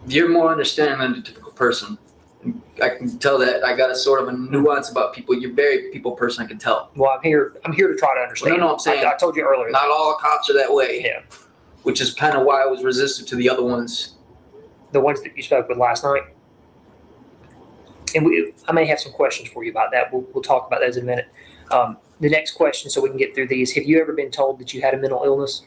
You're more understanding than a typical person. I can tell that I got a sort of a nuance about people. You're a very people person, I can tell. Well, I'm here to try to understand. Well, no, I'm saying I told you earlier. Not all cops are that way. Yeah. Which is kind of why I was resistant to the other ones. The ones that you spoke with last night. And I may have some questions for you about that. We'll talk about those in a minute. The next question, so we can get through these. Have you ever been told that you had a mental illness?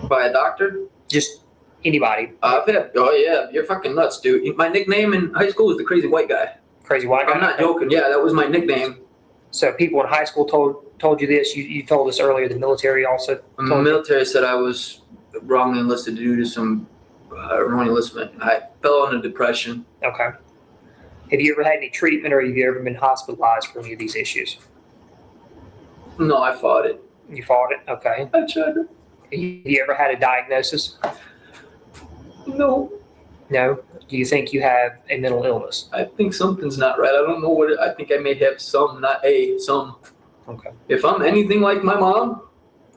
By a doctor? Just anybody. Oh yeah, you're fucking nuts, dude. My nickname in high school was the crazy white guy. Crazy white guy? I'm not joking. Yeah, that was my nickname. So people in high school told you this. You told us earlier the military also The military said I was wrongly enlisted due to some wrong enlistment. I fell into depression. Okay. Have you ever had any treatment, or have you ever been hospitalized for any of these issues? No, I fought it. You fought it? Okay. I tried to. Have you ever had a diagnosis? No. No? Do you think you have a mental illness? I think something's not right. I don't know what I think I may have some, not some. Okay. If I'm anything like my mom,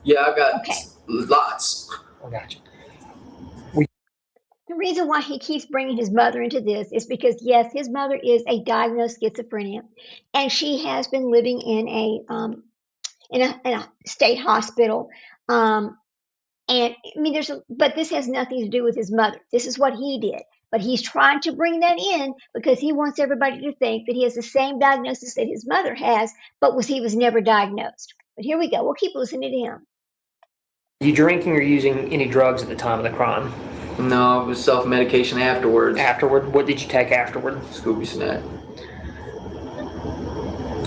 yeah, I got lots. I got you. The reason why he keeps bringing his mother into this is because, yes, his mother is a diagnosed schizophrenia, and she has been living in a state hospital. And I mean, but this has nothing to do with his mother. This is what he did. But he's trying to bring that in because he wants everybody to think that he has the same diagnosis that his mother has, but he was never diagnosed. But here we go. We'll keep listening to him. Were you drinking or using any drugs at the time of the crime? No, it was self-medication afterwards. Afterward, what did you take afterward? Scooby snack.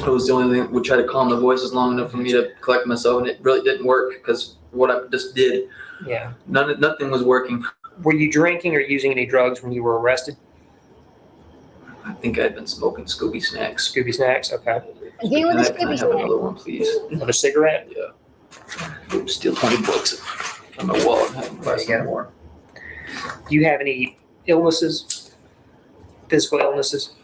It was the only thing that would try to calm the voices long enough for me to collect myself, and it really didn't work because what I just did, Yeah. nothing was working. Were you drinking or using any drugs when you were arrested? I think I'd been smoking Scooby snacks. Scooby snacks, okay. Again with the Can I Scooby have snack. another one, please? Another cigarette? Yeah. Steal $20 from my wallet and have them buy There you some go. more. Do you have any illnesses? Physical illnesses?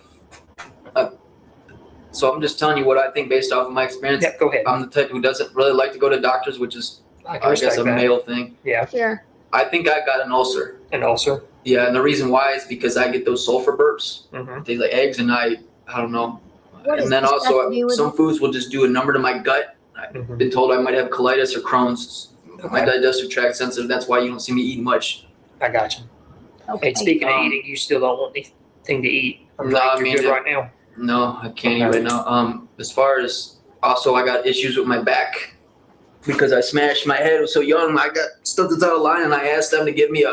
So I'm just telling you what I think based off of my experience. Yeah, go ahead. I'm the type who doesn't really like to go to doctors, which is, I I guess, a that. male thing. Yeah, Sure. I think I got an ulcer. an ulcer. Yeah, and the reason why is because I get those sulfur burps. Mm-hmm. They like eggs, and I don't know. What is And then this got to also, do with some foods will just do a number to my gut. I've Mm-hmm. been told I might have colitis or Crohn's. My Okay. digestive tract sensitive. That's why you don't see me eat much. I got you. Okay. And speaking of Um, eating, you still don't want anything to eat. I'm No, glad I you're mean, good right now. No, I can't Okay. eat right now. As far as also, I got issues with my back because I smashed my head. I was so young. I got stuff that's out of line, and I asked them to give me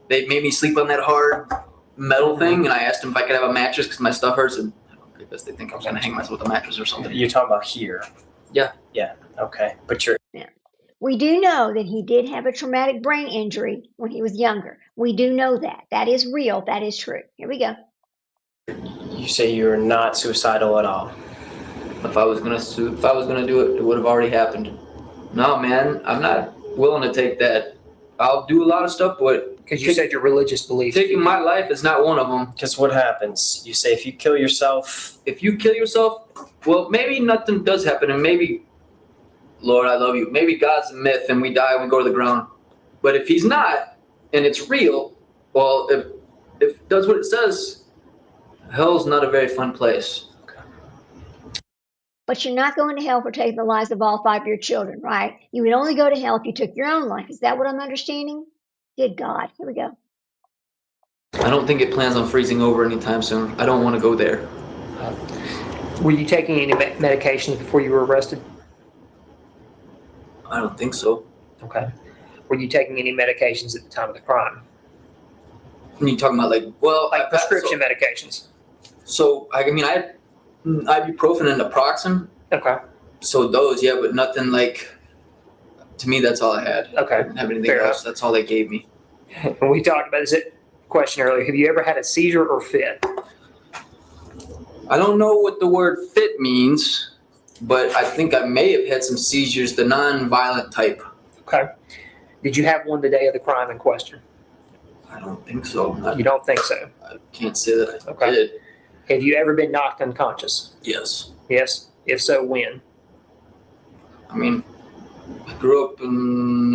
They made me sleep on that hard metal thing, and I asked them if I could have a mattress because my stuff hurts, and I guess they think I was gonna hang myself with a mattress or something. You're talking about here. Yeah. Yeah. Okay. But you're We do know that he did have a traumatic brain injury when he was younger. We do know that. That is real. That is true. Here we go. you say you're not suicidal at all. If I was gonna do it, it would have already happened. No, man, I'm not willing to take that. I'll do a lot of stuff, but Because you said your religious beliefs. taking my life is not one of them. Because what happens? You say if you kill yourself, If you kill yourself, well, maybe nothing does happen, and maybe, Lord, I love you. Maybe God's a myth, and we die and we go to the ground. But if He's not, and it's real, well, if it does what it says, hell's not a very fun place. But you're not going to hell for taking the lives of all 5 of your children, right? You would only go to hell if you took your own life. Is that what I'm understanding? Good God. Here we go. I don't think it plans on freezing over anytime soon. I don't want to go there. Were you taking any medications before you were arrested? I don't think so. Okay. Were you taking any medications at the time of the crime? And you talking about Like prescription medications? So I mean, I had ibuprofen and naproxen. Okay. So those, yeah, but nothing like. To me, that's all I had. Okay. I didn't have anything Fair else. That's all they gave me. And we talked about this question earlier. Have you ever had a seizure or fit? I don't know what the word fit means, but I think I may have had some seizures, the non-violent type. Okay. Did you have one the day of the crime in question? I don't think so. You don't think so? I can't say that I Okay. did. Have you ever been knocked unconscious? Yes. Yes. If so, when? I mean, I grew up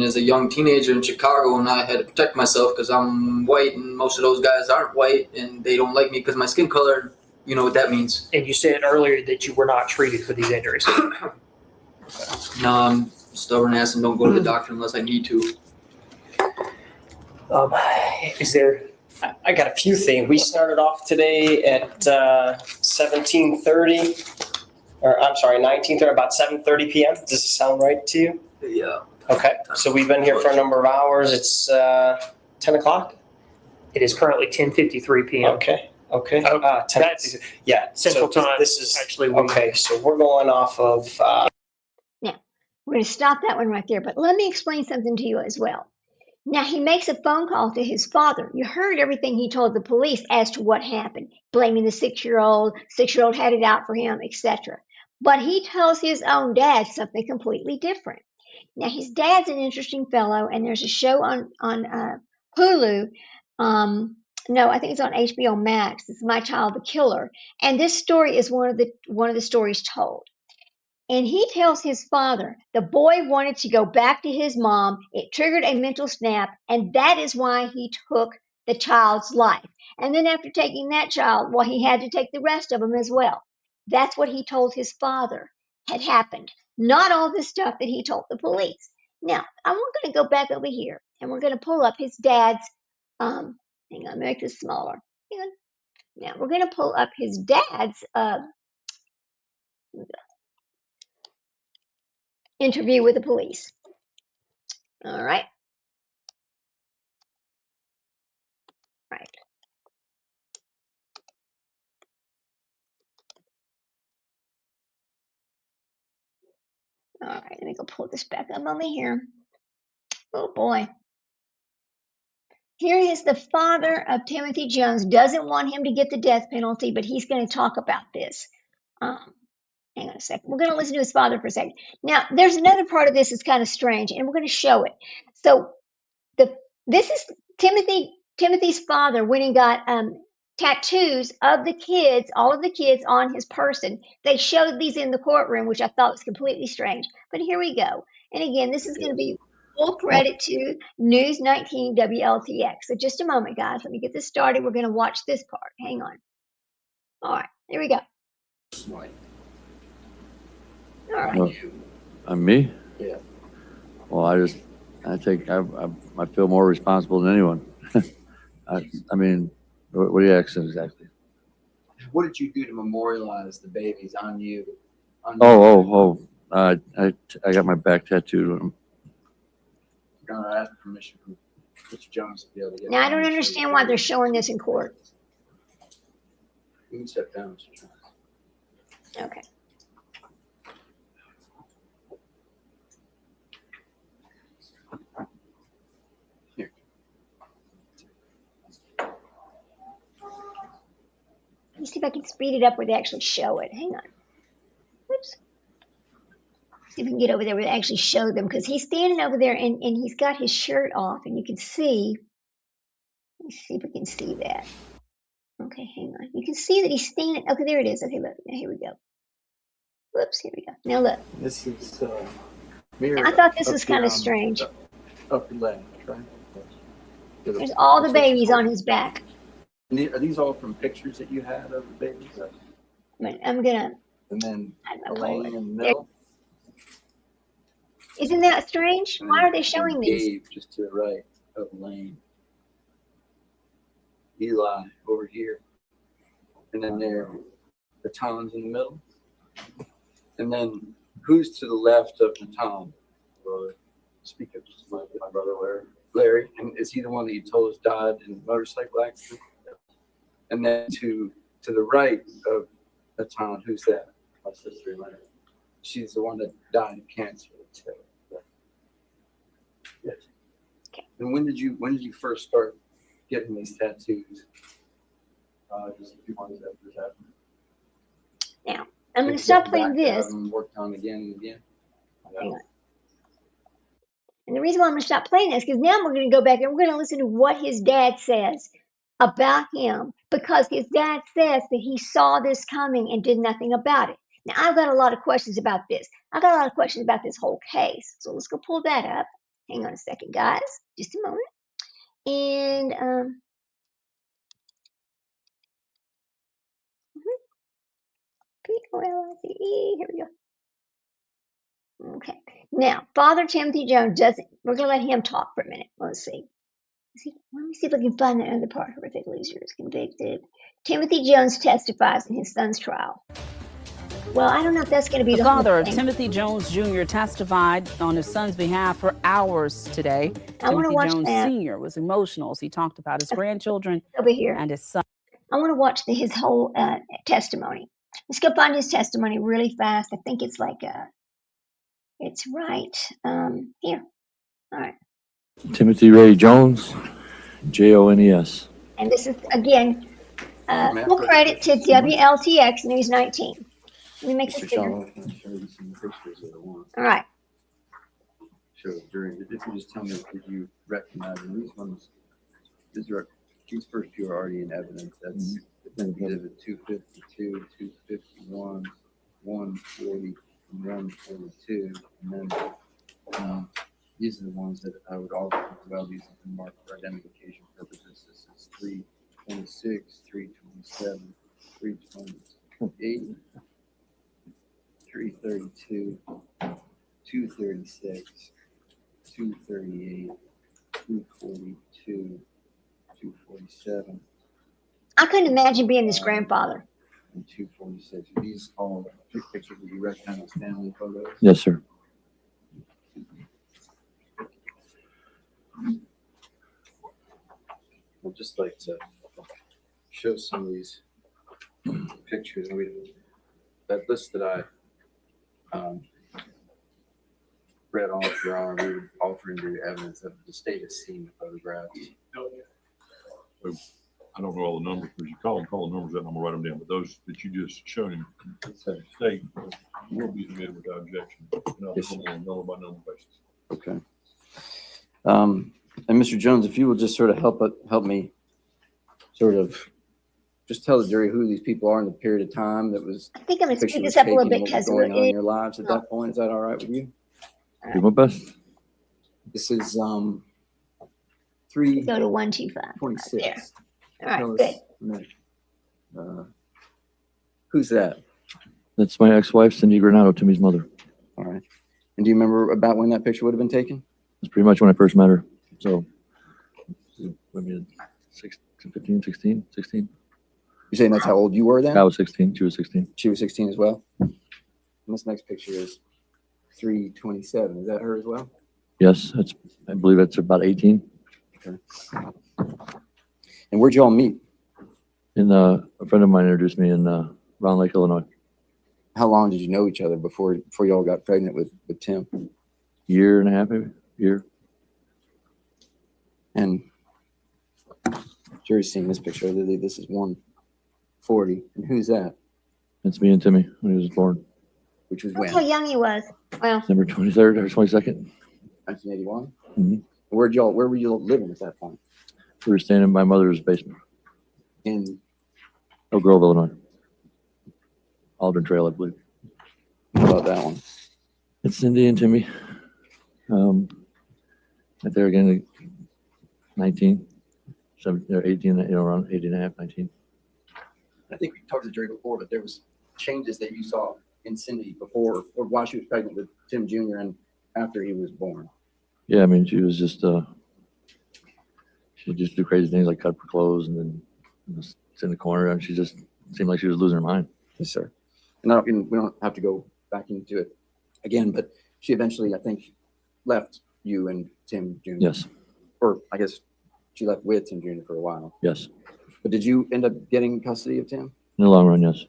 as a young teenager in Chicago, and I had to protect myself because I'm white, and most of those guys aren't white, and they don't like me because of my skin color. You know what that means. And you said earlier that you were not treated for these injuries. No, I'm stubborn ass and don't go to the doctor unless I need to. Is there? I got a few things. We started off today at 17:30, or I'm sorry, 19:30, about 7:30 p.m. Does this sound right to you? Yeah. Okay. So we've been here for a number of hours. It's 10 o'clock. It is currently 10:53 p.m. Okay. Okay. Oh, 10, that's yeah. Central so Time. This is Actually, okay. So we're going off of. We're going to stop that one right there. But let me explain something to you as well. Now, he makes a phone call to his father. You heard everything he told the police as to what happened, blaming the 6-year-old. 6-year-old had it out for him, etc. But he tells his own dad something completely different. Now, his dad's an interesting fellow, and there's a show on Hulu. No, I think it's on HBO Max. It's My Child the Killer, and this story is one of the stories told. And he tells his father the boy wanted to go back to his mom. It triggered a mental snap, and that is why he took the child's life. And then after taking that child, well, he had to take the rest of them as well. That's what he told his father had happened, not all this stuff that he told the police. Now, I'm going to go back over here, and we're going to pull up his dad's Hang on, make this smaller. Hang on. Now we're going to pull up his dad's interview with the police. All right. Right. All right. Let me go pull this back up over here. Oh boy. Here is the father of Timothy Jones. Doesn't want him to get the death penalty, but he's going to talk about this. Hang on a second. We're going to listen to his father for a second. Now, there's another part of this that's kind of strange, and we're going to show it. So, this is Timothy's father when he got tattoos of the kids, all of the kids on his person. They showed these in the courtroom, which I thought was completely strange. But here we go. And again, this is going to be full credit to News 19 WLTX. So just a moment, guys. Let me get this started. We're going to watch this part. Hang on. All right, here we go. All right. Well, me? Yeah. Well, I feel more responsible than anyone. I mean, what are you asking exactly? What did you do to memorialize the babies on you? I got my back tattooed on them. You're gonna ask permission from Mr. Jones to be able to get. Now, I don't understand why they're showing this in court. You can step down, Mr. Jones. Okay. Here. Let me see if I can speed it up where they actually show it. Hang on. Whoops. See if we can get over there where they actually show them, because he's standing over there and he's got his shirt off, and you can see. Let me see if we can see that. Okay, hang on. You can see that he's standing. Okay, there it is. Okay, look. Now, here we go. Whoops, here we go. Now look. This is mirror. I thought this up was here kind of on strange. the upper left, right? There's all the babies on his back. Are these all from pictures that you had of the babies? I'm gonna. And then I don't know Elaine what- in the middle. Isn't that strange? And Why then- are they showing and these? Gabe just to the right of Elaine. Eli over here. And then there, the Tom's in the middle. And then who's to the left of the Tom? Brother. Speak up, just my brother Larry. Larry, and is he the one that you told us died in a motorcycle accident? And then to the right of the Tom, who's that? My sister, Larry. She's the one that died of cancer. Yes. Okay. And when did you first start getting these tattoos? Just a few months after this happened. Now, I'm going to stop playing Back to have this. them worked on again and again. Hang on. And the reason why I'm going to stop playing this, because now we're going to go back and we're going to listen to what his dad says about him, because his dad says that he saw this coming and did nothing about it. Now, I've got a lot of questions about this. I've got a lot of questions about this whole case. So let's go pull that up. Hang on a second, guys. Just a moment. And P-O-L-I-C-E, here we go. Okay. Now, Father Timothy Jones doesn't, we're going to let him talk for a minute. Let's see. Let me see if I can find that other part. Horrific loser is convicted. Timothy Jones testifies in his son's trial. Well, I don't know if that's going to be The the whole father of thing. Timothy Jones Jr. testified on his son's behalf for hours today. I want to Timothy watch Jones that Sr. was emotional as he talked about his grandchildren over here. and his son. I want to watch his whole testimony. Let's go find his testimony really fast. I think it's like it's right here. All right. Timothy Ray Jones, Jones. And this is, again, full credit to WLTX News 19. Let me make this Mr. bigger. Shaw, I can show you some pictures of the one. All right. Show during. If you just tell me, did you recognize them? These ones, these first two are already in evidence. That's Exhibit 252, 251, 140, and 142. And then these are the ones that I would also think about. These have been marked for identification purposes. This is 326, 327, 328, 332, 236, 238, 242, 247, I couldn't imagine being this grandfather. and 246. Are these all pictures that you recognize as family photos? Yes, sir. I'd just like to show some of these pictures. That list that I read off, Your Honor, we would offer into your evidence that the state has seen the photographs. I don't know all the numbers, but you call the numbers out, and I'm gonna write them down. But those that you just showed him, the state will be admitted without objection. Yes, On a number by number basis. Okay. And Mr. Jones, if you will just sort of help me sort of just tell the jury who these people are in the period of time that was I think I'm going to picture speed was this up a little taken, bit what was because going on in your lives at that point. Is that all right with you? Do my best. This is go 326. to 125. There. All right, Tell good. us, who's that? That's my ex-wife, Cindy Granado, Timmy's mother. All right. And do you remember about when that picture would have been taken? That's pretty much when I first met her. So, I mean, 15, 16. You're saying that's how old you were then? I was 16. She was 16. She was 16 as well? And this next picture is 327. Is that her as well? Yes, I believe that's about 18. Okay. And where'd you all meet? A friend of mine introduced me in Round Lake, Illinois. How long did you know each other before you all got pregnant with Tim? Year and a half, maybe. Year. And jury's seen this picture. Literally, this is 140. And who's that? That's me and Timmy when he was born. Which was That's when? how young he was. Well, December 23rd or 22nd. 1981? Mhm. Where were you all living at that point? We were staying in my mother's basement. In Oak Grove, Illinois. Aldrin Trail, I believe. How about that one? It's Cindy and Timmy. Right there again, 19, 17, or 18, around 18 and a half, 19. I think we talked to the jury before, but there was changes that you saw in Cindy before or while she was pregnant with Tim Jr. and after he was born. Yeah, I mean, she was just, she'd just do crazy things like cut her clothes and then just sit in the corner, and she just seemed like she was losing her mind. Yes, sir. And we don't have to go back into it again, but she eventually, I think, left you and Tim Jr. Yes, Or I guess she left with Tim Jr. for a while. yes. But did you end up getting custody of Tim? In the long run, yes.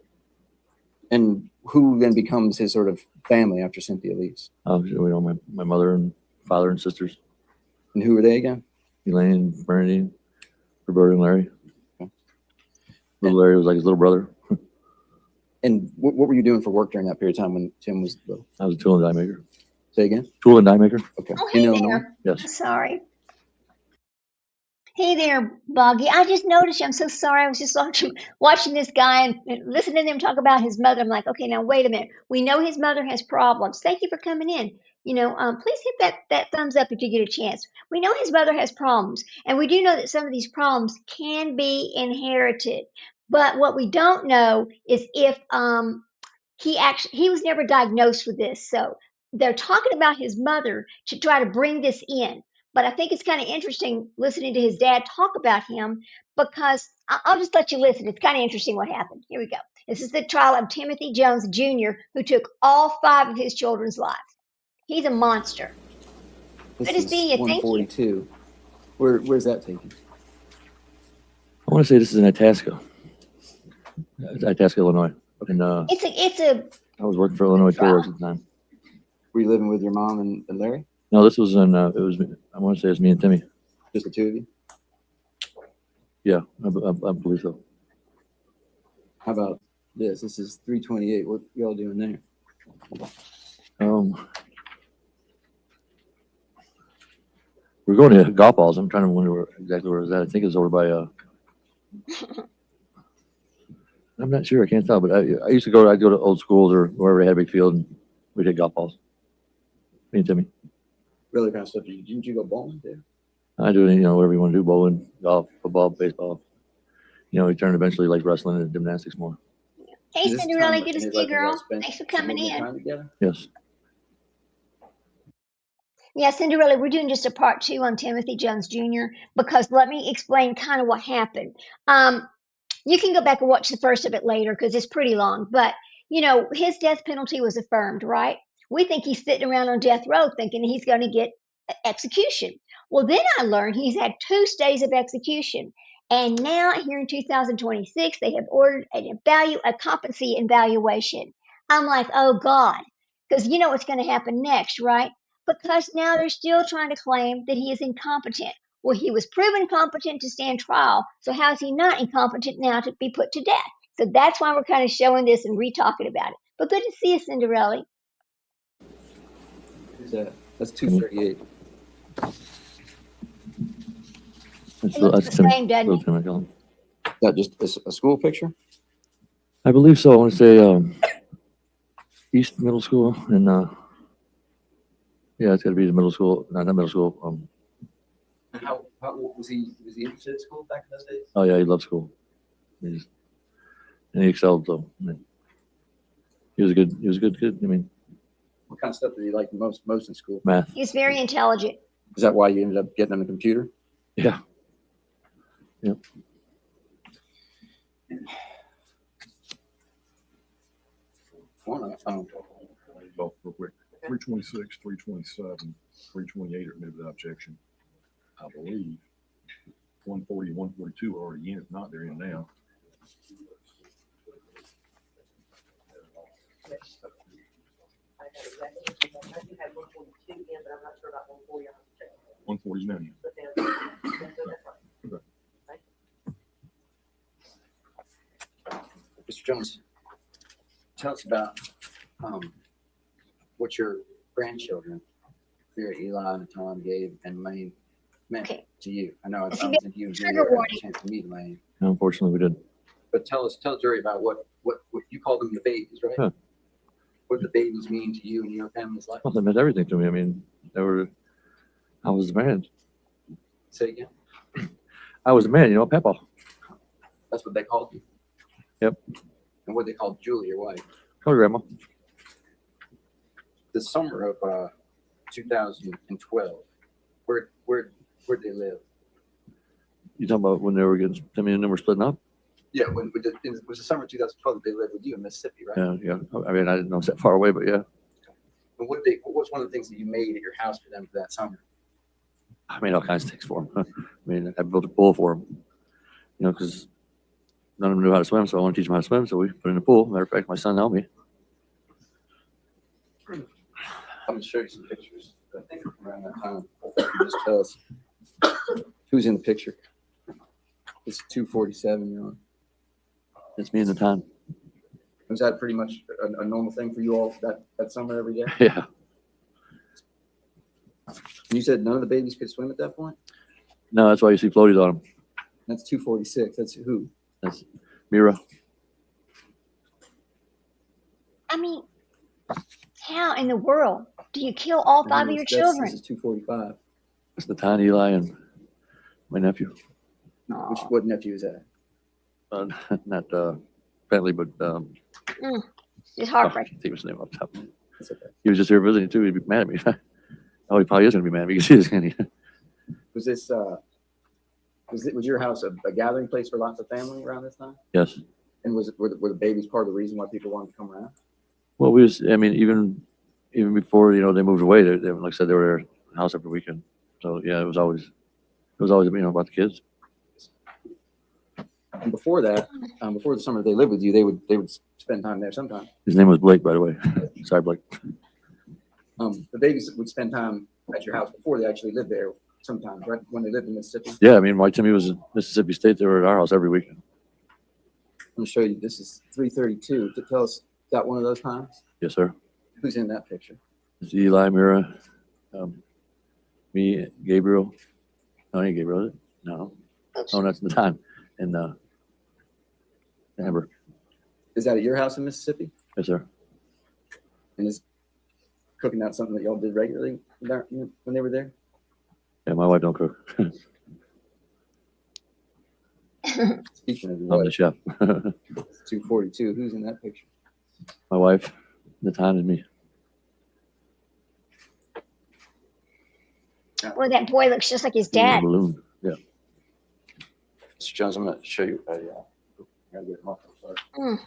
And who then becomes his sort of family after Cynthia leaves? My mother and father and sisters, And who are they again? Elaine, Bernadine, Roberta, and Larry. Okay. Little Larry was like his little brother. And what were you doing for work during that period of time when Tim was little? I was a tool and die maker. Say again? Tool and die maker? Okay. oh, In hey Illinois? there. Yes. Sorry. Hey there, Boggy. I just noticed you. I'm so sorry. I was just watching this guy and listening to him talk about his mother. I'm like, okay, now wait a minute. We know his mother has problems. Thank you for coming in. Please hit that thumbs up if you get a chance. We know his mother has problems, and we do know that some of these problems can be inherited. But what we don't know is if he was never diagnosed with this. So they're talking about his mother to try to bring this in. But I think it's kind of interesting listening to his dad talk about him because I'll just let you listen. It's kind of interesting what happened. Here we go. This is the trial of Timothy Jones Jr., who took all 5 of his children's lives. He's a monster. This Good to is see you. Thank you. 142. Where's that taken? I want to say this is in Itasca. Itasca, Illinois. And It's a I was working for Illinois Tours at the time. Were you living with your mom and Larry? No, this was in, I want to say it's me and Timmy. Just the two of you? Yeah, I believe so. How about this? This is 328. What y'all doing there? We're going to golf balls. I'm trying to wonder exactly where it was at. I think it was over by, I'm not sure. I can't tell, but I'd go to old schools or wherever they had a big field and we'd hit golf balls. Me and Timmy. Really kind of stuff. Didn't you go bowling there? I do, whatever you want to do, bowling, golf, football, baseball. We turned eventually like wrestling and gymnastics more. Hey, Is this Cinderella, time good to in his see you, life that y'all girl. spent Thanks for some coming of your in. time together? Yes. Yeah, Cinderella, we're doing just a part 2 on Timothy Jones Jr. because let me explain kind of what happened. Um, you can go back and watch the first of it later because it's pretty long. But, his death penalty was affirmed, right? We think he's sitting around on death row thinking he's going to get execution. Well, then I learned he's had 2 stays of execution. And now, here in 2026, they have ordered a competency evaluation. I'm like, oh God, because you know what's going to happen next, right? Because now they're still trying to claim that he is incompetent. Well, he was proven competent to stand trial, so how is he not incompetent now to be put to death? So that's why we're kind of showing this and re-talking about it. But good to see you, Cinderella. Who's that? That's 238. It looks the Timmy- same, doesn't little it? Timmy Cullen. Is that just a school picture? I believe so. I want to say East Middle School, and yeah, it's got to be the middle school. Not middle school. How was he interested in school back in those days? Oh yeah, he loved school. And he excelled though. I mean, he was a good kid. I mean, What kind of stuff did he like most in school? math. He's very intelligent. Is that why you ended up getting on the computer? Yeah. Yep. Well, real quick, 326, 327, 328 are admitted without objection. I believe 140, 142 are already in. If not, they're in now. I do have 142 in, but I'm not sure about 140. 140 is now in. But then, Mr. Jones, tell us about what your grandchildren, Eli and Tom, Gabe, and Lane meant to you. I know I don't think you and Julia had a chance to meet Lane, Unfortunately, we did. but tell the jury about what you call them, the babies, right? Huh. What the babies mean to you and your family's life. Well, they meant everything to me. I mean, I was the man. Say again. I was the man. Papa. That's what they called you. Yep. And what they called Julie, your wife. Call her grandma. The summer of 2012, where'd they live? You talking about when they were getting Timmy and them were splitting up? Yeah, it was the summer of 2012 that they lived with you in Mississippi, right? Yeah. I mean, I didn't know it was that far away, but yeah. And what was one of the things that you made at your house for them for that summer? I made all kinds of things for them. I mean, I built a pool for them. Because none of them knew how to swim, so I want to teach them how to swim. So we put in a pool. Matter of fact, my son helped me. I'm going to show you some pictures. I think from around that time. You just tell us who's in the picture. It's 247 you're on. It's me and the time. Was that pretty much a normal thing for you all that summer every day? Yeah. You said none of the babies could swim at that point? No, that's why you see floaties on them. That's 246. That's who? That's Mira. I mean, how in the world do you kill all 5 of your children? This is 245. It's the tiny Eli and my nephew. What nephew is that? Not Bentley, but It's heartbreaking. I think his name up top. That's okay. He was just here visiting too. He'd be mad at me. Oh, he probably is going to be mad at me because he is. Was this was your house a gathering place for lots of family around this time? Yes. And were the babies part of the reason why people wanted to come around? Well, even before they moved away, they like I said, they were at the house every weekend. So yeah, it was always about the kids. And before that, before the summer they lived with you, they would spend time there sometimes. His name was Blake, by the way. Sorry, Blake. The babies would spend time at your house before they actually lived there sometimes, right? When they lived in Mississippi. Yeah, I mean, while Timmy was in Mississippi State, they were at our house every weekend. I'm gonna show you. This is 332. To tell us, got one of those times? Yes, sir. Who's in that picture? It's Eli, Mira, me, Gabriel. No, ain't Gabriel, is it? No. Oh, that's the time. And Amber. Is that at your house in Mississippi? Yes, sir. And is cooking out something that y'all did regularly when they were there? Yeah, my wife don't cook. Speaking of your I'm the wife, chef. 242. Who's in that picture? My wife, the time is me. Boy, that boy looks just like his He was a dad. balloon. Yeah. Mr. Jones, I'm going to show you. I gotta get them up. Sorry. Mm.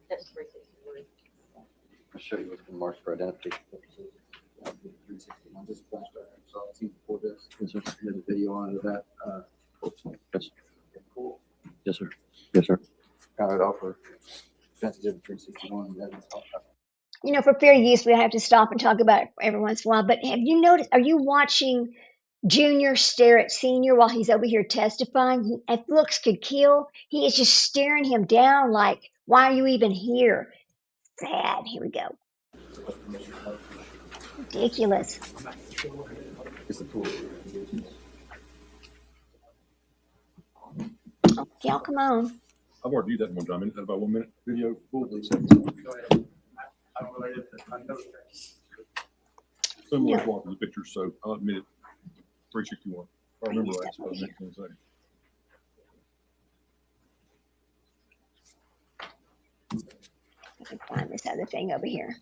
That's 361. I'll show you what's been marked for identification purposes. 361, just flash back. So I've seen before this. Yes, sir. There's a video on it of that. Yes. Cool. Yes, sir. Yes, sir. Kind of offer sensitive 361 and evidence. You know, for fair use, we have to stop and talk about it every once in a while. But have you noticed, are you watching Junior stare at Senior while he's over here testifying? If looks could kill, he is just staring him down like, why are you even here? Sad. Here we go. Ridiculous. It's a pool. Oh, y'all, come on. I've already viewed that one time. Is that about 1 minute video? Full. Similar to the pictures, so I'll admit it. 361. If I remember right, so the next 1 second. I can find this other thing over here.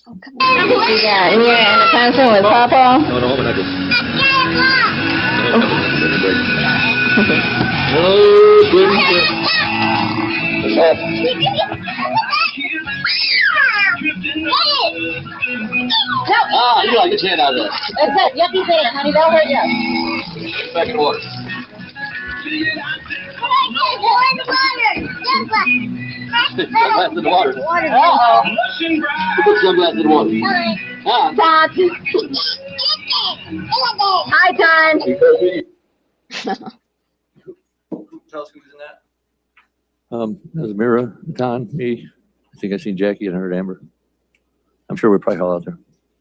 Oh, come on. Yeah, and you're in the concert with Papa? No, no, but I did. Ah, you like the 10 out of that. That's that yucky thing, honey, that'll hurt you. Second water. Glass in the water. Uh-oh. Put some glass in the water. Ah. Hi, Ton. Tell us who's in that. That was Mira, Don, me. I think I seen Jackie and heard Amber. I'm sure we're probably all out there.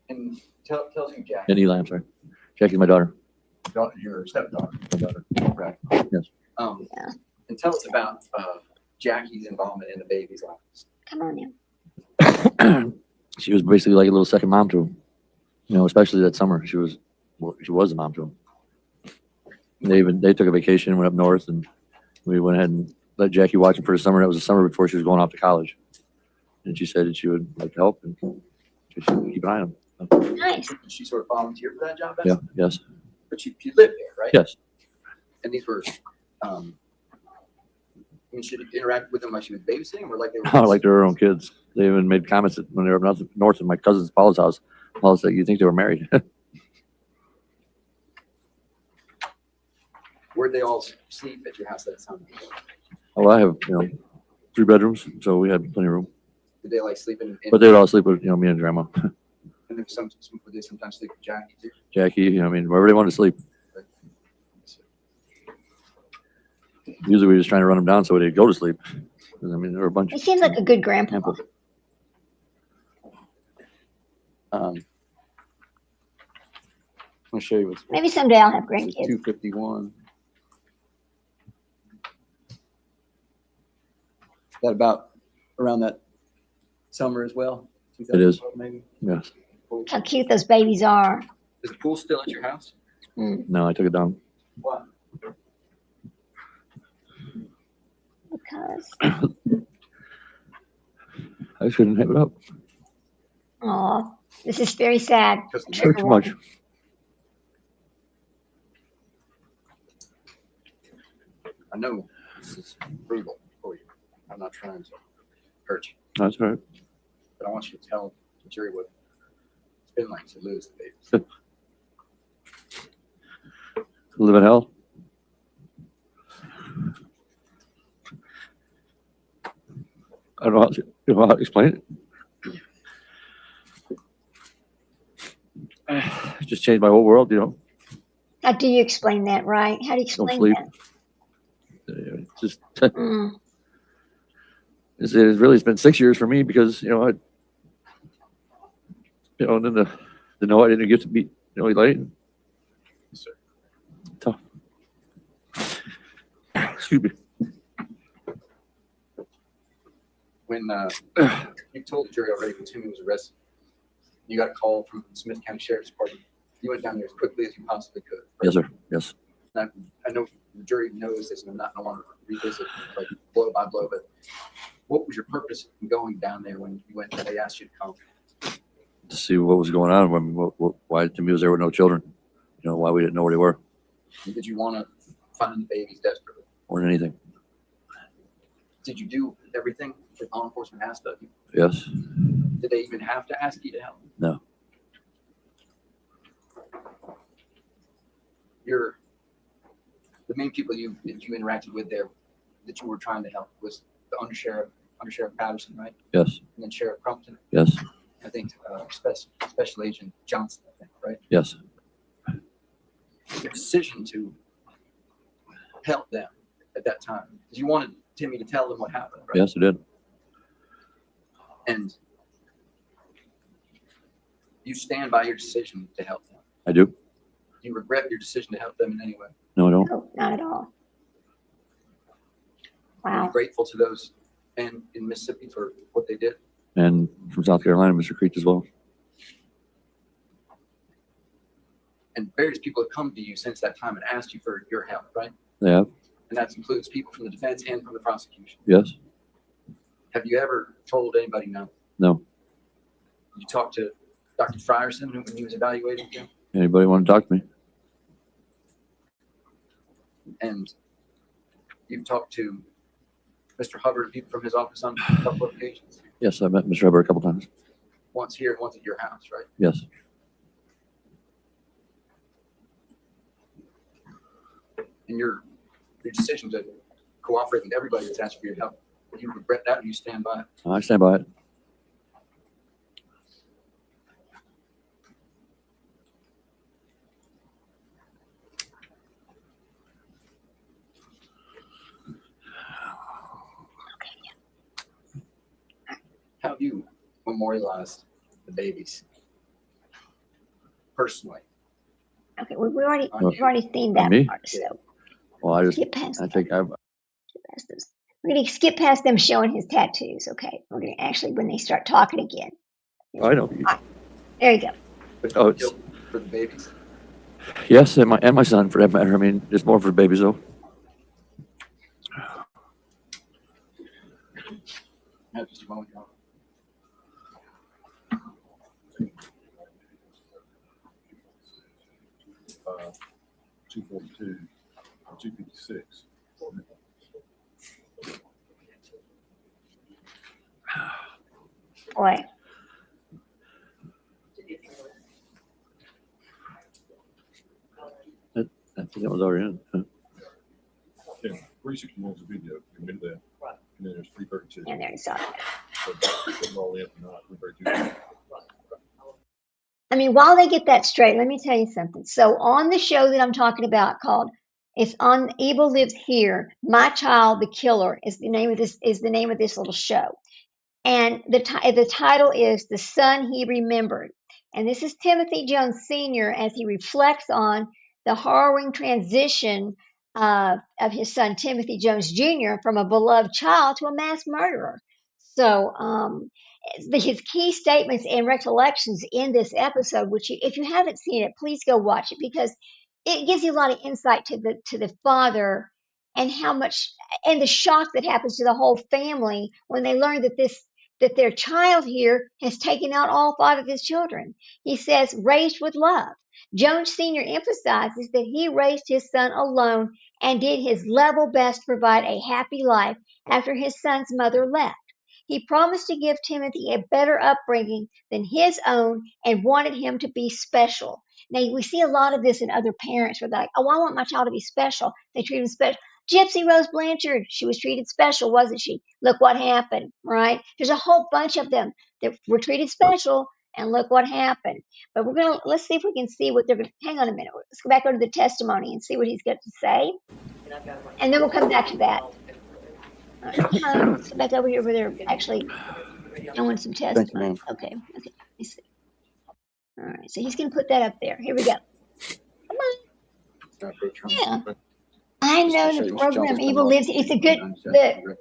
And tell us who Jack. And Eli, I'm sorry. Jackie's my daughter. Your stepdaughter. My daughter. Right. Yes. Yeah. And tell us about Jackie's involvement in the baby's lives. Come on now. She was basically like a little second mom to him. You know, especially that summer. She was a mom to him. They took a vacation, went up north, and we went ahead and let Jackie watch him for the summer. That was the summer before she was going off to college. And she said that she would like to help and she should keep an eye on him. Nice. Did she sort of volunteer for that job? Yeah, yes, But she lived there, right? yes. And these were, I mean, she interacted with them like she was babysitting, or like they were. I like their own kids. They even made comments that when they were up north in my cousin's Paul's house. Paul said, "You think they were married?" Where'd they all sleep at your house that time? Well, I have 3 bedrooms, so we had plenty of room. Did they like sleep in? But they would all sleep with me and Grandma, And then would they sometimes sleep with Jackie too? Jackie. I mean, wherever they wanted to sleep. Usually we were just trying to run them down so they'd go to sleep. 'Cause, I mean, there were a bunch. He seems like a good grandpa. Ample. I'm gonna show you what's Maybe someday I'll have grandkids. 251. That about around that summer as well? It is. Maybe. Yes. How cute those babies are. Is the pool still at your house? No, I took it down. Why? Because, I just couldn't have it up. oh, this is very sad. Too much. I know this is brutal for you. I'm not trying to hurt you, That's all right. but I want you to tell the jury what it's been like to lose the babies. Live in hell. I don't know how to explain it. It just changed my whole world, How do you explain that, right? How do you Don't explain sleep. that? Just, Mm. it's really, it's been 6 years for me because, and then the no, I didn't get to meet, Elaine. Yes, sir. Tough. Excuse me. When you told the jury already when Timmy was arrested, you got a call from Smith County Sheriff's Department. You went down there as quickly as you possibly could. Yes, sir. Yes. I know the jury knows this, and I'm not going to want to revisit like blow by blow, but what was your purpose in going down there when you went? They asked you to come To see what was going on. I mean, why Timmy was there with no children. Why we didn't know where they were. Did you want to find the babies desperately? Or anything. Did you do everything that law enforcement asked of you? Yes. Did they even have to ask you to help? No. The main people that you interacted with there that you were trying to help was the Undersheriff Patterson, right? Yes. And then Sheriff Crumpton. Yes. I think Special Agent Johnson, I think, right? Yes. Your decision to help them at that time, because you wanted Timmy to tell them what happened, right? Yes, I did. And you stand by your decision to help them. I do. Do you regret your decision to help them in any way? No, I don't. No, not at all. Are you Wow. grateful to those and in Mississippi for what they did? And from South Carolina, Mr. Creech as well. And various people have come to you since that time and asked you for your help, right? They have. And that includes people from the defense and from the prosecution. Yes. Have you ever told anybody no? No. Did you talk to Dr. Frierson when he was evaluating you? Anybody want to talk to me? And you've talked to Mr. Hubbard, people from his office on a couple of occasions? Yes, I met Mr. Hubbard a couple times. Once here and once at your house, right? Yes. And your decision to cooperate with everybody that's asked for your help, you regret that and you stand by it? I stand by it. How have you memorialized the babies personally? Okay, we've already seen that Me? part. So Well, I just, skip past I that. think Skip past those. We're gonna skip past them showing his tattoos. Okay, we're gonna actually when they start talking again. I know. There you go. But Oh, you it's- killed for the babies. Yes, and my son for that matter. I mean, it's more for babies though. Not just a moment ago. 242 or 256. Boy, I think that was already in. Huh? Yeah, 361 is a video. You admitted that. And then there's 332. and there you saw that. So put them all in, not 332. I mean, while they get that straight, let me tell you something. So on the show that I'm talking about called it's on Evil Lives Here, My Child the Killer is the name of this little show. And the title is The Son He Remembered. And this is Timothy Jones Sr. as he reflects on the harrowing transition of his son Timothy Jones Jr. from a beloved child to a mass murderer. So his key statements and recollections in this episode, which if you haven't seen it, please go watch it because it gives you a lot of insight to the father and how much and the shock that happens to the whole family when they learn that their child here has taken out all five of his children. He says, raised with love. Jones Sr. emphasizes that he raised his son alone and did his level best to provide a happy life after his son's mother left. He promised to give Timothy a better upbringing than his own and wanted him to be special. Now, we see a lot of this in other parents where they're like, oh, I want my child to be special. They treat him special. Gypsy Rose Blanchard, she was treated special, wasn't she? Look what happened, right? There's a whole bunch of them that were treated special, and look what happened. But let's see if we can see what they're going to, hang on a minute. Let's go back over to the testimony and see what he's got to say. And then we'll come back to that. All right, let's go back over here where they're actually showing some testimony. Okay, let me see. All right, so he's going to put that up there. Here we go. Come on. Yeah. I know the program Evil Lives. It's a good look.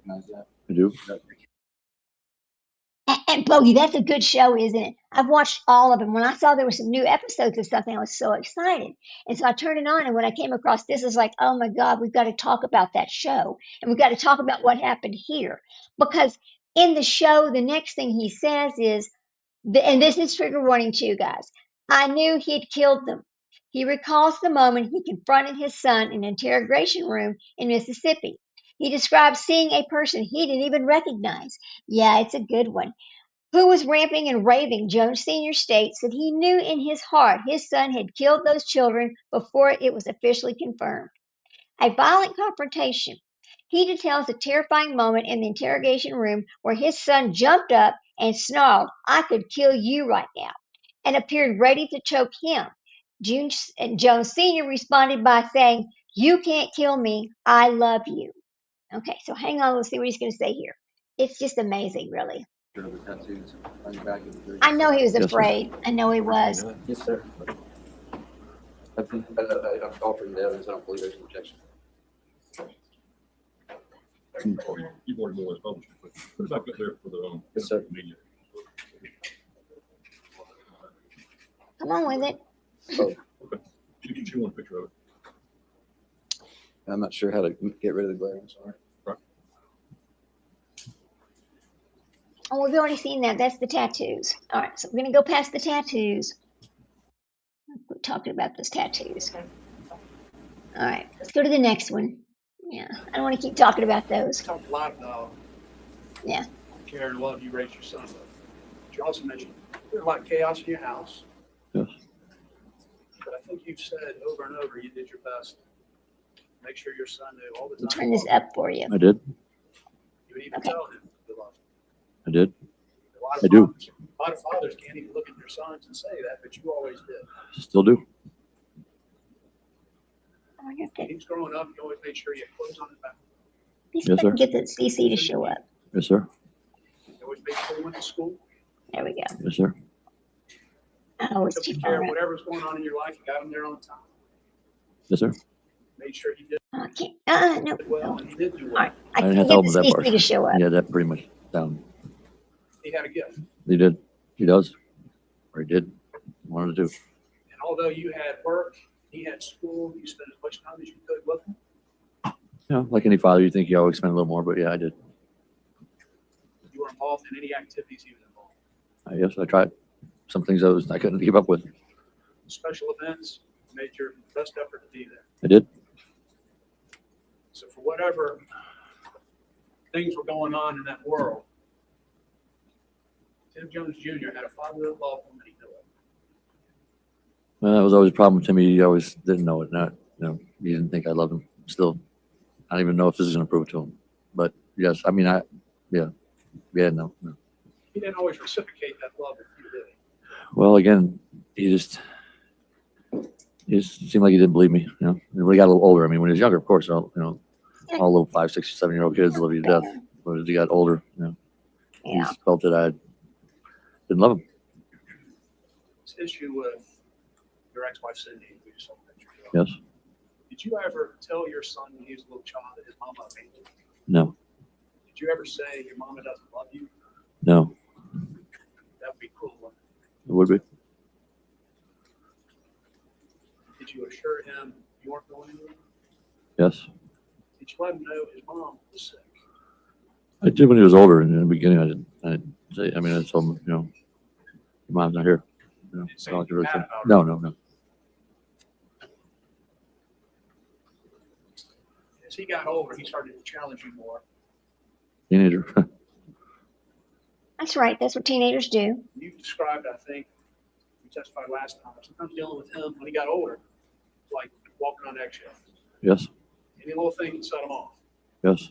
I do. And Bogey, that's a good show, isn't it? I've watched all of them. When I saw there were some new episodes of something, I was so excited. And so I turned it on, and when I came across this, I was like, oh my God, we've got to talk about that show. And we've got to talk about what happened here. Because in the show, the next thing he says is, and this is trigger warning to you guys, I knew he'd killed them. He recalls the moment he confronted his son in an interrogation room in Mississippi. He describes seeing a person he didn't even recognize. Yeah, it's a good one. Who was ramping and raving. Jones Sr. states that he knew in his heart his son had killed those children before it was officially confirmed. A violent confrontation. He details a terrifying moment in the interrogation room where his son jumped up and snarled, I could kill you right now, and appeared ready to choke him. Jones Sr. responded by saying, you can't kill me. I love you. Okay, so hang on. Let's see what he's going to say here. It's just amazing, really. I know he was afraid. I know he was. Yes, sir. I've offered the evidence. I don't believe there's an objection. You've already more or less published it, but put it back up there for the Yes, sir. media. Come on with it. Oh, okay. You want a picture of it? I'm not sure how to get rid of the glare. I'm sorry. Oh, we've already seen that. That's the tattoos. All right, so we're going to go past the tattoos. We're talking about those tattoos. All right, let's go to the next one. Yeah, I don't want to keep talking about those. Talk a lot about Yeah. care and love you raised your son with. But you also mentioned there's a lot of chaos in your house. Yes. But I think you've said over and over you did your best to make sure your son knew all the I'll time. turn this up for you. I did. You would even Okay. tell him you loved him. I did. A lot of I do. fathers, a lot of fathers can't even look at their sons and say that, but you always did. Still do. I wonder if When he was growing up, you always made sure you had clothes on his back. He's Yes, going sir. to get the CC to show up. Yes, sir. You always made sure he went to school. There we go. Yes, sir. Oh, it's Took too care far of up. whatever's going on in your life. You got him there on time. Yes, sir. Made sure he did Oh, I can't. No. well, and he did do All well. right. I I didn't can't have to get help the with that CC part. to show up. He had that pretty much down. He had a gift. He did. He does. Or he did. Wanted to do. And although you had work, he had school, you spent as much time as you could with him. Yeah, like any father, you think you always spend a little more, but yeah, I did. You were involved in any activities he was involved I guess I tried. Some things I couldn't keep up with. in. Special events, you made your best effort to be there. I did. So for whatever things were going on in that world, Tim Jones Jr. had a father that loved him and he knew it. That was always a problem with Timmy. He always didn't know it. He didn't think I loved him. Still, I don't even know if this is going to prove it to him. But yes, I mean, no. He didn't always reciprocate that love that you did. Well, again, he just seemed like he didn't believe me. And when he got a little older, I mean, when he was younger, of course, all little 5, 6, 7-year-old kids love you to death. But as he got older, he Yeah. just felt that I didn't love him. This issue with your ex-wife Cindy, we just saw a picture of. Yes. Did you ever tell your son when he was a little child that his mama abandoned him? No. Did you ever say your mama doesn't love you? No. That would be cruel. wouldn't It would be. it? Did you assure him you weren't going anywhere? Yes. Did you let him know his mom was sick? I did when he was older. In the beginning, I didn't say. I mean, I told him, your mom's not here. Say I don't like to you're really mad say. about it. No. As he got older, he started to challenge you more. Teenager. That's right. That's what teenagers do. You described, I think, you testified last time, sometimes dealing with him when he got older, like walking on eggshells. Yes. Any little thing can set him off. Yes.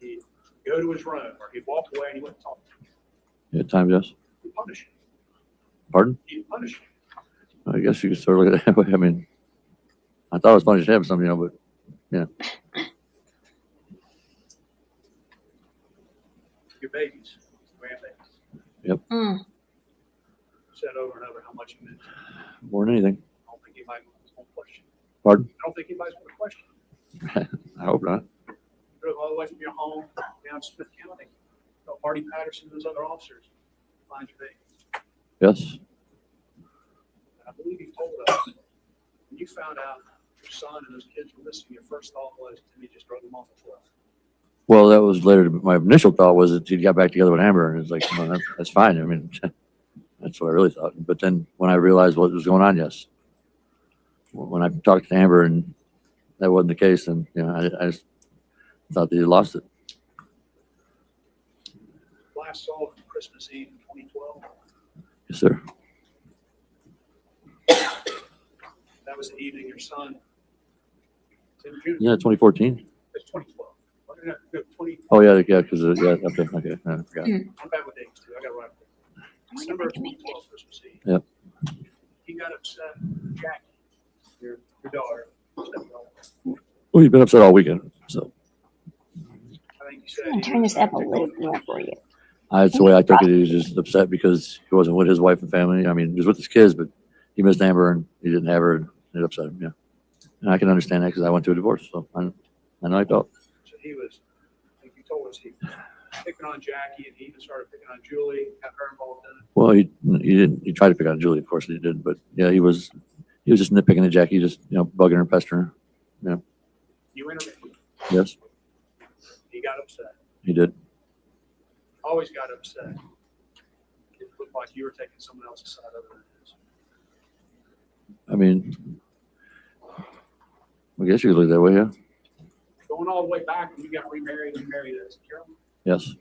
He'd go to his room, or he'd walk away and he wouldn't talk to him. Yeah, at times, yes. He'd punish him. Pardon? He'd punish him. I guess you could sort of look at it that way. I mean, I thought it was punishing him some, but yeah. Your babies, grandbabies. Yep. Said over and over how much you meant. More than anything. I don't think anybody's going to question. Pardon? I don't think anybody's going to question. I hope not. Drove all the way from your home down to Smith County. Go Marty Patterson and those other officers. Find your baby. Yes. I believe you told us when you found out your son and those kids were missing, your first thought was, Timmy just drove them off a cliff. Well, that was later. My initial thought was that he got back together with Amber, and it's like, well, that's fine. I mean, that's what I really thought. But then when I realized what was going on, yes. When I talked to Amber and that wasn't the case, then I just thought that he lost it. Last saw him Christmas Eve in 2012. Yes, sir. That was the evening your son. In June. Yeah, 2014. It's 2012. No, 20. Oh yeah, because yeah, okay, I forgot. I'm bad with dates too. I got to write. December 2012 Christmas Eve. Yep. He got upset. Jackie, your daughter. Well, you've been upset all weekend, so. I think you I'm gonna turn this up a little more for you. That's the way I took it. He was just upset because he wasn't with his wife and family. I mean, he was with his kids, but he missed Amber and he didn't have her, and it upset him. Yeah, and I can understand that because I went through a divorce, so I know how I felt. So he was, I think you told us he was picking on Jackie, and he even started picking on Julie, got her involved in it. Well, he didn't. He tried to pick on Julie, of course he did, but yeah, he was just nitpicking at Jackie, just bugging her, pestering her. Yeah. You intervened. Yes, He got upset. he did. Always got upset. It looked like you were taking someone else's side other than his. I mean, I guess you could look that way, yeah. Going all the way back when you got remarried, you married as Carol. Yes,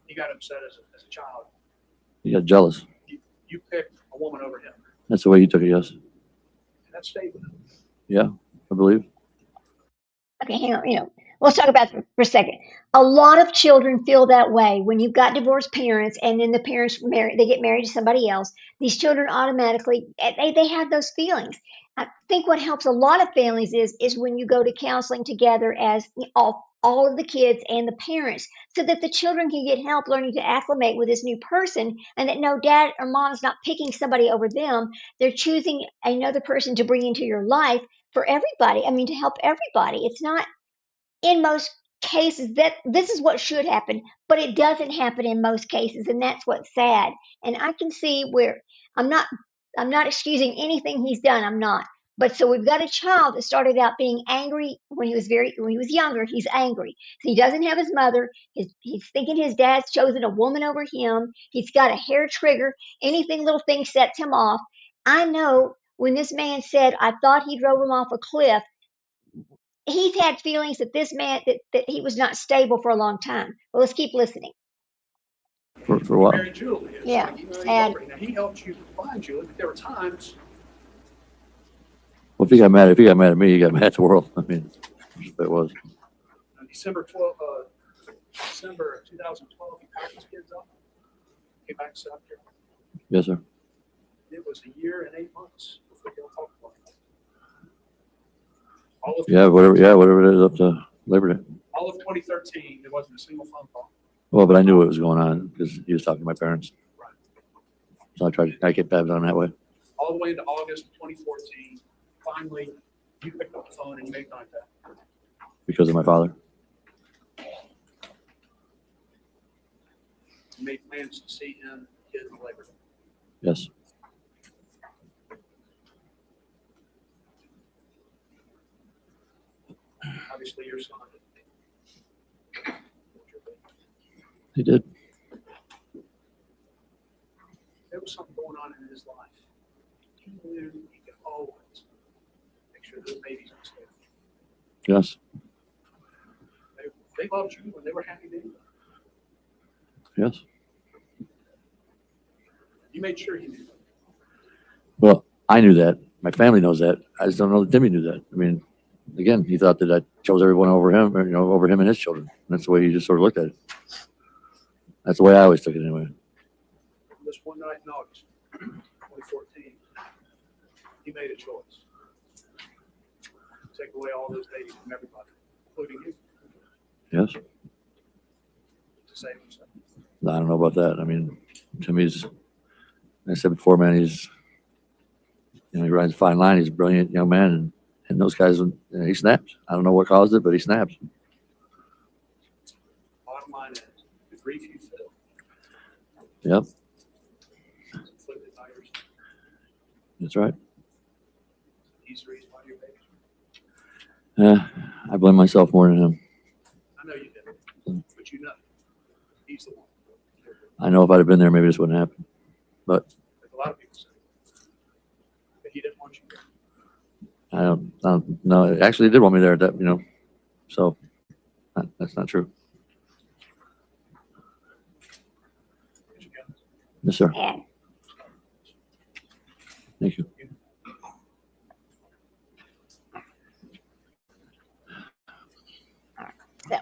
He got upset as a child. he got jealous. You picked a woman over him, That's the way he took it. Yes. and that stayed with him. Yeah, I believe. Okay, hang on. Let's talk about it for a second. A lot of children feel that way when you've got divorced parents and then the parents they get married to somebody else. These children automatically, they have those feelings. I think what helps a lot of families is when you go to counseling together as all of the kids and the parents, so that the children can get help learning to acclimate with this new person, and that no, dad or mom is not picking somebody over them. They're choosing another person to bring into your life for everybody. I mean, to help everybody. It's not in most cases that this is what should happen, but it doesn't happen in most cases, and that's what's sad. And I can see where I'm not excusing anything he's done. I'm not. But so we've got a child that started out being angry when he was younger. He's angry. So he doesn't have his mother. He's thinking his dad's chosen a woman over him. He's got a hair trigger. Little thing sets him off. I know when this man said, I thought he drove him off a cliff, he's had feelings that this man that he was not stable for a long time. Well, let's keep listening. For a while. Married Julie. It's Yeah, like, he's sad. over it. Now, he helped you find Julie, but there were times. Well, if he got mad at me, he got mad at the world. I mean, that's what it was. On December of 2012, he packed his kids up, came back to South Carolina. Yes, sir. It was a year and 8 months before they talked about it. All of Whatever it is, up to Labor Day. all of 2013, there wasn't a single phone call. Well, but I knew what was going on because he was talking to my parents. Right. So I kept tabs on him that way. All the way into August of 2014, finally, you picked up the phone and you made contact. Because of my father. You made plans to see him, kids, and Labor Day. Yes. Obviously, your son. He did. There was something going on in his life. He knew he could always make sure those babies were safe. Yes. They loved you when they were happy to. Yes. You made sure he knew that. Well, I knew that. My family knows that. I just don't know that Timmy knew that. I mean, again, he thought that I chose everyone over him, or, over him and his children. That's the way he just sort of looked at it. That's the way I always took it anyway. This one night in August 2014, he made a choice. Take away all those babies from everybody, including you, Yes. to save himself. I don't know about that. I mean, Timmy's, like I said before, man, he's, he rides a fine line. He's a brilliant young man, and those guys, he snaps. I don't know what caused it, but he snaps. Bottom line is, the grief you feel. Yep, It's inflicted by yourself. that's right. He's the reason why you're babies. I blame myself more than him. I know you did, but you know, he's the one. I know if I'd have been there, maybe this wouldn't happen. But Like a lot of people say. But he didn't want you there. I don't know. Actually, he did want me there. So that's not true. But you got it. Yes, sir. And Thank you. so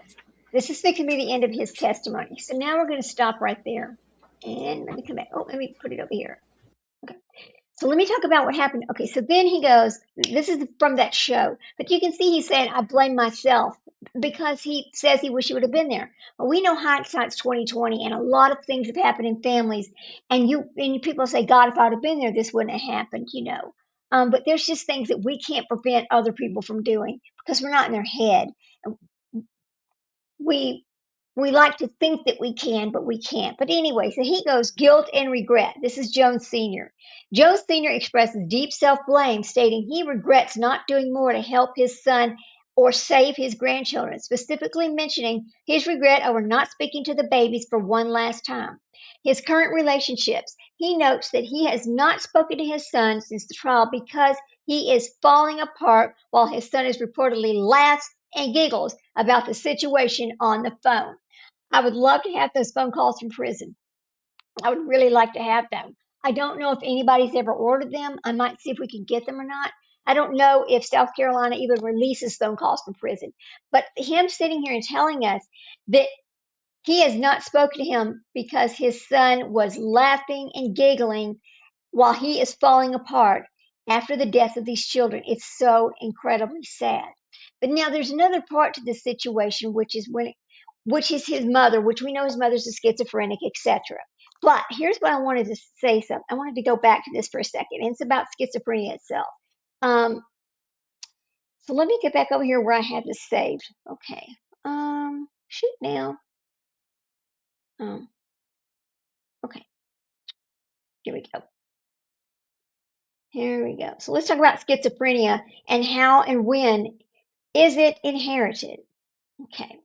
this is going to be the end of his testimony. So now we're going to stop right there. And let me come back. Oh, let me put it over here. Okay. So let me talk about what happened. Okay, so then he goes, this is from that show. But you can see he said, I blame myself because he says he wish he would have been there. Well, we know hindsight's 2020, and a lot of things have happened in families. And people say, God, if I'd have been there, this wouldn't have happened, But there's just things that we can't prevent other people from doing because we're not in their head. We like to think that we can, but we can't. But anyway, so he goes, guilt and regret. This is Jones Sr. Jones Sr. expresses deep self-blame, stating he regrets not doing more to help his son or save his grandchildren, specifically mentioning his regret over not speaking to the babies for one last time. His current relationships. He notes that he has not spoken to his son since the trial because he is falling apart while his son is reportedly laughs and giggles about the situation on the phone. I would love to have those phone calls from prison. I would really like to have them. I don't know if anybody's ever ordered them. I might see if we can get them or not. I don't know if South Carolina even releases phone calls from prison. But him sitting here and telling us that he has not spoken to him because his son was laughing and giggling while he is falling apart after the death of these children. It's so incredibly sad. But now there's another part to this situation, which is his mother, which we know his mother's a schizophrenic, etc. But here's what I wanted to say something. I wanted to go back to this for a second, and it's about schizophrenia itself. So let me get back over here where I have this saved. Okay. Shoot now. Okay. Here we go. Here we go. So let's talk about schizophrenia and how and when is it inherited? Okay.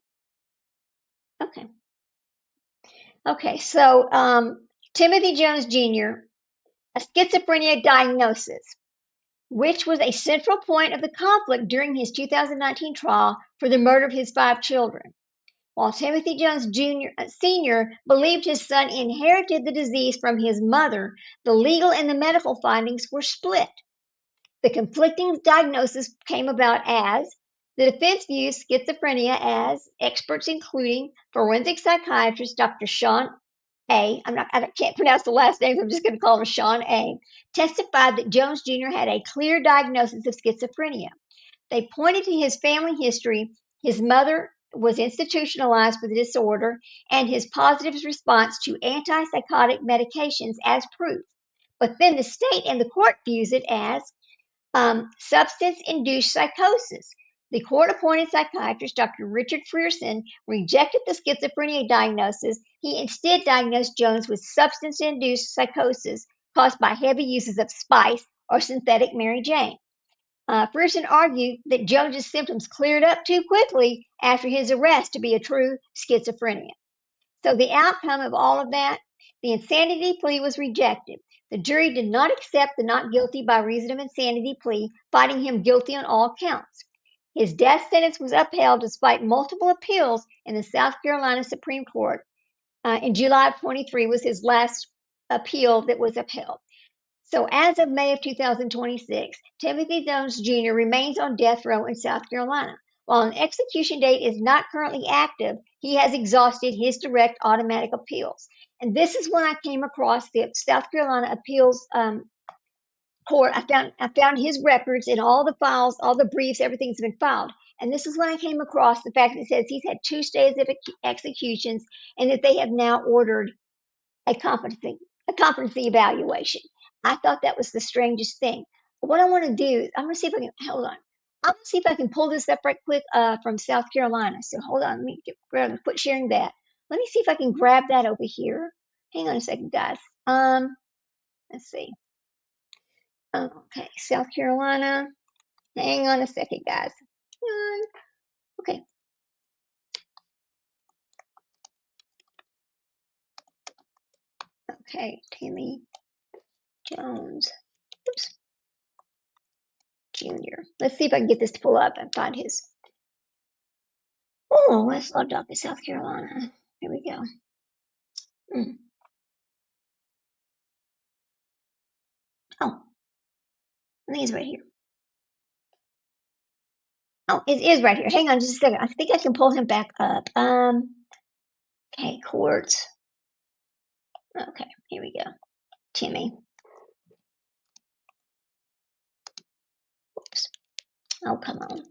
Okay. So Timothy Jones Jr., a schizophrenia diagnosis, which was a central point of the conflict during his 2019 trial for the murder of his 5 children. While Timothy Jones Sr. believed his son inherited the disease from his mother, the legal and the medical findings were split. The conflicting diagnosis came about as the defense views schizophrenia as experts, including forensic psychiatrist Dr. Sean A. I can't pronounce the last name, so I'm just going to call him Sean A. testified that Jones Jr. had a clear diagnosis of schizophrenia. They pointed to his family history, his mother was institutionalized with the disorder, and his positive response to antipsychotic medications as proof. But then the state and the court views it as substance-induced psychosis. The court-appointed psychiatrist, Dr. Richard Frierson, rejected the schizophrenia diagnosis. He instead diagnosed Jones with substance-induced psychosis caused by heavy uses of spice or synthetic Mary Jane. Frierson argued that Jones's symptoms cleared up too quickly after his arrest to be a true schizophrenia. So the outcome of all of that, the insanity plea was rejected. The jury did not accept the not guilty by reason of insanity plea, finding him guilty on all counts. His death sentence was upheld despite multiple appeals in the South Carolina Supreme Court. In July of 23 was his last appeal that was upheld. So as of May of 2026, Timothy Jones Jr. remains on death row in South Carolina. While an execution date is not currently active, he has exhausted his direct automatic appeals. And this is when I came across the South Carolina Appeals court. I found his records and all the files, all the briefs, everything's been filed. And this is when I came across the fact that it says he's had 2 stays of executions and that they have now ordered a competency evaluation. I thought that was the strangest thing. What I want to do is I'm going to see if I can hold on. I'm going to see if I can pull this up right quick from South Carolina. So hold on, let me quit sharing that. Let me see if I can grab that over here. Hang on a second, guys. Let's see. Okay, South Carolina. Hang on a second, guys. Hang on. Okay. Okay, Timmy Jones. Oops. Jr. Let's see if I can get this to pull up and find his. Oh, let's log up in South Carolina. Here we go. Oh, I think it's right here. Oh, it is right here. Hang on just a second. I think I can pull him back up. Okay, courts. Okay, here we go. Timmy. Oops. Oh, come on.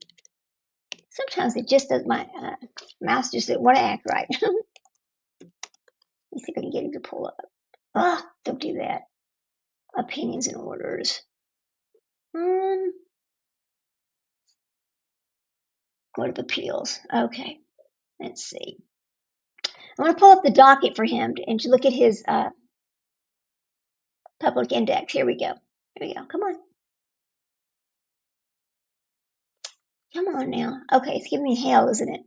Sometimes it just does, my mouse just doesn't want to act right. Let me see if I can get him to pull up. Oh, don't do that. Opinions and orders. Court of Appeals. Okay, let's see. I want to pull up the docket for him and to look at his public index. Here we go. Here we go. Come on. Come on now. Okay, it's giving me hell, isn't it?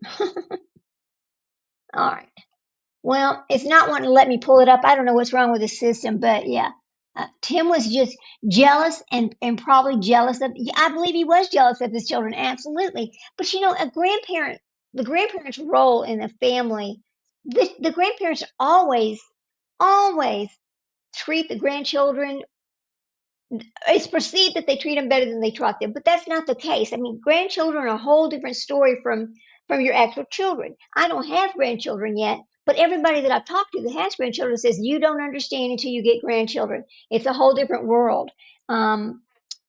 All right. Well, it's not wanting to let me pull it up. I don't know what's wrong with the system, but yeah. Tim was just jealous and probably jealous of, I believe he was jealous of his children, absolutely. But you know, the grandparent's role in the family, the grandparents always treat the grandchildren. It's perceived that they treat them better than they taught them, but that's not the case. I mean, grandchildren are a whole different story from your actual children. I don't have grandchildren yet, but everybody that I've talked to that has grandchildren says you don't understand until you get grandchildren. It's a whole different world. And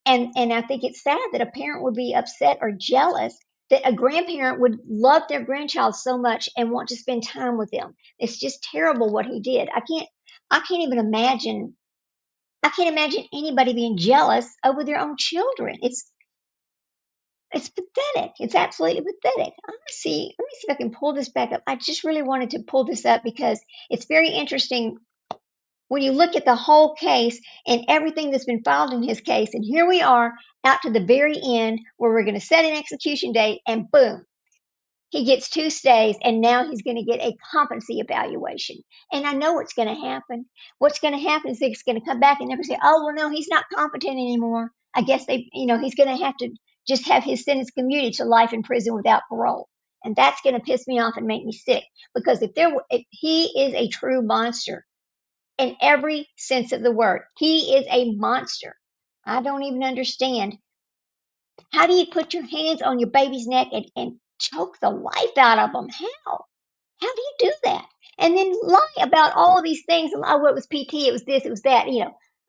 I think it's sad that a parent would be upset or jealous that a grandparent would love their grandchild so much and want to spend time with them. It's just terrible what he did. I can't even imagine. I can't imagine anybody being jealous over their own children. It's pathetic. It's absolutely pathetic. Let me see if I can pull this back up. I just really wanted to pull this up because it's very interesting when you look at the whole case and everything that's been filed in his case. And here we are out to the very end where we're going to set an execution date and boom, he gets 2 stays and now he's going to get a competency evaluation. And I know what's going to happen. What's going to happen is he's going to come back and never say, oh, well, no, he's not competent anymore. I guess he's going to have to just have his sentence commuted to life in prison without parole. And that's going to piss me off and make me sick because if he is a true monster in every sense of the word, he is a monster. I don't even understand. How do you put your hands on your baby's neck and choke the life out of them? How? How do you do that? And then lie about all of these things. Oh, well, it was PT, it was this, it was that,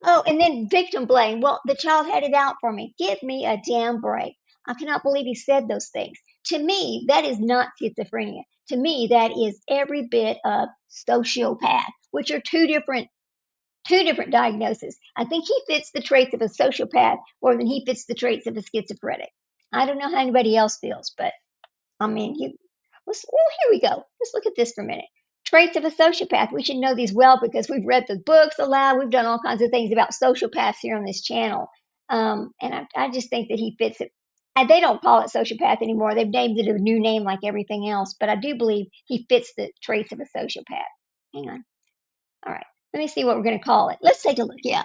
Oh, and then victim blame. Well, the child had it out for me. Give me a damn break. I cannot believe he said those things. To me, that is not schizophrenia. To me, that is every bit of sociopath, which are two different diagnoses. I think he fits the traits of a sociopath more than he fits the traits of a schizophrenic. I don't know how anybody else feels, but I mean, here we go. Let's look at this for a minute. Traits of a sociopath. We should know these well because we've read the books aloud. We've done all kinds of things about sociopaths here on this channel. And I just think that he fits it. And they don't call it sociopath anymore. They've named it a new name like everything else. But I do believe he fits the traits of a sociopath. Hang on. All right. Let me see what we're going to call it. Let's take a look. Yeah.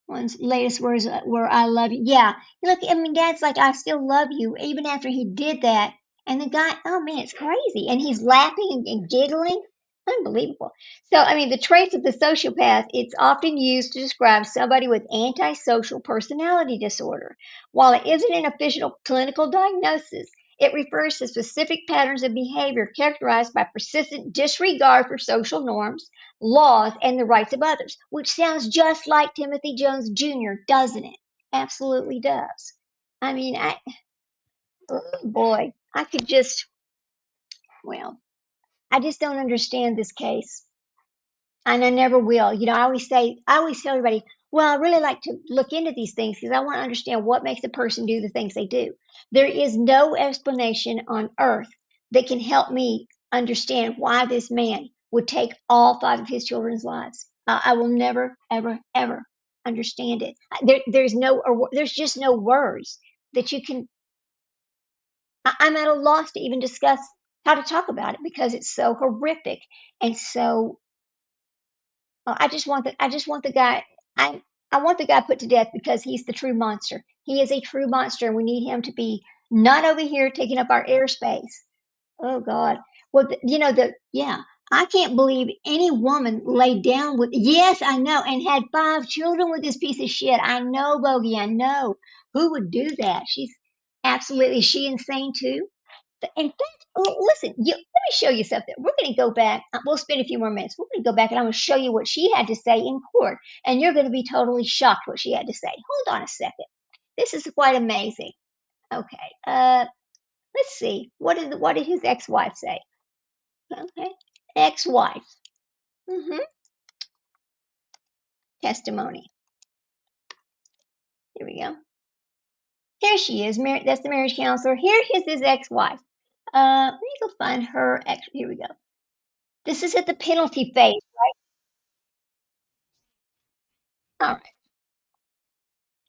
One's latest words were "I love you." Yeah. Look, I mean, Dad's like, "I still love you," even after he did that. And the guy, oh man, it's crazy. And he's laughing and giggling. Unbelievable. So, I mean, the traits of the sociopath, it's often used to describe somebody with antisocial personality disorder. While it isn't an official clinical diagnosis, it refers to specific patterns of behavior characterized by persistent disregard for social norms, laws, and the rights of others, which sounds just like Timothy Jones Jr., doesn't it? Absolutely does. I mean, oh boy, I could just, well, I just don't understand this case. And I never will. You know, I always tell everybody, well, I really like to look into these things because I want to understand what makes a person do the things they do. There is no explanation on earth that can help me understand why this man would take all five of his children's lives. I will never, ever, ever understand it. There's just no words that you can. I'm at a loss to even discuss how to talk about it because it's so horrific and so I just want the guy. I want the guy put to death because he's the true monster. He is a true monster, and we need him to be not over here taking up our airspace. Oh God. Well, you know yeah. I can't believe any woman laid down with. Yes, I know, and had five children with this piece of shit. I know, Bogey. I know. Who would do that? She's absolutely. Is she insane too? In fact, listen, let me show you something. We're going to go back. We'll spend a few more minutes. We're going to go back and I'm going to show you what she had to say in court. And you're going to be totally shocked what she had to say. Hold on a second. This is quite amazing. Okay. Let's see. What did his ex-wife say? Okay. Ex-wife. Mm-hmm. Testimony. Here we go. Here she is. That's the marriage counselor. Here is his ex-wife. Let me go find her. Here we go. This is at the penalty phase. All right.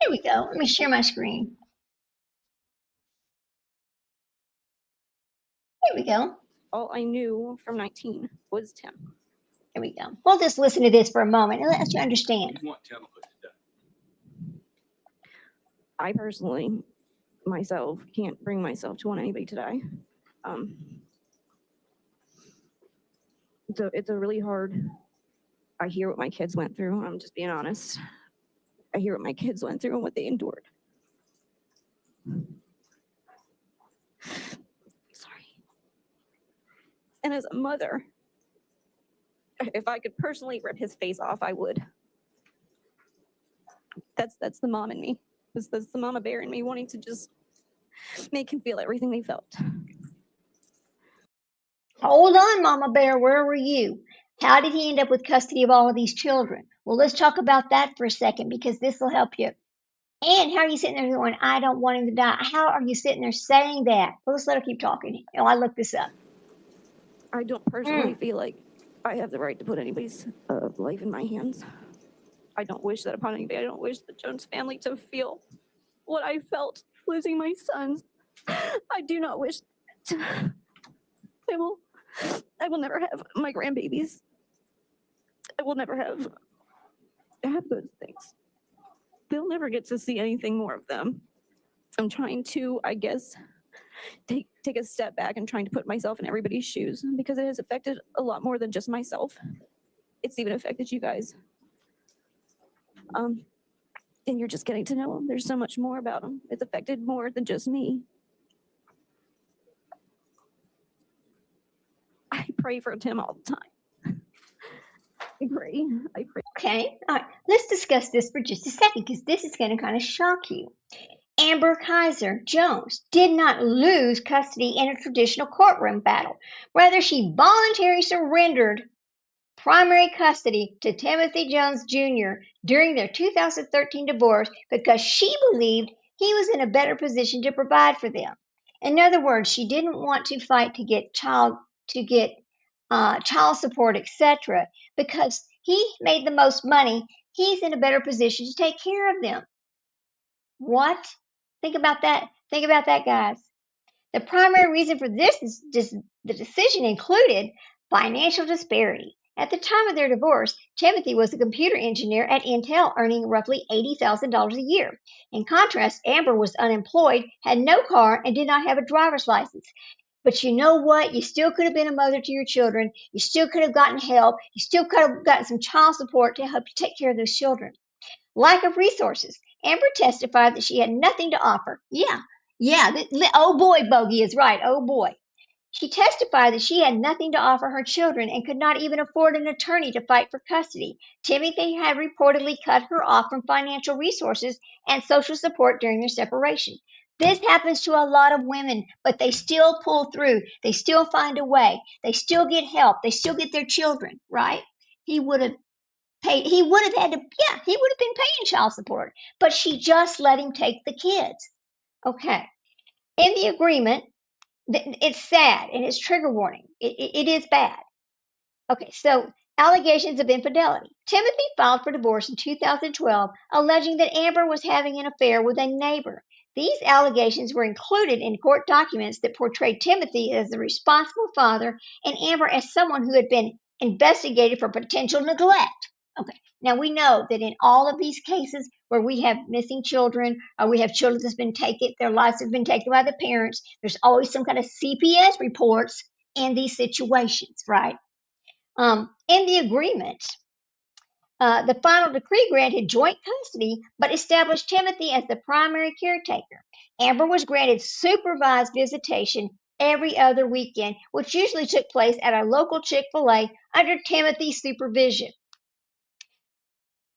Here we go. Let me share my screen. Here we go. All I knew from 19 was Tim. Here we go. We'll just listen to this for a moment and let you understand. I personally, myself, can't bring myself to want anybody to die. It's a really hard. I hear what my kids went through. I'm just being honest. I hear what my kids went through and what they endured. Sorry. And as a mother, if I could personally rip his face off, I would. That's the mom in me. That's the mama bear in me wanting to just make him feel everything they felt. Hold on, Mama Bear. Where were you? How did he end up with custody of all of these children? Well, let's talk about that for a second because this will help you. And how are you sitting there going, I don't want him to die? How are you sitting there saying that? Well, let's let her keep talking. I looked this up. I don't personally feel like I have the right to put anybody's life in my hands. I don't wish that upon anybody. I don't wish the Jones family to feel what I felt losing my sons. I do not wish to. I will never have my grandbabies. I will never have those things. They'll never get to see anything more of them. I'm trying to, I guess, take a step back and trying to put myself in everybody's shoes because it has affected a lot more than just myself. It's even affected you guys. And you're just getting to know them. There's so much more about them. It's affected more than just me. I pray for Tim all the time. I pray. Okay, all right. Let's discuss this for just a second because this is going to kind of shock you. Amber Kaiser Jones did not lose custody in a traditional courtroom battle. Rather, she voluntarily surrendered primary custody to Timothy Jones Jr. during their 2013 divorce because she believed he was in a better position to provide for them. In other words, she didn't want to fight to get child support, etc., because he made the most money. He's in a better position to take care of them. What? Think about that. Think about that, guys. The primary reason for the decision included financial disparity. At the time of their divorce, Timothy was a computer engineer at Intel, earning roughly $80,000 a year. In contrast, Amber was unemployed, had no car, and did not have a driver's license. But you know what? You still could have been a mother to your children. You still could have gotten help. You still could have gotten some child support to help you take care of those children. Lack of resources. Amber testified that she had nothing to offer. Yeah. Oh boy, Bogey is right. Oh boy. She testified that she had nothing to offer her children and could not even afford an attorney to fight for custody. Timothy had reportedly cut her off from financial resources and social support during their separation. This happens to a lot of women, but they still pull through. They still find a way. They still get help. They still get their children, right? He would have paid, he would have had to, yeah, he would have been paying child support, but she just let him take the kids. Okay. In the agreement, it's sad and it's trigger warning. It is bad. Okay, so allegations of infidelity. Timothy filed for divorce in 2012, alleging that Amber was having an affair with a neighbor. These allegations were included in court documents that portrayed Timothy as the responsible father and Amber as someone who had been investigated for potential neglect. Okay, now we know that in all of these cases where we have missing children or we have children that's been taken, their lives have been taken by the parents, there's always some kind of CPS reports in these situations, right? In the agreement, the final decree granted joint custody but established Timothy as the primary caretaker. Amber was granted supervised visitation every other weekend, which usually took place at a local Chick-fil-A under Timothy's supervision.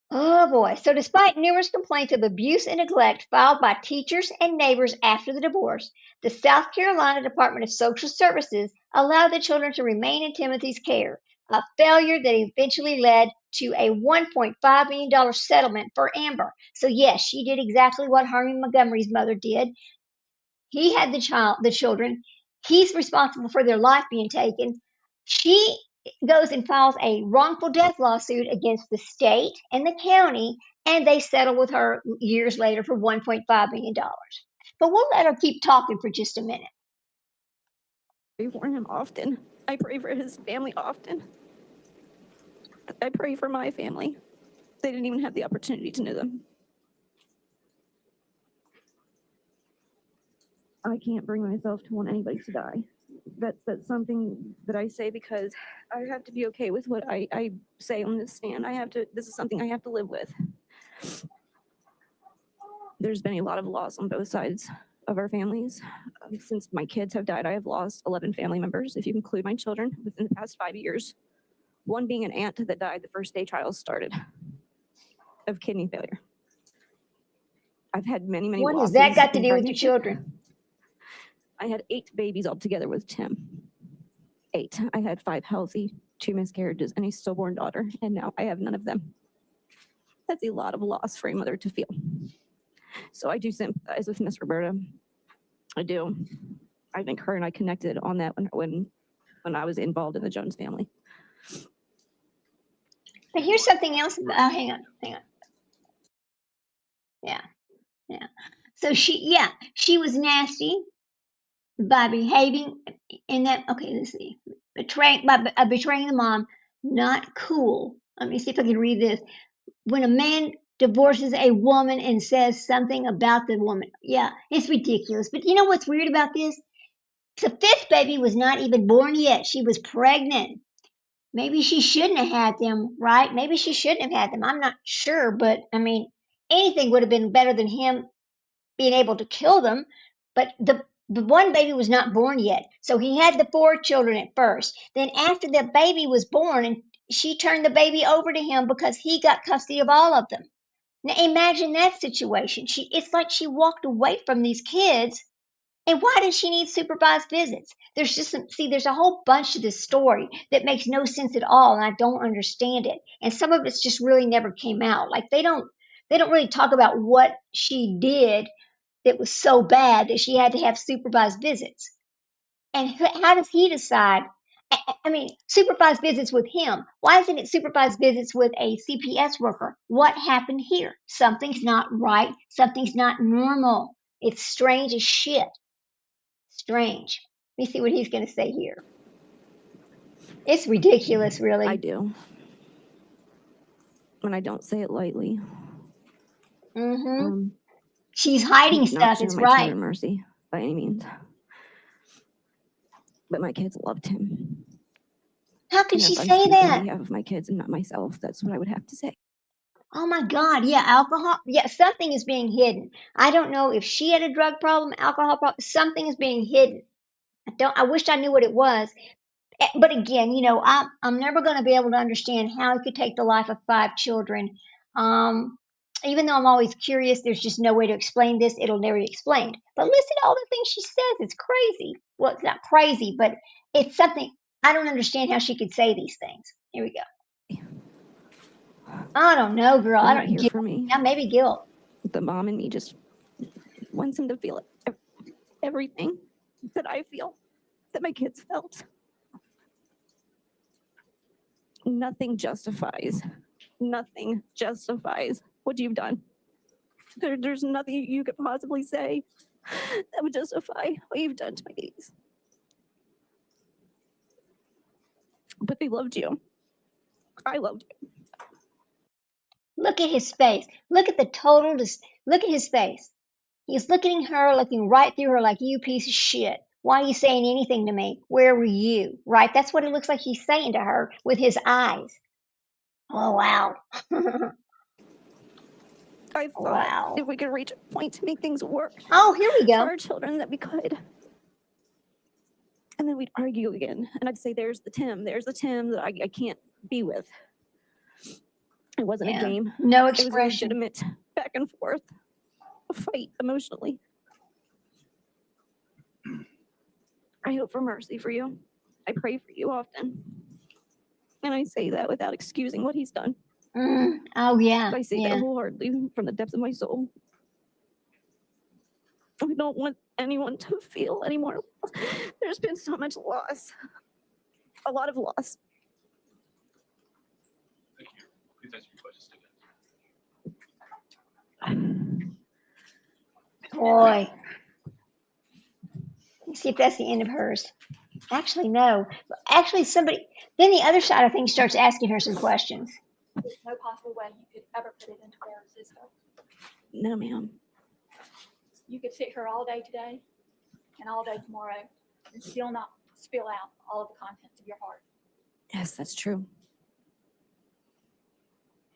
Oh boy. So, despite numerous complaints of abuse and neglect filed by teachers and neighbors after the divorce, the South Carolina Department of Social Services allowed the children to remain in Timothy's care, a failure that eventually led to a $1.5 million settlement for Amber. So, yes, she did exactly what Harvey Montgomery's mother did. He had the children. He's responsible for their life being taken. She goes and files a wrongful death lawsuit against the state and the county, and they settle with her years later for $1.5 million. But we'll let her keep talking for just a minute. I pray for him often. I pray for his family often. I pray for my family. They didn't even have the opportunity to know them. I can't bring myself to want anybody to die. That's something that I say because I have to be okay with what I say on this stand. This is something I have to live with. There's been a lot of loss on both sides of our families. Since my kids have died, I have lost 11 family members, if you include my children, within the past 5 years. One being an aunt that died the first day trials started of kidney failure. I've had many What has losses. that got to in do with your pregnancy. children? I had 8 babies altogether with Tim. 8. I had 5 healthy, 2 miscarriages, and a stillborn daughter, and now I have none of them. That's a lot of loss for a mother to feel. So I do sympathize with Miss Roberta. I do. I think her and I connected on that when I was involved in the Jones family. But here's something else. Hang on. Yeah. So she was nasty by behaving in that. Okay, let's see. Betraying the mom. Not cool. Let me see if I can read this. When a man divorces a woman and says something about the woman, yeah, it's ridiculous. But you know what's weird about this? The 5th baby was not even born yet. She was pregnant. Maybe she shouldn't have had them, right? Maybe she shouldn't have had them. I'm not sure, but I mean, anything would have been better than him being able to kill them. But the one baby was not born yet. So he had the 4 children at first. Then after the baby was born, and she turned the baby over to him because he got custody of all of them. Now imagine that situation. It's like she walked away from these kids. And why does she need supervised visits? There's a whole bunch to this story that makes no sense at all, and I don't understand it. And some of it's just really never came out. Like they don't really talk about what she did that was so bad that she had to have supervised visits. And how does he decide? I mean, supervised visits with him. Why isn't it supervised visits with a CPS worker? What happened here? Something's not right. Something's not normal. It's strange as shit. Strange. Let me see what he's going to say here. It's ridiculous, really. I do. And I don't say it lightly. She's hiding Not stuff. showing It's my right. children mercy by any means. But my kids loved him. How could And she if I say speak that? on behalf of my kids and not myself, that's what I would have to say. Oh my God, yeah, alcohol. Yeah, something is being hidden. I don't know if she had a drug problem, alcohol problem, something is being hidden. I wish I knew what it was. But again, I'm never going to be able to understand how he could take the life of 5 children. Um, Even though I'm always curious, there's just no way to explain this. It'll never be explained. But listen to all the things she says. It's crazy. Well, it's not crazy, but it's something. I don't understand how she could say these things. Here we go. I don't know, girl. They're I not don't here guilt. for me. Yeah, maybe guilt. The mom in me just wants him to feel everything that I feel, that my kids felt. Nothing justifies what you've done. There's nothing you could possibly say that would justify what you've done to my babies. But they loved you. I loved you. Look at his face. Look at the total. Look at his face. He's looking at her, looking right through her like, you piece of shit. Why are you saying anything to me? Where were you? Right? That's what it looks like he's saying to her with his eyes. Oh, wow. I thought Wow. if we could reach a point to make things work Oh, here we for go. our children, that we could. And then we'd argue again. And I'd say, there's the Tim that I can't be with. It wasn't Yeah. a game. No It was a expression. legitimate back and forth, a fight emotionally. I hope for mercy for you. I pray for you often. And I say that without excusing what he's done. Oh, yeah. I say that Yeah. wholeheartedly from the depths of my soul. I don't want anyone to feel anymore. There's been so much loss, a lot of loss. Thank you. Please answer your questions today. Boy. Let's see if that's the end of hers. Actually, no. Actually, then the other side of things starts asking her some questions. There's no possible way you could ever put it into their system. No, ma'am. You could sit here all day today and all day tomorrow and still not spill out all of the contents of your heart. Yes, that's true.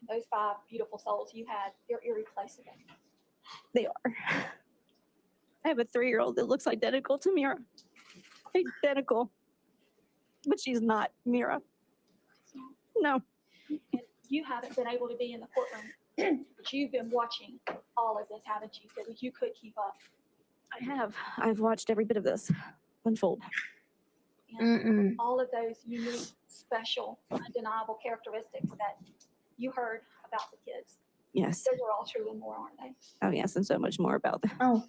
Those 5 beautiful souls you had, they're irreplaceable. They are. I have a 3-year-old that looks identical to Mira. Identical. But she's not Mira. No. And you haven't been able to be in the courtroom, but you've been watching all of this, haven't you? So that you could keep up. I have. I've watched every bit of this unfold. And all of those unique, special, undeniable characteristics that you heard about the kids. Yes. Those are all true and more, aren't they? Oh, yes, and so much more about them. Oh.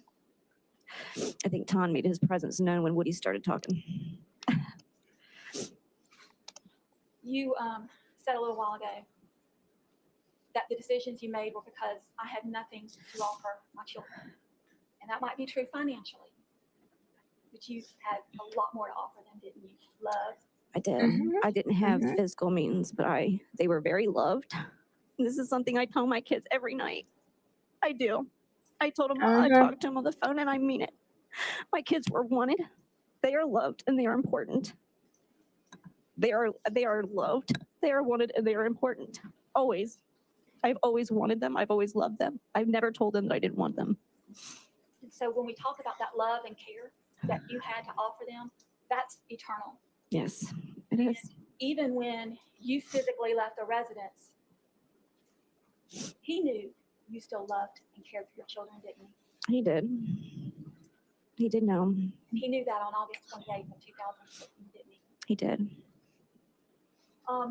I think Ton made his presence known when Woody started talking. You said a little while ago that the decisions you made were because I had nothing to offer my children. And that might be true financially, but you had a lot more to offer them, didn't you? Love. I did. I didn't have physical means, but they were very loved. This is something I tell my kids every night. I do. I told them, I talked to them on the phone, and I mean it. My kids were wanted. They are loved, and they are important. They are loved. They are wanted, and they are important. Always. I've always wanted them. I've always loved them. I've never told them that I didn't want them. And so when we talk about that love and care that you had to offer them, that's eternal. Yes, it is. Even when you physically left the residence, he knew you still loved and cared for your children, didn't he? He did. He did know. And he knew that on August 28th of 2015, didn't he? He did. I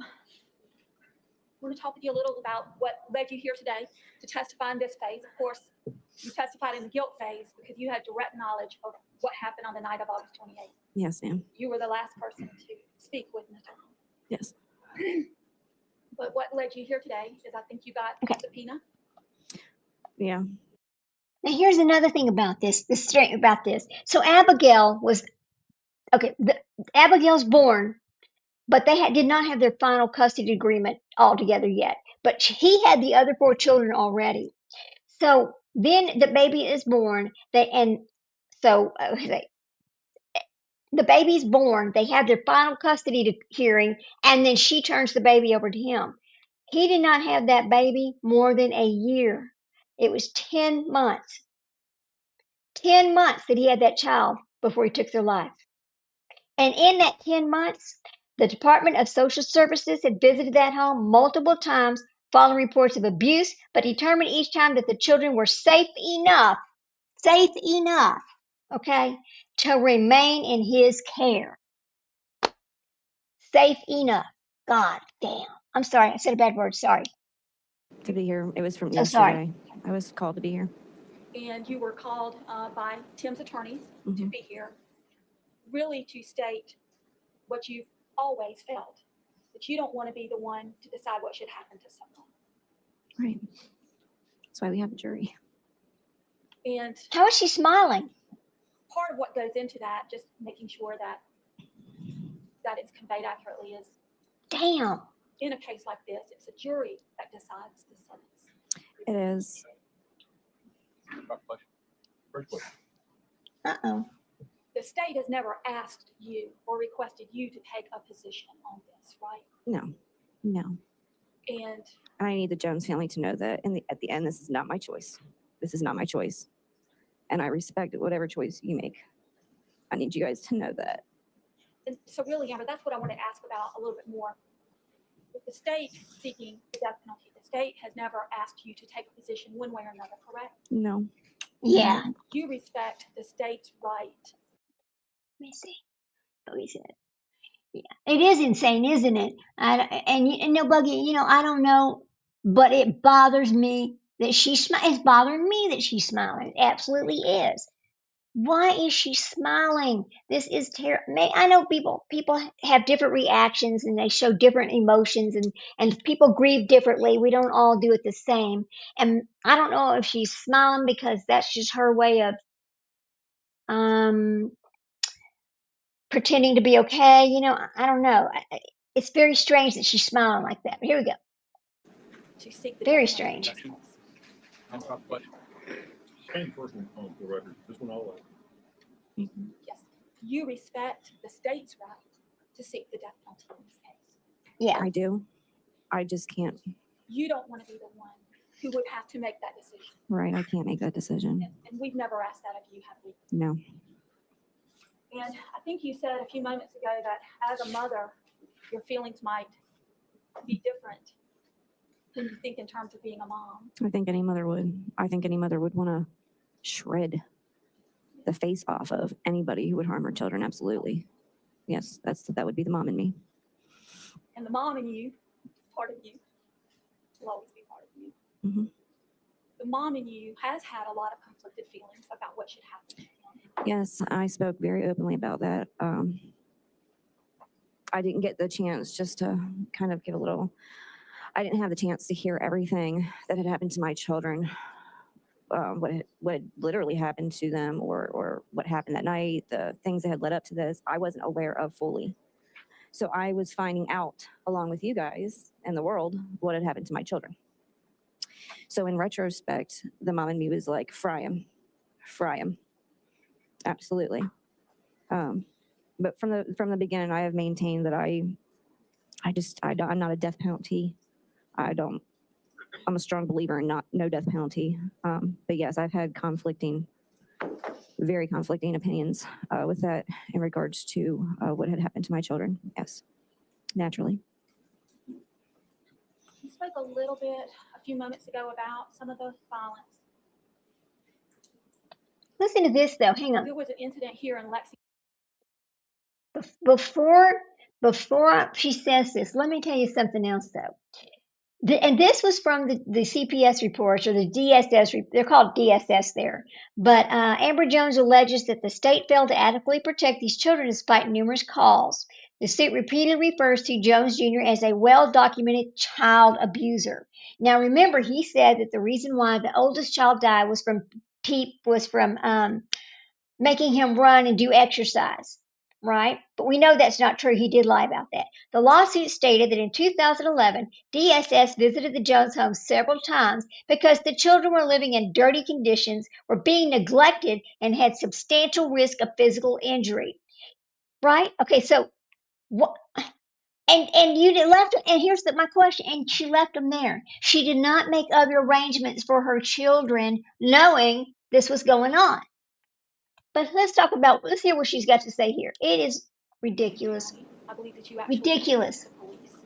want to talk with you a little about what led you here today to testify in this phase. Of course, you testified in the guilt phase because you had direct knowledge of what happened on the night of August 28th. Yes, ma'am. You were the last person to speak with Mr. Holmes. Yes. But what led you here today is I think you got a subpoena. Yeah. Now, here's another thing about this. So Abigail was Abigail's born, but they did not have their final custody agreement all together yet. But he had the other 4 children already. So then the baby is born. The baby's born. They have their final custody hearing, and then she turns the baby over to him. He did not have that baby more than a year. It was 10 months. 10 months that he had that child before he took their life. And in that 10 months, the Department of Social Services had visited that home multiple times following reports of abuse, but determined each time that the children were safe enough, okay, to remain in his care. Safe enough. God damn. I'm sorry, I said a bad word. Sorry. To be here. It was from So sorry. yesterday. I was called to be here. And you were called by Tim's attorneys to Mhm. be here, really to state what you've always felt, that you don't want to be the one to decide what should happen to someone. Right. That's why we have a jury. And How is she smiling? part of what goes into that, just making sure that it's conveyed accurately, is Damn. in a case like this, it's a jury that decides the sentence. It is. First question. Uh-oh. The state has never asked you or requested you to take a position on this, right? No. No. And I need the Jones family to know that at the end, this is not my choice. This is not my choice. And I respect whatever choice you make. I need you guys to know that. And so really, Amber, that's what I want to ask about a little bit more. With the state seeking the death penalty, the state has never asked you to take a position one way or another, correct? No. Yeah. You respect the state's right. Let me see. Oh, he said. Yeah. It is insane, isn't it? And no, Buggy, I don't know, but it bothers me that she's smiling. It's bothering me that she's smiling. It absolutely is. Why is she smiling? This is terrible. I know people have different reactions and they show different emotions and people grieve differently. We don't all do it the same. And I don't know if she's smiling because that's just her way of pretending to be okay. I don't know. It's very strange that she's smiling like that. Here we go. To seek the Very death penalty. strange. Stand first one on the record. This one all over. Yes. You respect the state's right to seek the death penalty in this case. Yeah. I do. I just can't. You don't want to be the one who would have to make that decision. Right. I can't make that decision. And we've never asked that of you, have we? No. And I think you said a few moments ago that as a mother, your feelings might be different than you think in terms of being a mom. I think any mother would. I think any mother would want to shred the face off of anybody who would harm her children. Absolutely. Yes, that would be the mom in me. And the mom in you, part of you, will always be part of you. Mm-hmm. The mom in you has had a lot of conflicted feelings about what should happen to him. Yes, I spoke very openly about that. I didn't get the chance just to kind of give a little, I didn't have the chance to hear everything that had happened to my children, what had literally happened to them or what happened that night, the things that had led up to this, I wasn't aware of fully. So I was finding out along with you guys and the world what had happened to my children. So in retrospect, the mom in me was like, fry him. Absolutely. But from the beginning, I have maintained that I'm not a death penalty. I'm a strong believer in no death penalty. But yes, I've had very conflicting opinions with that in regards to what had happened to my children. Yes, naturally. You spoke a little bit a few moments ago about some of the violence. Listen to this though. Hang on. There was an incident here in Lexington. Before she says this, let me tell you something else though. And this was from the CPS reports or the DSS. They're called DSS there. But Amber Jones alleges that the state failed to adequately protect these children despite numerous calls. The suit repeatedly refers to Jones Jr. as a well-documented child abuser. Now, remember, he said that the reason why the oldest child died was from making him run and do exercise. Right? But we know that's not true. He did lie about that. The lawsuit stated that in 2011, DSS visited the Jones home several times because the children were living in dirty conditions, were being neglected, and had substantial risk of physical injury. right? Okay, so what? And you left, and here's my question, and she left them there. She did not make other arrangements for her children, knowing this was going on. But let's hear what she's got to say here. It is ridiculous. I believe that you actually Ridiculous. the police.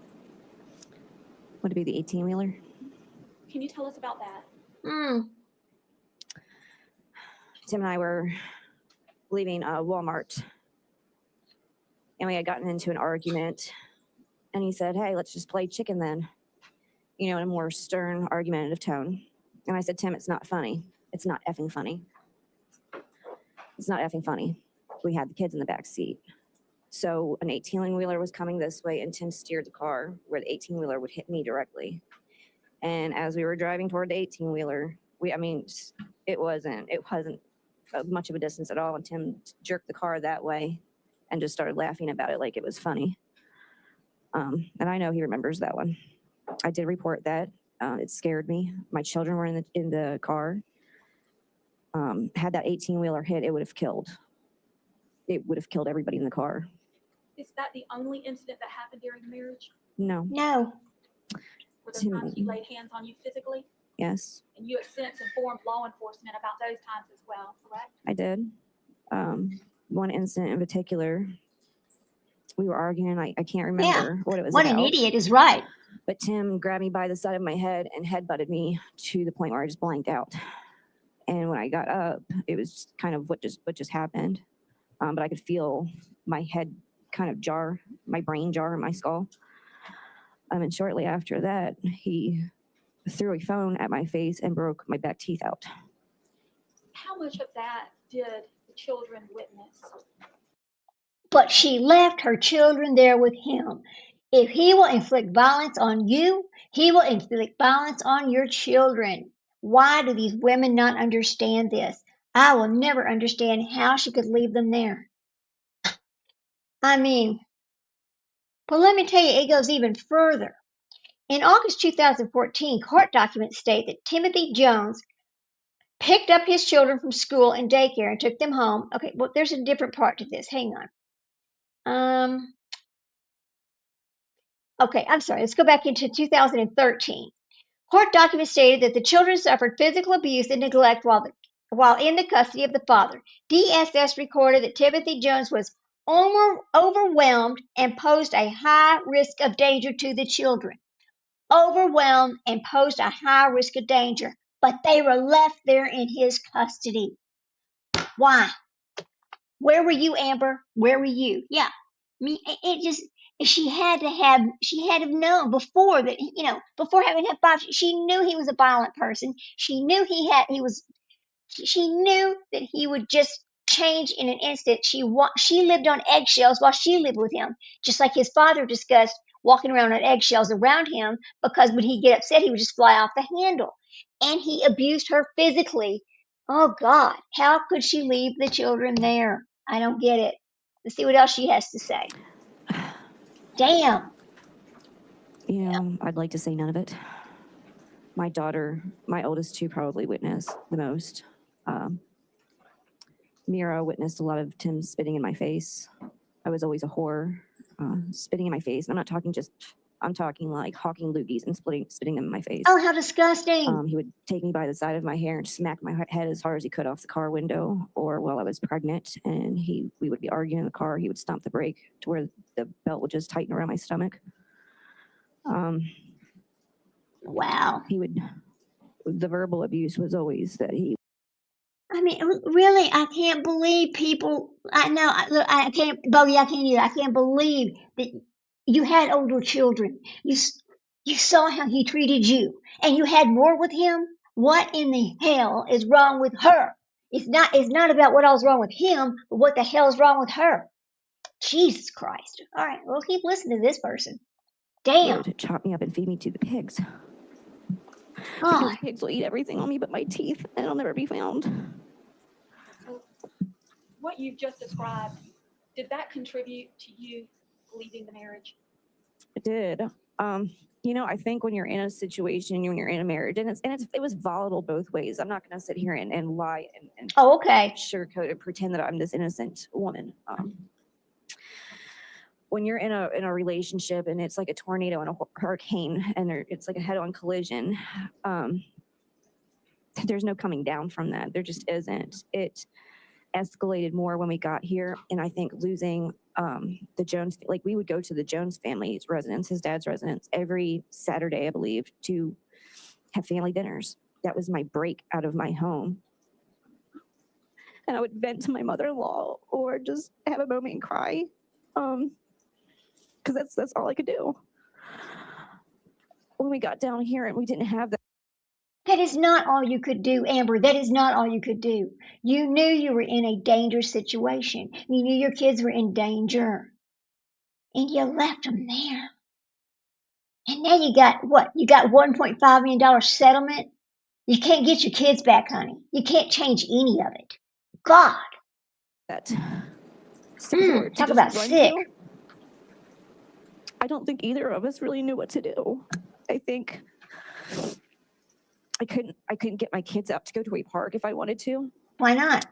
Would it be the 18-wheeler? Can you tell us about that? Tim and I were leaving Walmart, and we had gotten into an argument, and he said, hey, let's just play chicken then, you know, in a more stern, argumentative tone. And I said, Tim, it's not funny. It's not effing funny. It's not effing funny. We had the kids in the back seat. So an 18-wheeler was coming this way, and Tim steered the car where the 18-wheeler would hit me directly. And as we were driving toward the 18-wheeler, it wasn't much of a distance at all. And Tim jerked the car that way and just started laughing about it like it was funny. And I know he remembers that one. I did report that. It scared me. My children were in the car. Had that 18-wheeler hit, it would have killed everybody in the car. Is that the only incident that happened during the marriage? No. Were there times he laid hands on you physically? Yes. And you have since informed law enforcement about those times as well, correct? I did. One incident in particular, we were arguing. I can't remember what it was What about. an idiot is right. But Tim grabbed me by the side of my head and headbutted me to the point where I just blanked out. And when I got up, it was kind of what just happened. But I could feel my head kind of jar, my brain jar in my skull. And shortly after that, he threw a phone at my face and broke my back teeth out. How much of that did the children witness? But she left her children there with him. If he will inflict violence on you, he will inflict violence on your children. Why do these women not understand this? I will never understand how she could leave them there. I mean, but let me tell you, it goes even further. In August 2014, court documents state that Timothy Jones picked up his children from school and daycare and took them home. Okay, well, there's a different part to this. Hang on. Okay, I'm sorry. Let's go back into 2013. Court documents stated that the children suffered physical abuse and neglect while in the custody of the father. DSS recorded that Timothy Jones was overwhelmed and posed a high risk of danger to the children. Overwhelmed and posed a high risk of danger, but they were left there in his custody. Why? Where were you, Amber? Where were you? Yeah, it just, she had to have known before that, before having had five. She knew he was a violent person. She knew she knew that he would just change in an instant. She lived on eggshells while she lived with him, just like his father discussed walking around on eggshells around him, because when he get upset, he would just fly off the handle. And he abused her physically. Oh God, how could she leave the children there? I don't get it. Let's see what else she has to say. Damn. I'd like to say none of it. My daughter, my oldest two, probably witnessed the most. Mira witnessed a lot of Tim spitting in my face. I was always a whore, spitting in my face. I'm talking like hawking loogies and spitting them in my face. Oh, how disgusting. He would take me by the side of my hair and smack my head as hard as he could off the car window, or while I was pregnant and we would be arguing in the car, he would stomp the brake to where the belt would just tighten around my stomach. Wow. The verbal abuse was always that he. I mean, really, I can't believe people. I know, I can't, Bogey, I can't either. I can't believe that you had older children. You saw how he treated you, and you had more with him. What in the hell is wrong with her? It's not about what all's wrong with him, but what the hell is wrong with her? Jesus Christ. All right, we'll keep listening to this person. Damn. Would chop me up and feed me to the pigs. God. Because pigs will eat everything on me but my teeth, and I'll never be found. So, what you've just described, did that contribute to you leaving the marriage? It did. I think when you're in a situation, when you're in a marriage, and it was volatile both ways. I'm not going to sit here and lie and okay, sugarcoat and pretend that I'm this innocent woman. when you're in a relationship and it's like a tornado and a hurricane and it's like a head-on collision, there's no coming down from that. There just isn't. It escalated more when we got here, and I think losing the Jones, like we would go to the Jones family's residence, his dad's residence, every Saturday, I believe, to have family dinners. That was my break out of my home. And I would vent to my mother-in-law or just have a moment and cry, because that's all I could do. When we got down here and we didn't have that. That is not all you could do, Amber. That is not all you could do. You knew you were in a dangerous situation. You knew your kids were in danger. And you left them there. And now you got what? You got $1.5 million settlement? You can't get your kids back, honey. You can't change any of it. God. That to Talk just about run sick. to. I don't think either of us really knew what to do. I think I couldn't get my kids out to go to a park if I wanted to. Why not?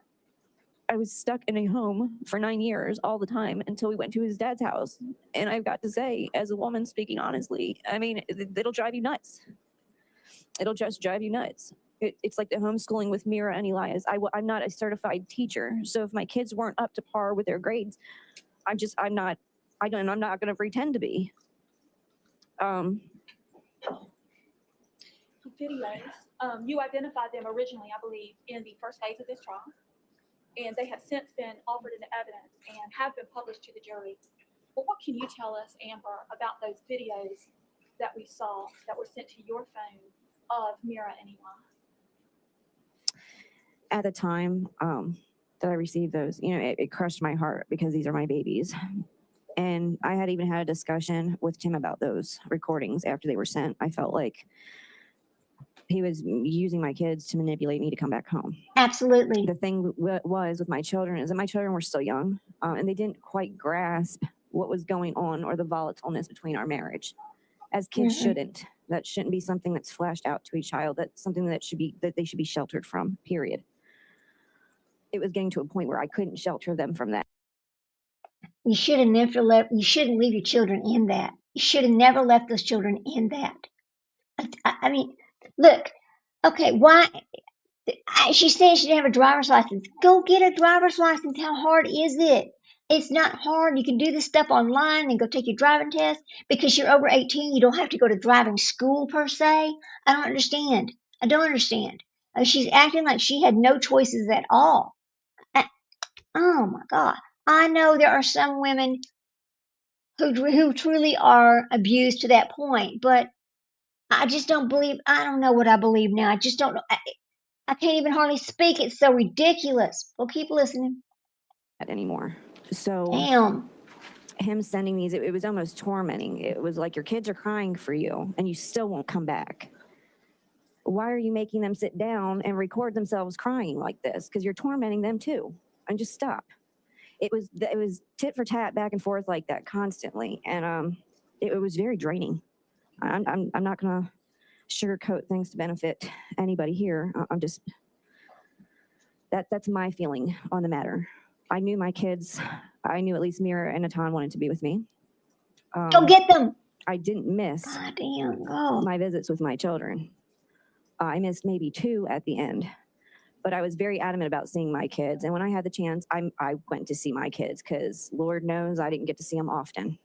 I was stuck in a home for 9 years all the time until we went to his dad's house. And I've got to say, as a woman speaking honestly, I mean, it'll drive you nuts. It'll just drive you nuts. It's like the homeschooling with Mira and Elias. I'm not a certified teacher. So if my kids weren't up to par with their grades, I'm not going to pretend to be. Videos, you identified them originally, I believe, in the first phase of this trial, and they have since been offered into evidence and have been published to the jury. But what can you tell us, Amber, about those videos that we saw that were sent to your phone of Mira and Eli? At the time that I received those, it crushed my heart because these are my babies. And I had even had a discussion with Tim about those recordings after they were sent. I felt like he was using my kids to manipulate me to come back home. Absolutely. The thing was with my children is that my children were still young, and they didn't quite grasp what was going on or the volatileness between our marriage. As kids shouldn't. That shouldn't be something that's flashed out to a child. That's something that they should be sheltered from, period. It was getting to a point where I couldn't shelter them from that. You shouldn't leave your children in that. You should have never left those children in that. I mean, look, okay, why? She's saying she didn't have a driver's license. Go get a driver's license. How hard is it? It's not hard. You can do this stuff online and go take your driving test. Because you're over 18, you don't have to go to driving school per se. I don't understand. She's acting like she had no choices at all. Oh my God. I know there are some women who truly are abused to that point, but I just don't believe, I don't know what I believe now. I just don't know. I can't even hardly speak. It's so ridiculous. Well, keep listening. Anymore. So Damn. Him sending these, it was almost tormenting. It was like, your kids are crying for you and you still won't come back. Why are you making them sit down and record themselves crying like this? Because you're tormenting them too. And just stop. It was tit for tat, back and forth like that constantly, and it was very draining. I'm not gonna sugarcoat things to benefit anybody here. I'm just that's my feeling on the matter. I knew my kids. I knew at least Mira and Natan wanted to be with me. Go get them. I didn't miss my visits with my children. I missed maybe 2 at the end. But I was very adamant about seeing my kids. And when I had the chance, I went to see my kids because Lord knows I didn't get to see them often.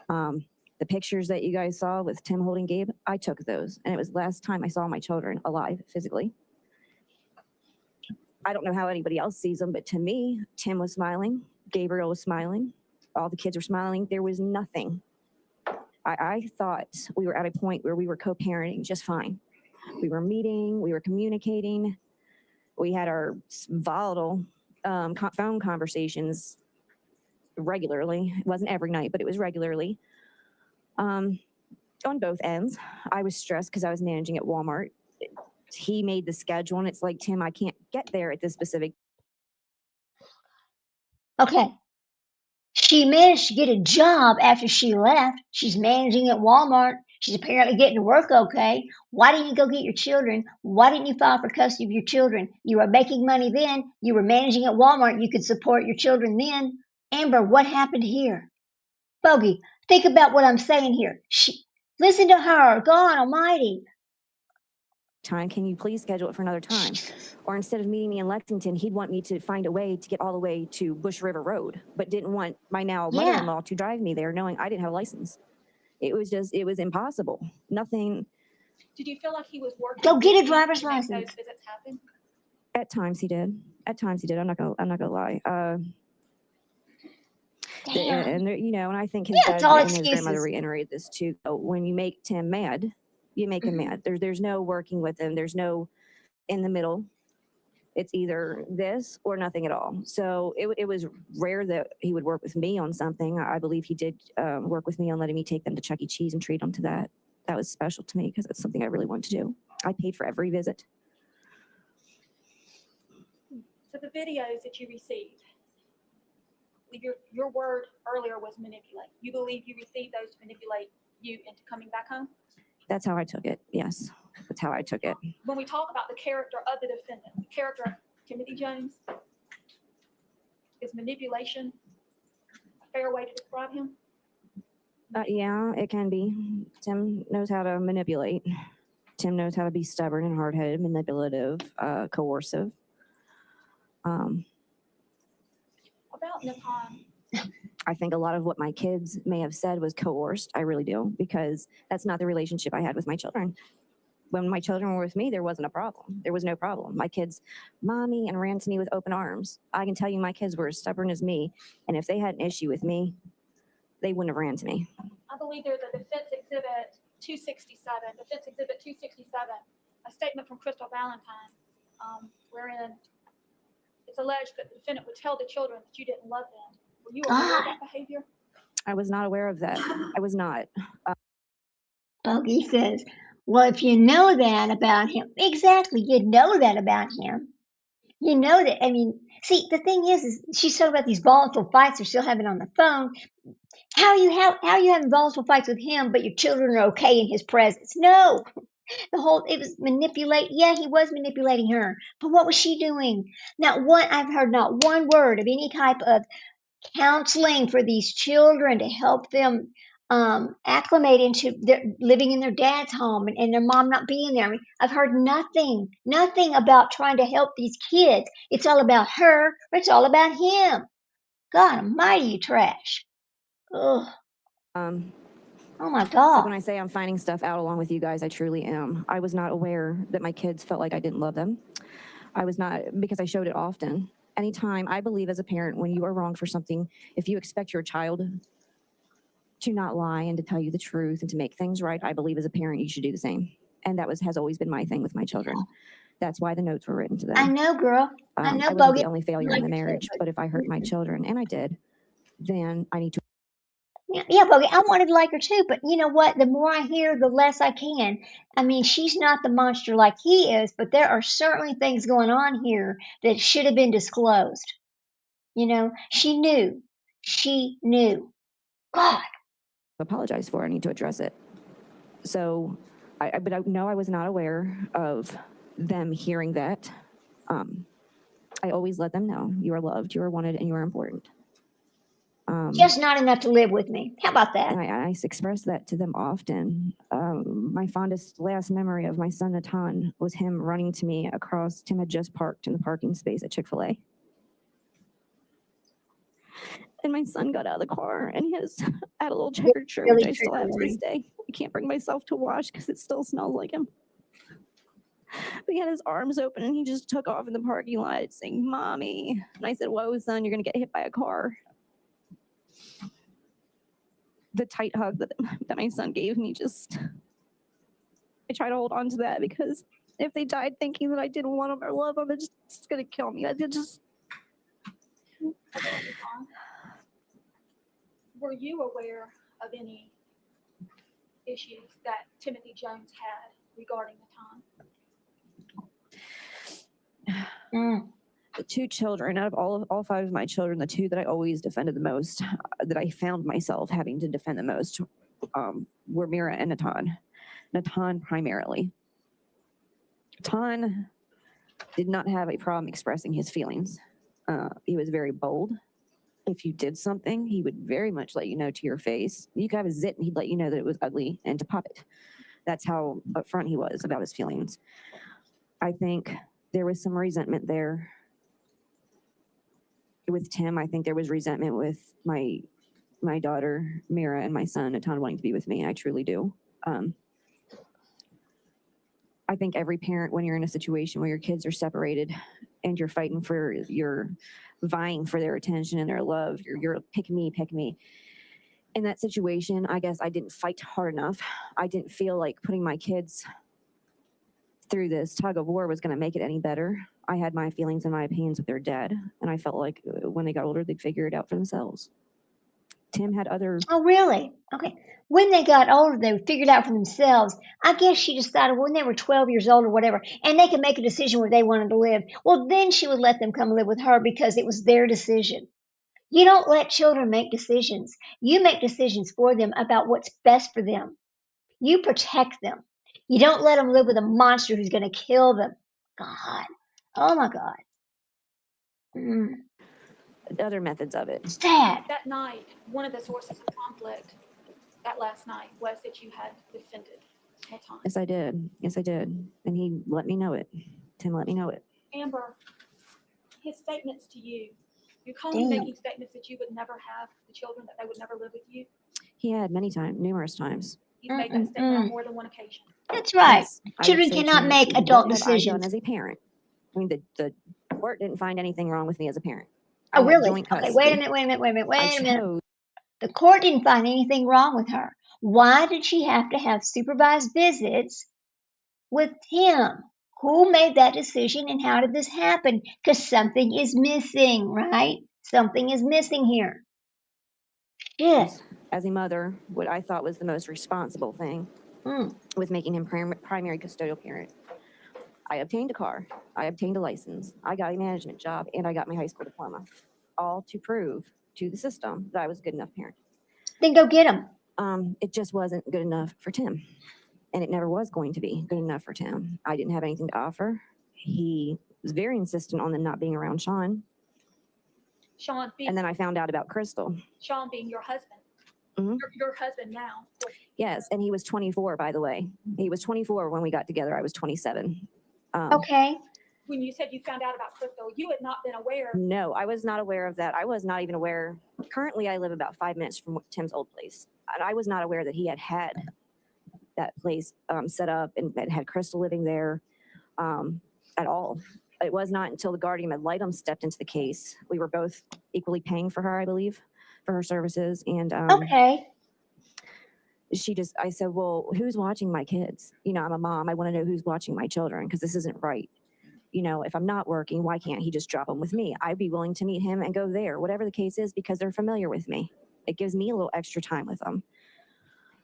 The pictures that you guys saw with Tim holding Gabe, I took those. And it was the last time I saw my children alive physically. I don't know how anybody else sees them, but to me, Tim was smiling. Gabriel was smiling. All the kids were smiling. There was nothing. I thought we were at a point where we were co-parenting just fine. We were meeting, we were communicating. We had our volatile phone conversations regularly. It wasn't every night, but it was regularly. On both ends. I was stressed because I was managing at Walmart. He made the schedule, and it's like, Tim, I can't get there at this specific. Okay. She managed to get a job after she left. She's managing at Walmart. She's apparently getting to work okay. Why didn't you go get your children? Why didn't you file for custody of your children? You were making money then. You were managing at Walmart. You could support your children then. Amber, what happened here? Bogey, think about what I'm saying here. Listen to her. God Almighty. Time, can you please schedule it for another time? Or instead of meeting me in Lexington, he'd want me to find a way to get all the way to Bush River Road, but didn't want my now Yeah. mother-in-law to drive me there knowing I didn't have a license. It was impossible. Nothing. Did you feel like he was working? Go get with a you driver's to make license. those visits happen? At times he did. At times he did. I'm not gonna lie. Damn. And there, you know, and I think his Yeah, it's dad all and his grandmother excuses. reiterated this too. When you make Tim mad, you make him mad. There's no working with him. There's no in the middle. It's either this or nothing at all. So it was rare that he would work with me on something. I believe he did work with me on letting me take them to Chuck E. Cheese and treat them to that. That was special to me because it's something I really wanted to do. I paid for every visit. So the videos that you received, your word earlier was manipulate. You believe you received those to manipulate you into coming back home? That's how I took it. Yes, that's how I took it. When we talk about the character of the defendant, the character of Timothy Jones, is manipulation a fair way to describe him? Yeah, it can be. Tim knows how to manipulate. Tim knows how to be stubborn and hard-headed, manipulative, coercive. About Nathan, I think a lot of what my kids may have said was coerced. I really do, because that's not the relationship I had with my children. When my children were with me, there wasn't a problem. There was no problem. My kids, mommy, and ran to me with open arms. I can tell you my kids were as stubborn as me, and if they had an issue with me, they wouldn't have ran to me. I believe there's a defense exhibit 267, defense exhibit 267, a statement from Crystal Valentine, wherein it's alleged that the defendant would tell the children that you didn't love them. Were you aware of that behavior? I was not aware of that. I was not. Bogey says, well, if you know that about him, exactly, you know that about him. You know that, I mean, see, the thing is she's talking about these volatile fights they're still having on the phone. How are you having volatile fights with him, but your children are okay in his presence? No. It was manipulate. Yeah, he was manipulating her, but what was she doing? I've heard not one word of any type of counseling for these children to help them acclimate into living in their dad's home and their mom not being there. I mean, I've heard nothing about trying to help these kids. It's all about her, or it's all about him. God almighty, you trash. Ugh. Oh my God. So when I say I'm finding stuff out along with you guys, I truly am. I was not aware that my kids felt like I didn't love them. I was not, because I showed it often. Anytime, I believe as a parent, when you are wrong for something, if you expect your child to not lie and to tell you the truth and to make things right, I believe as a parent you should do the same. And that has always been my thing with my children. That's why the notes were written to them. I know, girl. I know, I wasn't Bogey. the only failure in the marriage, but if I hurt my children, and I did, then I need to. Yeah, Bogey, I wanted to like her too, but you know what? The more I hear, the less I can. I mean, she's not the monster like he is, but there are certainly things going on here that should have been disclosed. You know, she knew. She knew. God. Apologize for. I need to address it. So, but I know I was not aware of them hearing that. I always let them know you are loved, you are wanted, and you are important. Just not enough to live with me. How about that? And I express that to them often. My fondest last memory of my son Nathan was him running to me across. Tim had just parked in the parking space at Chick-fil-A. And my son got out of the car and he had a little checkered shirt, which I still have to this day. I can't bring myself to wash because it still smells like him. But he had his arms open and he just took off in the parking lot saying, "Mommy." And I said, "Whoa, son, you're going to get hit by a car." The tight hug that my son gave me, I try to hold on to that because if they died thinking that I didn't want them or love them, it's going to kill me. Were you aware of any issues that Timothy Jones had regarding Nathan? The two children, out of all five of my children, the two that I always defended the most, that I found myself having to defend the most, were Mira and Nathan. Nathan primarily. Nathan did not have a problem expressing his feelings. He was very bold. If you did something, he would very much let you know to your face. You could have a zit and he'd let you know that it was ugly and to pop it. That's how upfront he was about his feelings. I think there was some resentment there with Tim. I think there was resentment with my daughter, Mira, and my son, Atan, wanting to be with me. I truly do. I think every parent, when you're in a situation where your kids are separated and you're fighting for, you're vying for their attention and their love, you're pick me. In that situation, I guess I didn't fight hard enough. I didn't feel like putting my kids through this tug of war was going to make it any better. I had my feelings and my opinions with their dad, and I felt like when they got older, they'd figure it out for themselves. Tim had other. Oh, really? Okay. When they got older, they figured out for themselves. I guess she decided when they were 12 years old or whatever, and they could make a decision where they wanted to live. Well, then she would let them come live with her because it was their decision. You don't let children make decisions. You make decisions for them about what's best for them. You protect them. You don't let them live with a monster who's going to kill them. God. Oh my God. Other methods of it. Sad. That night, one of the sources of conflict that last night was that you had defended Atan. Yes, I did. Yes, I did. And he let me know it. Tim let me know it. Amber, his statements to you, you call him making statements that you would never have the children, that they would never live with you. He had many times, numerous times. He's made that statement on more than one occasion. That's right. Yes, I would Children say cannot Tim, make adult what have I done decisions. as a parent? I mean, the court didn't find anything wrong with me as a parent. Oh, I had really? joint Okay, custody. wait a minute. I chose. The court didn't find anything wrong with her. Why did she have to have supervised visits with him? Who made that decision and how did this happen? Because something is missing, right? Something is missing here. Yeah. As a mother, what I thought was the most responsible thing was making him primary custodial parent. I obtained a car, I obtained a license, I got a management job, and I got my high school diploma, all to prove to the system that I was a good enough parent. Then go get him. It just wasn't good enough for Tim, and it never was going to be good enough for Tim. I didn't have anything to offer. He was very insistent on them not being around Sean. Sean being, and then I found out about Crystal. Sean being your husband. Mm-hmm. Your husband now. Yes, and he was 24, by the way. He was 24 when we got together. I was 27. Okay. When you said you found out about Crystal, you had not been aware. No, I was not aware of that. I was not even aware. Currently, I live about 5 minutes from Tim's old place. And I was not aware that he had that place set up and had Crystal living there at all. It was not until the guardian ad litem stepped into the case. We were both equally paying for her, I believe, for her services. And okay. I said, well, who's watching my kids? You know, I'm a mom. I want to know who's watching my children because this isn't right. You know, if I'm not working, why can't he just drop them with me? I'd be willing to meet him and go there, whatever the case is, because they're familiar with me. It gives me a little extra time with them.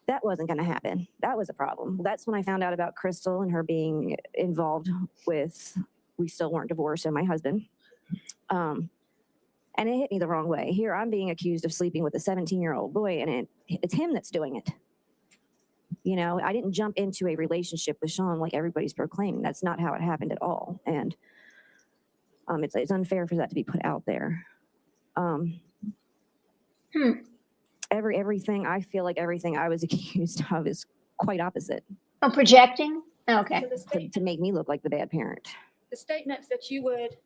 That wasn't going to happen. That was a problem. That's when I found out about Crystal and her being involved with, we still weren't divorced, and my husband. And it hit me the wrong way. Here I'm being accused of sleeping with a 17-year-old boy, and it's him that's doing it. You know, I didn't jump into a relationship with Sean like everybody's proclaiming. That's not how it happened at all. And it's unfair for that to be put out there. Everything, I feel like everything I was accused of is quite opposite. Oh, projecting? Okay. So to make me look like the bad parent. The statements that you would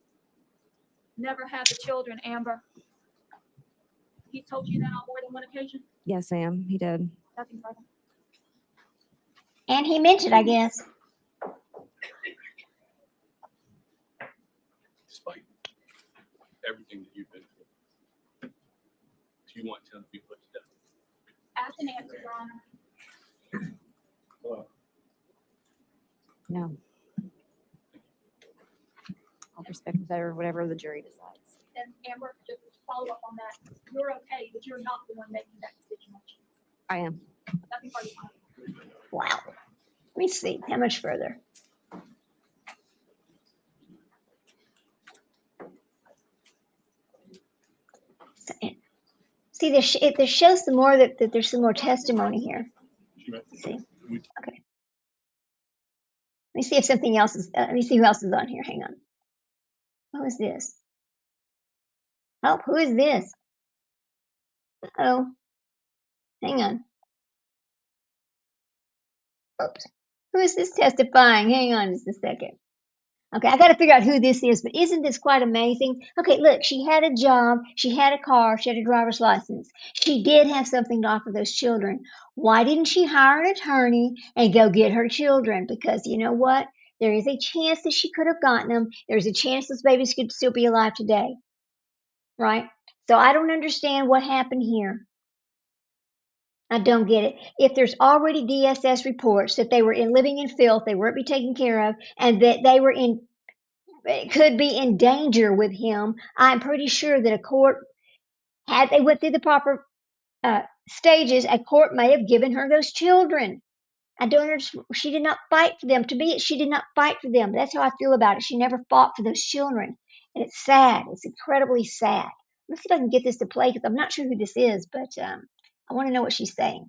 never have the children, Amber, he told you that on more than one occasion? Yes, ma'am, he did. Nothing further. And he meant it, I guess. Despite everything that you've been through, do you want Tim to be put to death? Ask and answer, Your Honor. Well, No. I'll respect whatever the jury decides. And Amber, just to follow up on that, you're okay, but you're not the one making that decision. I am. Nothing further. Wow. Let me see. How much further? See, there shows some more that there's some more testimony here. Let's see. Okay. Let me see if something else is. Let me see who else is on here. Hang on. Who is this? Oh, who is this? Oh, hang on. Oops. Who is this testifying? Hang on just a second. Okay, I got to figure out who this is, but isn't this quite amazing? Okay, look, she had a job, she had a car, she had a driver's license. She did have something to offer those children. Why didn't she hire an attorney and go get her children? Because you know what? There is a chance that she could have gotten them. There's a chance those babies could still be alive today, right? So I don't understand what happened here. I don't get it. If there's already DSS reports that they were living in filth, they weren't being taken care of, and that they were could be in danger with him, I'm pretty sure that a court, had they went through the proper stages, a court may have given her those children. I don't understand. She did not fight for them. To me, she did not fight for them. That's how I feel about it. She never fought for those children. And it's sad. It's incredibly sad. Let's see if I can get this to play because I'm not sure who this is, but I want to know what she's saying.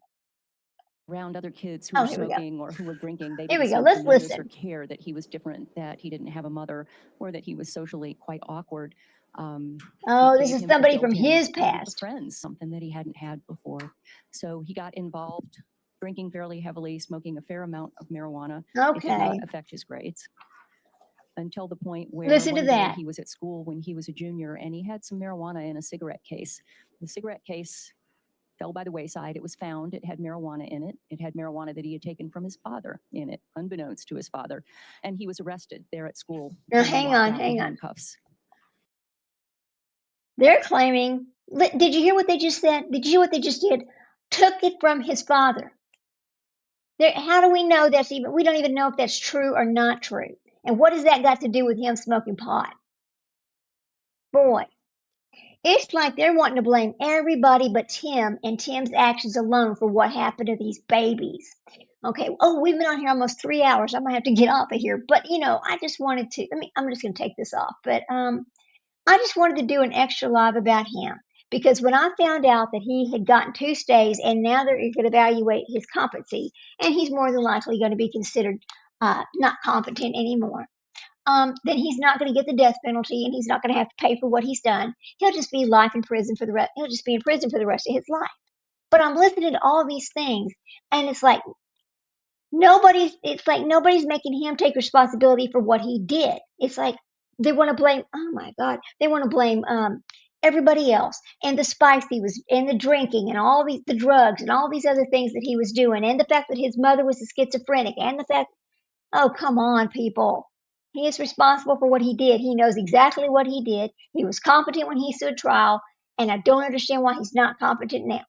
Around other kids who Oh, were here we go. smoking or who were drinking, they Here didn't we go. seem Let's to notice or listen. care that he was different, that he didn't have a mother, or that he was socially quite awkward. Oh, It this gave is him a somebody from built-in his group of past. friends, something that he hadn't had before. So he got involved, drinking fairly heavily, smoking a fair amount of marijuana. It did Okay. not affect his grades until the point where Listen to one day that. he was at school when he was a junior and he had some marijuana in a cigarette case. The cigarette case fell by the wayside. It was found. It had marijuana in it. It had marijuana that he had taken from his father in it, unbeknownst to his father. And he was arrested there at school. Now, and hang walked on, out in hang on. handcuffs. They're claiming, did you hear what they just said? Did you hear what they just did? Took it from his father. How do we know that's even, we don't even know if that's true or not true. And what has that got to do with him smoking pot? Boy, it's like they're wanting to blame everybody but Tim and Tim's actions alone for what happened to these babies. Okay, oh, we've been on here almost 3 hours. I might have to get off of here. But, I just wanted to, I'm just going to take this off. But I just wanted to do an extra live about him. Because when I found out that he had gotten 2 stays and now they're going to evaluate his competency, and he's more than likely going to be considered not competent anymore, then he's not going to get the death penalty and he's not going to have to pay for what he's done. He'll just be life in prison for the rest. He'll just be in prison for the rest of his life. But I'm listening to all these things, and it's like nobody's making him take responsibility for what he did. It's like they want to blame, oh my God, they want to blame everybody else and the spice he was, and the drinking and all the drugs and all these other things that he was doing, and the fact that his mother was a schizophrenic, and the fact, oh, come on, people. He is responsible for what he did. He knows exactly what he did. He was competent when he stood trial, and I don't understand why he's not competent now.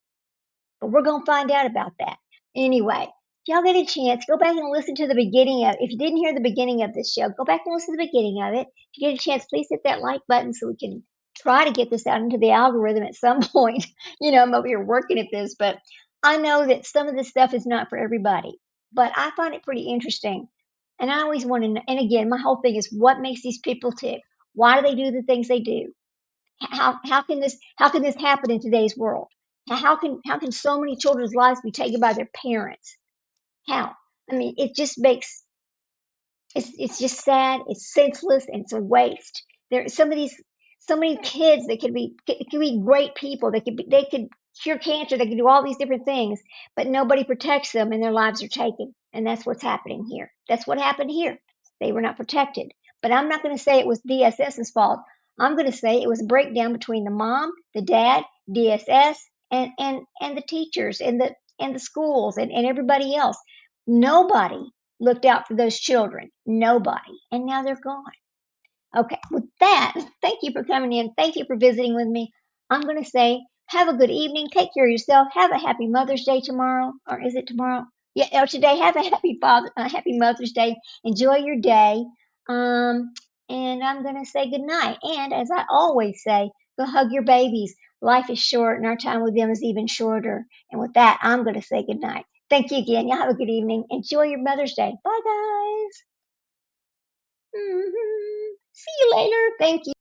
But we're going to find out about that. Anyway, if y'all get a chance, go back and listen to the beginning of, if you didn't hear the beginning of this show, go back and listen to the beginning of it. If you get a chance, please hit that like button so we can try to get this out into the algorithm at some point. I'm over here working at this, but I know that some of this stuff is not for everybody. But I find it pretty interesting. And I always want to know, and again, my whole thing is what makes these people tick? Why do they do the things they do? How can this happen in today's world? How can so many children's lives be taken by their parents? How? I mean, it just makes it's just sad. It's senseless and it's a waste. There are so many kids that could be great people. They could cure cancer. They could do all these different things, but nobody protects them and their lives are taken. And that's what's happening here. That's what happened here. They were not protected. But I'm not going to say it was DSS's fault. I'm going to say it was a breakdown between the mom, the dad, DSS, and the teachers and the schools and everybody else. Nobody looked out for those children. Nobody. And now they're gone. Okay, with that, thank you for coming in. Thank you for visiting with me. I'm going to say, have a good evening. Take care of yourself. Have a happy Mother's Day tomorrow. Or is it tomorrow? Yeah, or today. Have a happy Mother's Day. Enjoy your day. And I'm going to say good night. And as I always say, go hug your babies. Life is short and our time with them is even shorter. And with that, I'm going to say good night. Thank you again. Y'all have a good evening. Enjoy your Mother's Day. Bye, guys. See you later. Thank you.